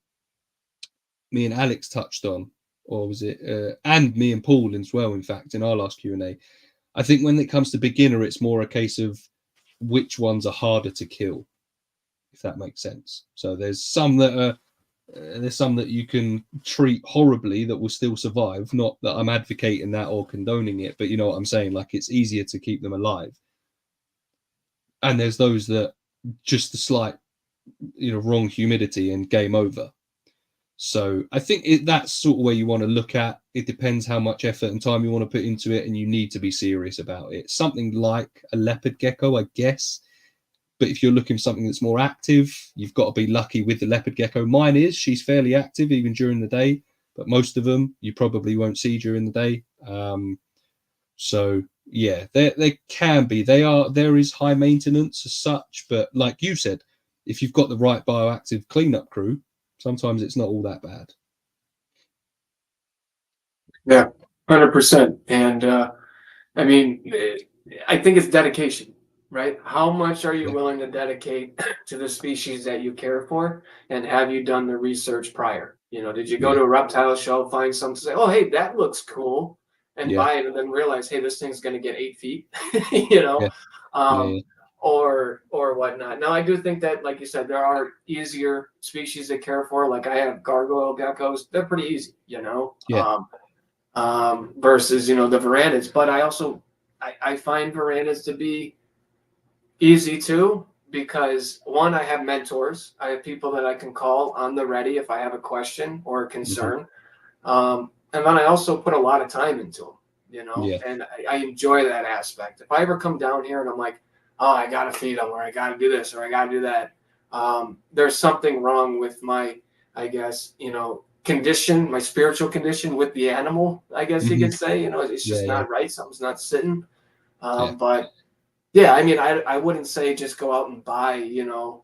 Alex touched on, or was it, and me and Paul as well, in fact, in our last Q&A. I think when it comes to beginner, it's more a case of which ones are harder to kill, if that makes sense. So there's some that you can treat horribly that will still survive. Not that I'm advocating that or condoning it, but you know what I'm saying. Like, it's easier to keep them alive. And there's those that just the slight, wrong humidity and game over. So I think that's sort of where you want to look at. It depends how much effort and time you want to put into it, and you need to be serious about it. Something like a leopard gecko, I guess. But if you're looking for something that's more active, you've got to be lucky with the leopard gecko. Mine she's fairly active even during the day, but most of them you probably won't see during the day. So yeah, there can be. There is high maintenance as such, but like you said, if you've got the right bioactive cleanup crew, sometimes it's not all that bad. Yeah, 100%. And I mean, I think it's dedication, right? How much are you Yeah, willing to dedicate to the species that you care for? And have you done the research prior? You know, did you go yeah, to a reptile show, find something, say, oh, hey, that looks cool, and yeah, buy it, and then realize, hey, this thing's going to get 8 feet, you know, yeah, um, yeah, or whatnot. Now, I do think that, like you said, there are easier species to care for. Like I have gargoyle geckos; they're pretty easy, you know. yeah, Versus the verandas. But I find verandas to be easy too because one, I have mentors. I have people that I can call on the ready if I have a question or a hmm, concern. And then I also put a lot of time into them, yeah, and I enjoy that aspect. If I ever come down here and I'm like, oh, I got to feed them or I got to do this or I got to do that, there's something wrong with my, I guess, condition, my spiritual condition with the animal, I guess you hmm, could say. It's yeah, just yeah, not right. Something's not sitting. yeah, But yeah, I mean, I wouldn't say just go out and buy,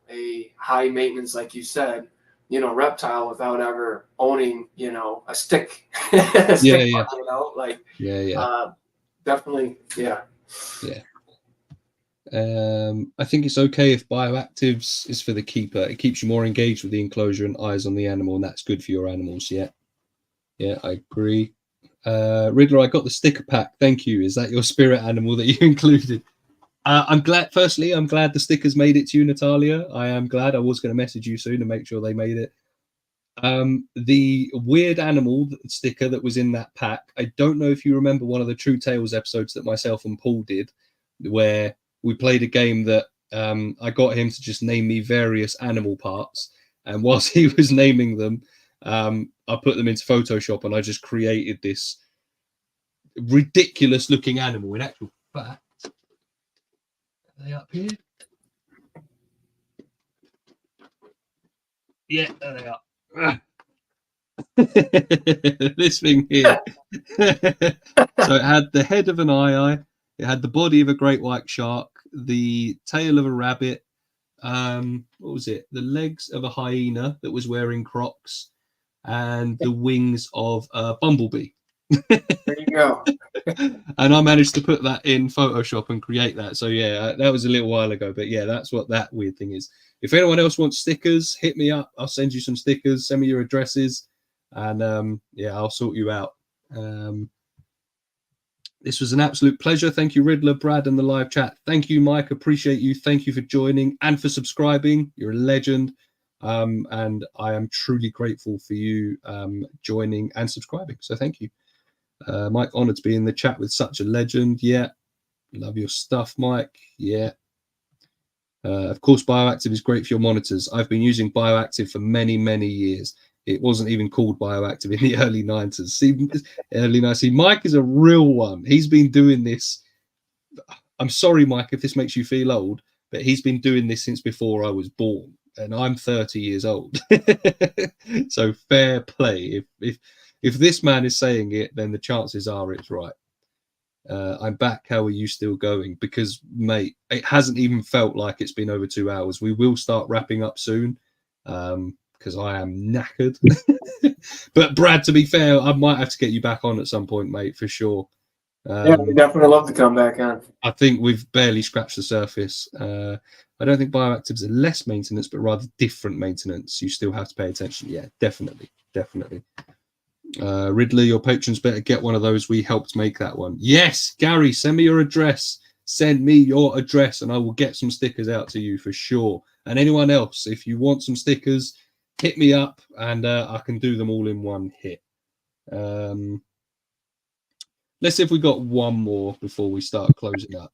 a high maintenance, like you said, reptile without ever owning, a stick, a yeah, stick yeah, farm, like, yeah, yeah, uh, definitely, yeah. yeah. I think it's okay if bioactives is for the keeper. It keeps you more engaged with the enclosure and eyes on the animal, and that's good for your animals. Yeah, yeah, I agree. Riddler, I got the sticker pack. Thank you. Is that your spirit animal that you included? I'm glad. Firstly, I'm glad the stickers made it to you, Natalia. I am glad. I was going to message you soon to make sure they made it. The weird animal sticker that was in that pack. I don't know if you remember one of the True Tales episodes that myself and Paul did, where we played a game that I got him to just name me various animal parts, and whilst he was naming them, I put them into Photoshop and I just created this ridiculous looking animal. In actual fact, are they up here? Yeah, there they are. This thing here. So it had the head of an eye, it had the body of a great white shark, the tail of a rabbit, what was it? The legs of a hyena that was wearing Crocs, and the wings of a bumblebee. There you go. And I managed to put that in Photoshop and create that. So yeah, that was a little while ago, but yeah, that's what that weird thing is. If anyone else wants stickers, hit me up. I'll send you some stickers. Send me your addresses, and yeah, I'll sort you out. Um, this was an absolute pleasure. Thank you, Riddler, Brad, and the live chat. Thank you, Mike. Appreciate you. Thank you for joining and for subscribing. You're a legend. And I am truly grateful for you joining and subscribing. So thank you. Mike, honored to be in the chat with such a legend. Yeah. Love your stuff, Mike. Yeah. Of course, Bioactive is great for your monitors. I've been using Bioactive for many, many years. It wasn't even called Bioactive in the early 90s. See, early 90s. See, Mike is a real one. He's been doing this. I'm sorry, Mike, if this makes you feel old, but he's been doing this since before I was born, and I'm 30 years old. So fair play. If this man is saying it, then the chances are it's right. I'm back. How are you still going? Because, mate, it hasn't even felt like it's been over 2 hours. We will start wrapping up soon because I am knackered. But, Brad, to be fair, I might have to get you back on at some point, mate, for sure. Yeah, we definitely love to come back on. I think we've barely scratched the surface. I don't think bioactives are less maintenance, but rather different maintenance. You still have to pay attention. Yeah, definitely. Definitely. Ridley, your patrons better get one of those. We helped make that one. Yes, Gary, send me your address. Send me your address and I will get some stickers out to you for sure. And anyone else, if you want some stickers, hit me up and I can do them all in one hit. Let's see if we got one more before we start closing up.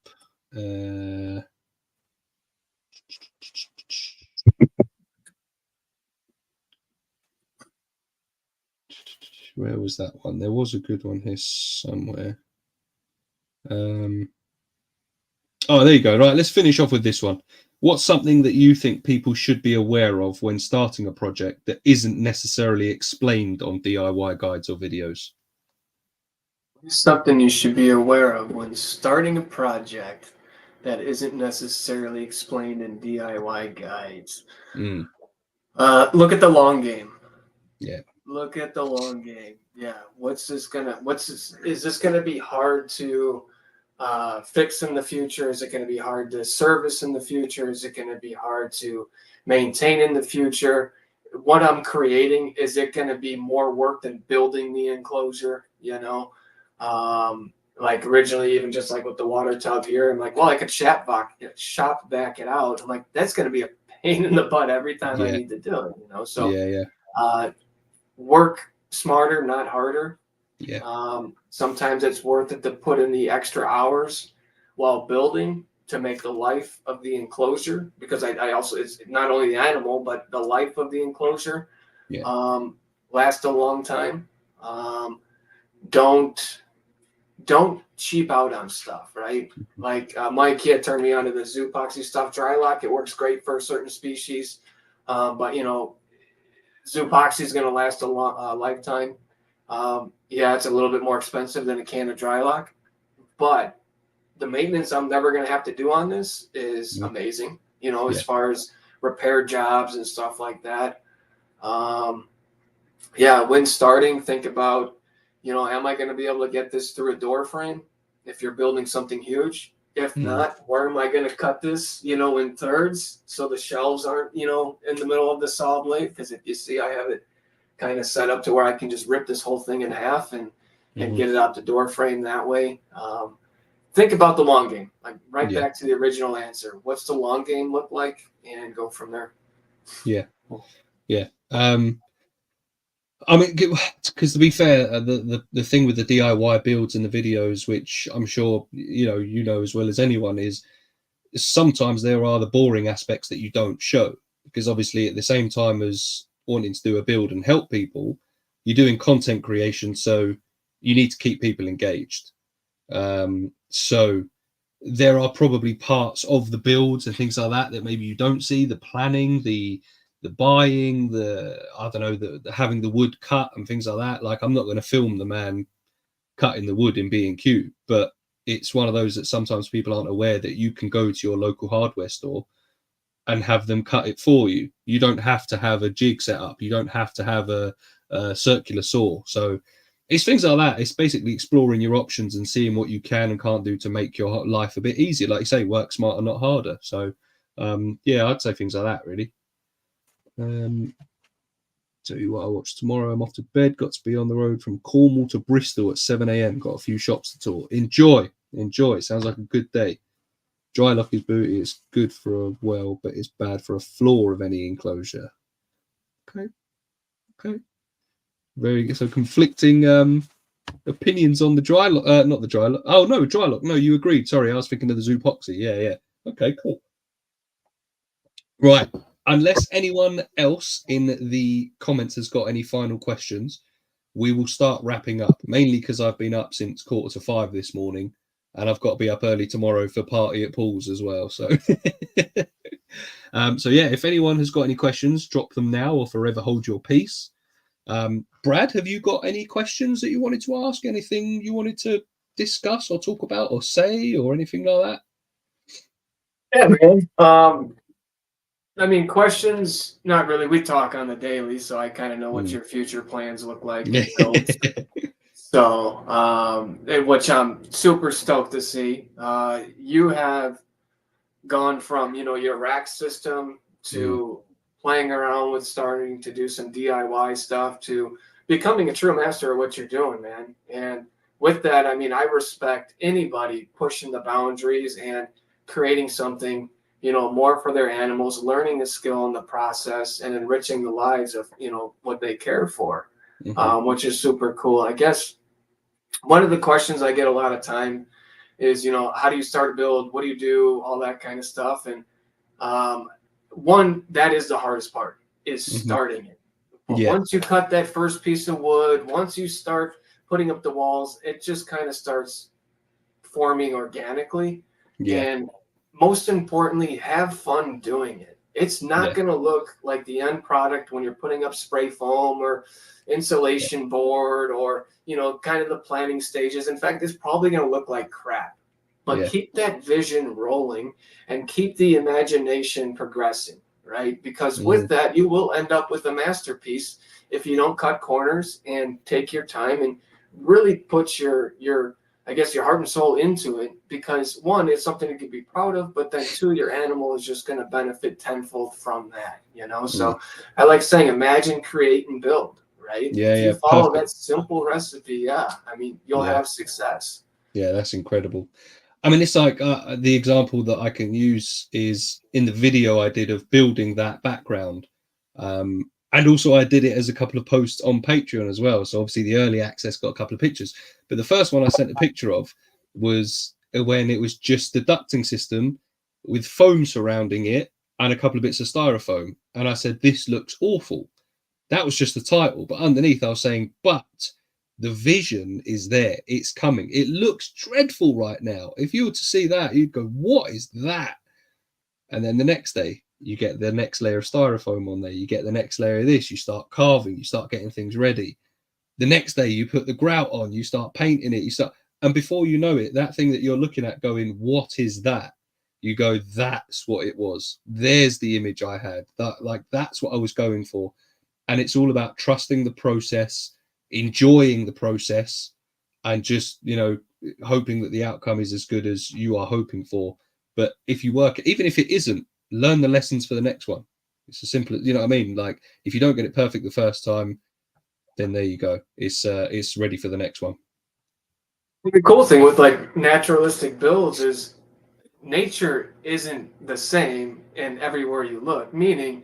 Where was that one? There was a good one here somewhere. Oh, there you go. Right, let's finish off with this one. What's something that you think people should be aware of when starting a project that isn't necessarily explained on DIY guides or videos? Something you should be aware of when starting a project that isn't necessarily explained in DIY guides. Mm, Look at the long game. yeah. Look at the long game. Yeah. Is this gonna be hard to fix in the future? Is it gonna be hard to service in the future? Is it gonna be hard to maintain in the future? What I'm creating, is it gonna be more work than building the enclosure? Like originally, even just like with the water tub here, I'm like, well, I could shop back it out. I'm like, that's gonna be a pain in the butt every time I Yeah. need to do it. So Yeah. Yeah. uh, work smarter, not harder. Yeah. Sometimes it's worth it to put in the extra hours while building to make the life of the enclosure, because I also, it's not only the animal but the life of the enclosure, Yeah. um, last a long time. Um, don't don't cheap out on stuff, right? Like my kid turned me onto the Zoopoxy stuff. Dry lock, it works great for certain species, but Zoopoxy is going to last a long lifetime. Yeah, it's a little bit more expensive than a can of dry lock, but the maintenance I'm never going to have to do on this is Mm, amazing. As yeah. far as repair jobs and stuff like that. Um, yeah, when starting, think about, am I going to be able to get this through a door frame if you're building something huge? If Mm, not, where am I going to cut this, in thirds so the shelves aren't, in the middle of the saw blade? Because if you see, I have it kind of set up to where I can just rip this whole thing in half and mhm. get it out the door frame that way. Think about the long game. Like right Yeah. back to the original answer. What's the long game look like? And go from there. Yeah. Yeah. I mean, because to be fair, the thing with the DIY builds and the videos, which I'm sure you know as well as anyone, is sometimes there are the boring aspects that you don't show, because obviously at the same time as wanting to do a build and help people, you're doing content creation, so you need to keep people engaged. So there are probably parts of the builds and things like that that maybe you don't see, the planning, the buying, the I don't know, the having the wood cut and things like that. Like, I'm not going to film the man cutting the wood in B&Q, but it's one of those that sometimes people aren't aware that you can go to your local hardware store and have them cut it for you. You don't have to have a jig set up. You don't have to have a circular saw. So it's things like that. It's basically exploring your options and seeing what you can and can't do to make your life a bit easier. Like you say, work smarter, not harder. So yeah, I'd say things like that really. Um, Tell you what, I watched tomorrow. I'm off to bed. Got to be on the road from Cornwall to Bristol at 7 a.m. Got a few shops to tour. Enjoy, enjoy. Sounds like a good day. Dry lock is booty. It's good for a well, but it's bad for a floor of any enclosure. Okay, okay. Very so conflicting opinions on the dry lock. Not the dry lock. Oh no, dry lock. No, you agreed. Sorry, I was thinking of the Zoopoxy. Yeah, yeah. Okay, cool. Right. Unless anyone else in the comments has got any final questions, we will start wrapping up. Mainly because I've been up since 4:45 this morning, and I've got to be up early tomorrow for party at Paul's as well. So, so yeah, if anyone has got any questions, drop them now or forever hold your peace. Brad, have you got any questions that you wanted to ask? Anything you wanted to discuss or talk about or say or anything like that? Yeah, man. I mean, questions, not really. We talk on the daily, so I kind of know what Mm. your future plans look like and goals. So, which I'm super stoked to see. You have gone from, your rack system Mm. to playing around with starting to do some DIY stuff to becoming a true master of what you're doing, man. And with that, I mean, I respect anybody pushing the boundaries and creating something, more for their animals, learning a skill in the process and enriching the lives of, what they care for, Mhm. which is super cool. I guess one of the questions I get a lot of time is, how do you start a build? What do you do? All that kind of stuff. And um, one, that is the hardest part, is Mhm. starting it. But Yeah. once you cut that first piece of wood, once you start putting up the walls, it just kind of starts forming organically. Yeah. And most importantly, have fun doing it. It's not going to look like the end product when you're putting up spray foam or insulation board or, you know, kind of the planning stages. In fact, it's probably going to look like crap. But keep that vision rolling and keep the imagination progressing, right? Because with that, you will end up with a masterpiece if you don't cut corners and take your time and really put your I guess your heart and soul into it, because one, it's something you can be proud of, but then two, your animal is just going to benefit tenfold from that, you know? So I like saying, imagine, create, and build, right? If you follow that simple recipe, I mean, you'll have success. Yeah, that's incredible. I mean, it's like the example that I can use is in the video I did of building that background. And also I did it as a couple of posts on Patreon as well. So obviously the early access got a couple of pictures. But the first one I sent a picture of was when it was just the ducting system with foam surrounding it and a couple of bits of styrofoam. And I said, this looks awful. That was just the title. But underneath I was saying, but the vision is there. It's coming. It looks dreadful right now. If you were to see that, you'd go, what is that? And then the next day, you get the next layer of styrofoam on there. You get the next layer of this. You start carving. You start getting things ready. The next day, you put the grout on. You start painting it. And before you know it, that thing that you're looking at going, what is that? You go, that's what it was. There's the image I had. That's what I was going for. And it's all about trusting the process, enjoying the process, and just, you know, hoping that the outcome is as good as you are hoping for. But if you work, even if it isn't, learn the lessons for the next one. It's as simple as, you know what I mean? Like, if you don't get it perfect the first time, then there you go. It's ready for the next one. The cool thing with like naturalistic builds is nature isn't the same in everywhere you look, meaning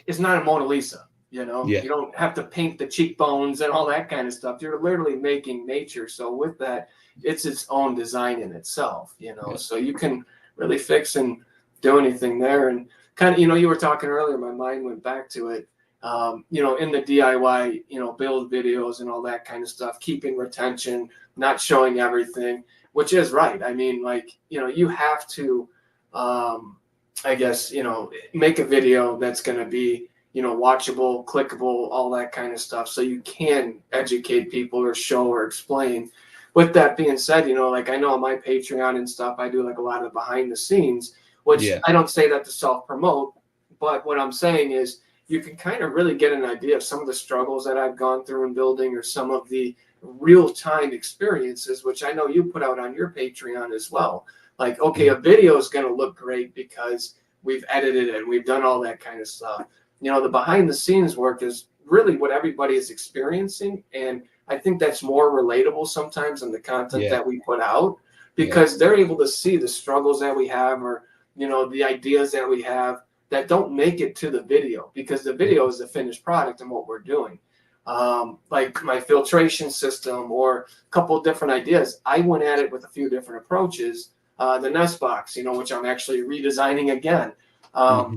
it's not a Mona Lisa, you know? You don't have to paint the cheekbones and all that kind of stuff. You're literally making nature. So with that, it's its own design in itself, you know? So you can really fix and do anything there. And kind of, you know, you were talking earlier, my mind went back to it. You know, in the DIY, you know, build videos and all that kind of stuff, keeping retention, not showing everything, which is right. I mean, like, you know, you have to, I guess, you know, make a video that's going to be, you know, watchable, clickable, all that kind of stuff. So you can educate people or show or explain. With that being said, you know, like I know on my Patreon and stuff, I do like a lot of behind the scenes, which I don't say that to self promote, but what I'm saying is you can kind of really get an idea of some of the struggles that I've gone through in building, or some of the real time experiences, which I know you put out on your Patreon as well. Like, okay, a video is going to look great because we've edited it and we've done all that kind of stuff. You know, the behind the scenes work is really what everybody is experiencing. And I think that's more relatable sometimes than the content that we put out, because they're able to see the struggles that we have, or, you know, the ideas that we have that don't make it to the video, because the video is the finished product and what we're doing. Like my filtration system or a couple of different ideas. I went at it with a few different approaches. The nest box, you know, which I'm actually redesigning again.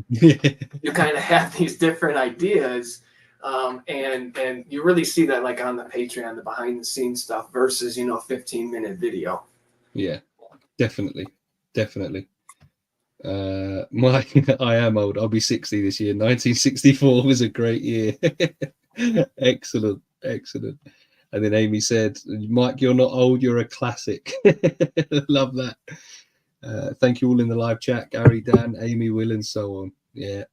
You kind of have these different ideas, and you really see that like on the Patreon, the behind the scenes stuff versus, you know, 15-minute video. Yeah, definitely. I am old. I'll be 60 this year. 1964 was a great year. Excellent. And then Amy said, Mike, you're not old, you're a classic. Love that. Thank you all in the live chat, Gary, Dan, Amy, Will, and so on. Yeah,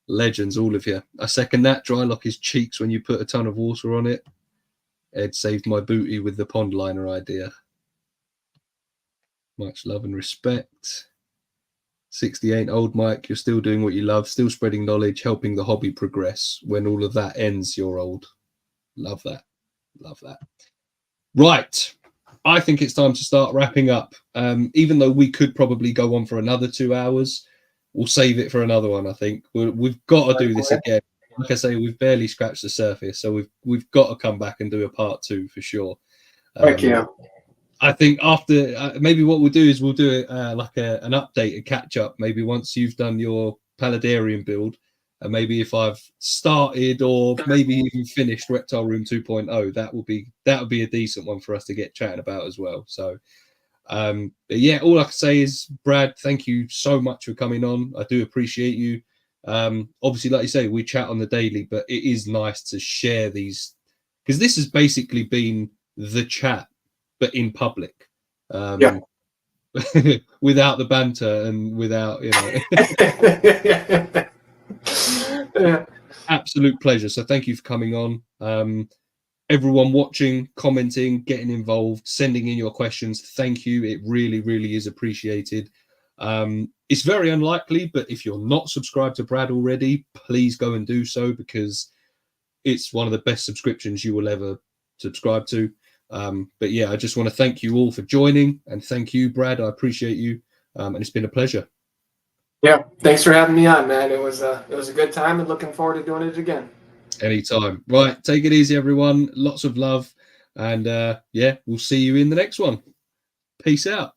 legends, all of you. I second that. Dry lock his cheeks when you put a ton of water on it. Ed saved my booty with the pond liner idea. Much love and respect. 68, old Mike, you're still doing what you love, still spreading knowledge, helping the hobby progress. When all of that ends, you're old. Love that. Right. I think it's time to start wrapping up. Even though we could probably go on for another 2 hours, we'll save it for another one. I think we've got to do this again. Like I say, we've barely scratched the surface, so we've got to come back and do a part 2 for sure. Thank you. I think after maybe what we'll do is we'll do like an update, a catch up. Maybe once you've done your paludarium build, and maybe if I've started or maybe even finished Reptile Room 2.0, that will be a decent one for us to get chatting about as well. So But yeah, all I can say is, Brad, thank you so much for coming on. I do appreciate you. Obviously, like you say, we chat on the daily, but it is nice to share these, because this has basically been the chat, but in public. Yeah. Without the banter and without, Yeah. absolute pleasure. So thank you for coming on. Everyone watching, commenting, getting involved, sending in your questions, thank you. It really, really is appreciated. It's very unlikely, but if you're not subscribed to Brad already, please go and do so, because it's one of the best subscriptions you will ever subscribe to. But yeah, I just want to thank you all for joining, and thank you, Brad. I appreciate you, and it's been a pleasure. Yeah. Thanks for having me on, man. It was a good time, and looking forward to doing it again. Anytime. Right, take it easy, everyone. Lots of love, and yeah, we'll see you in the next one. Peace out.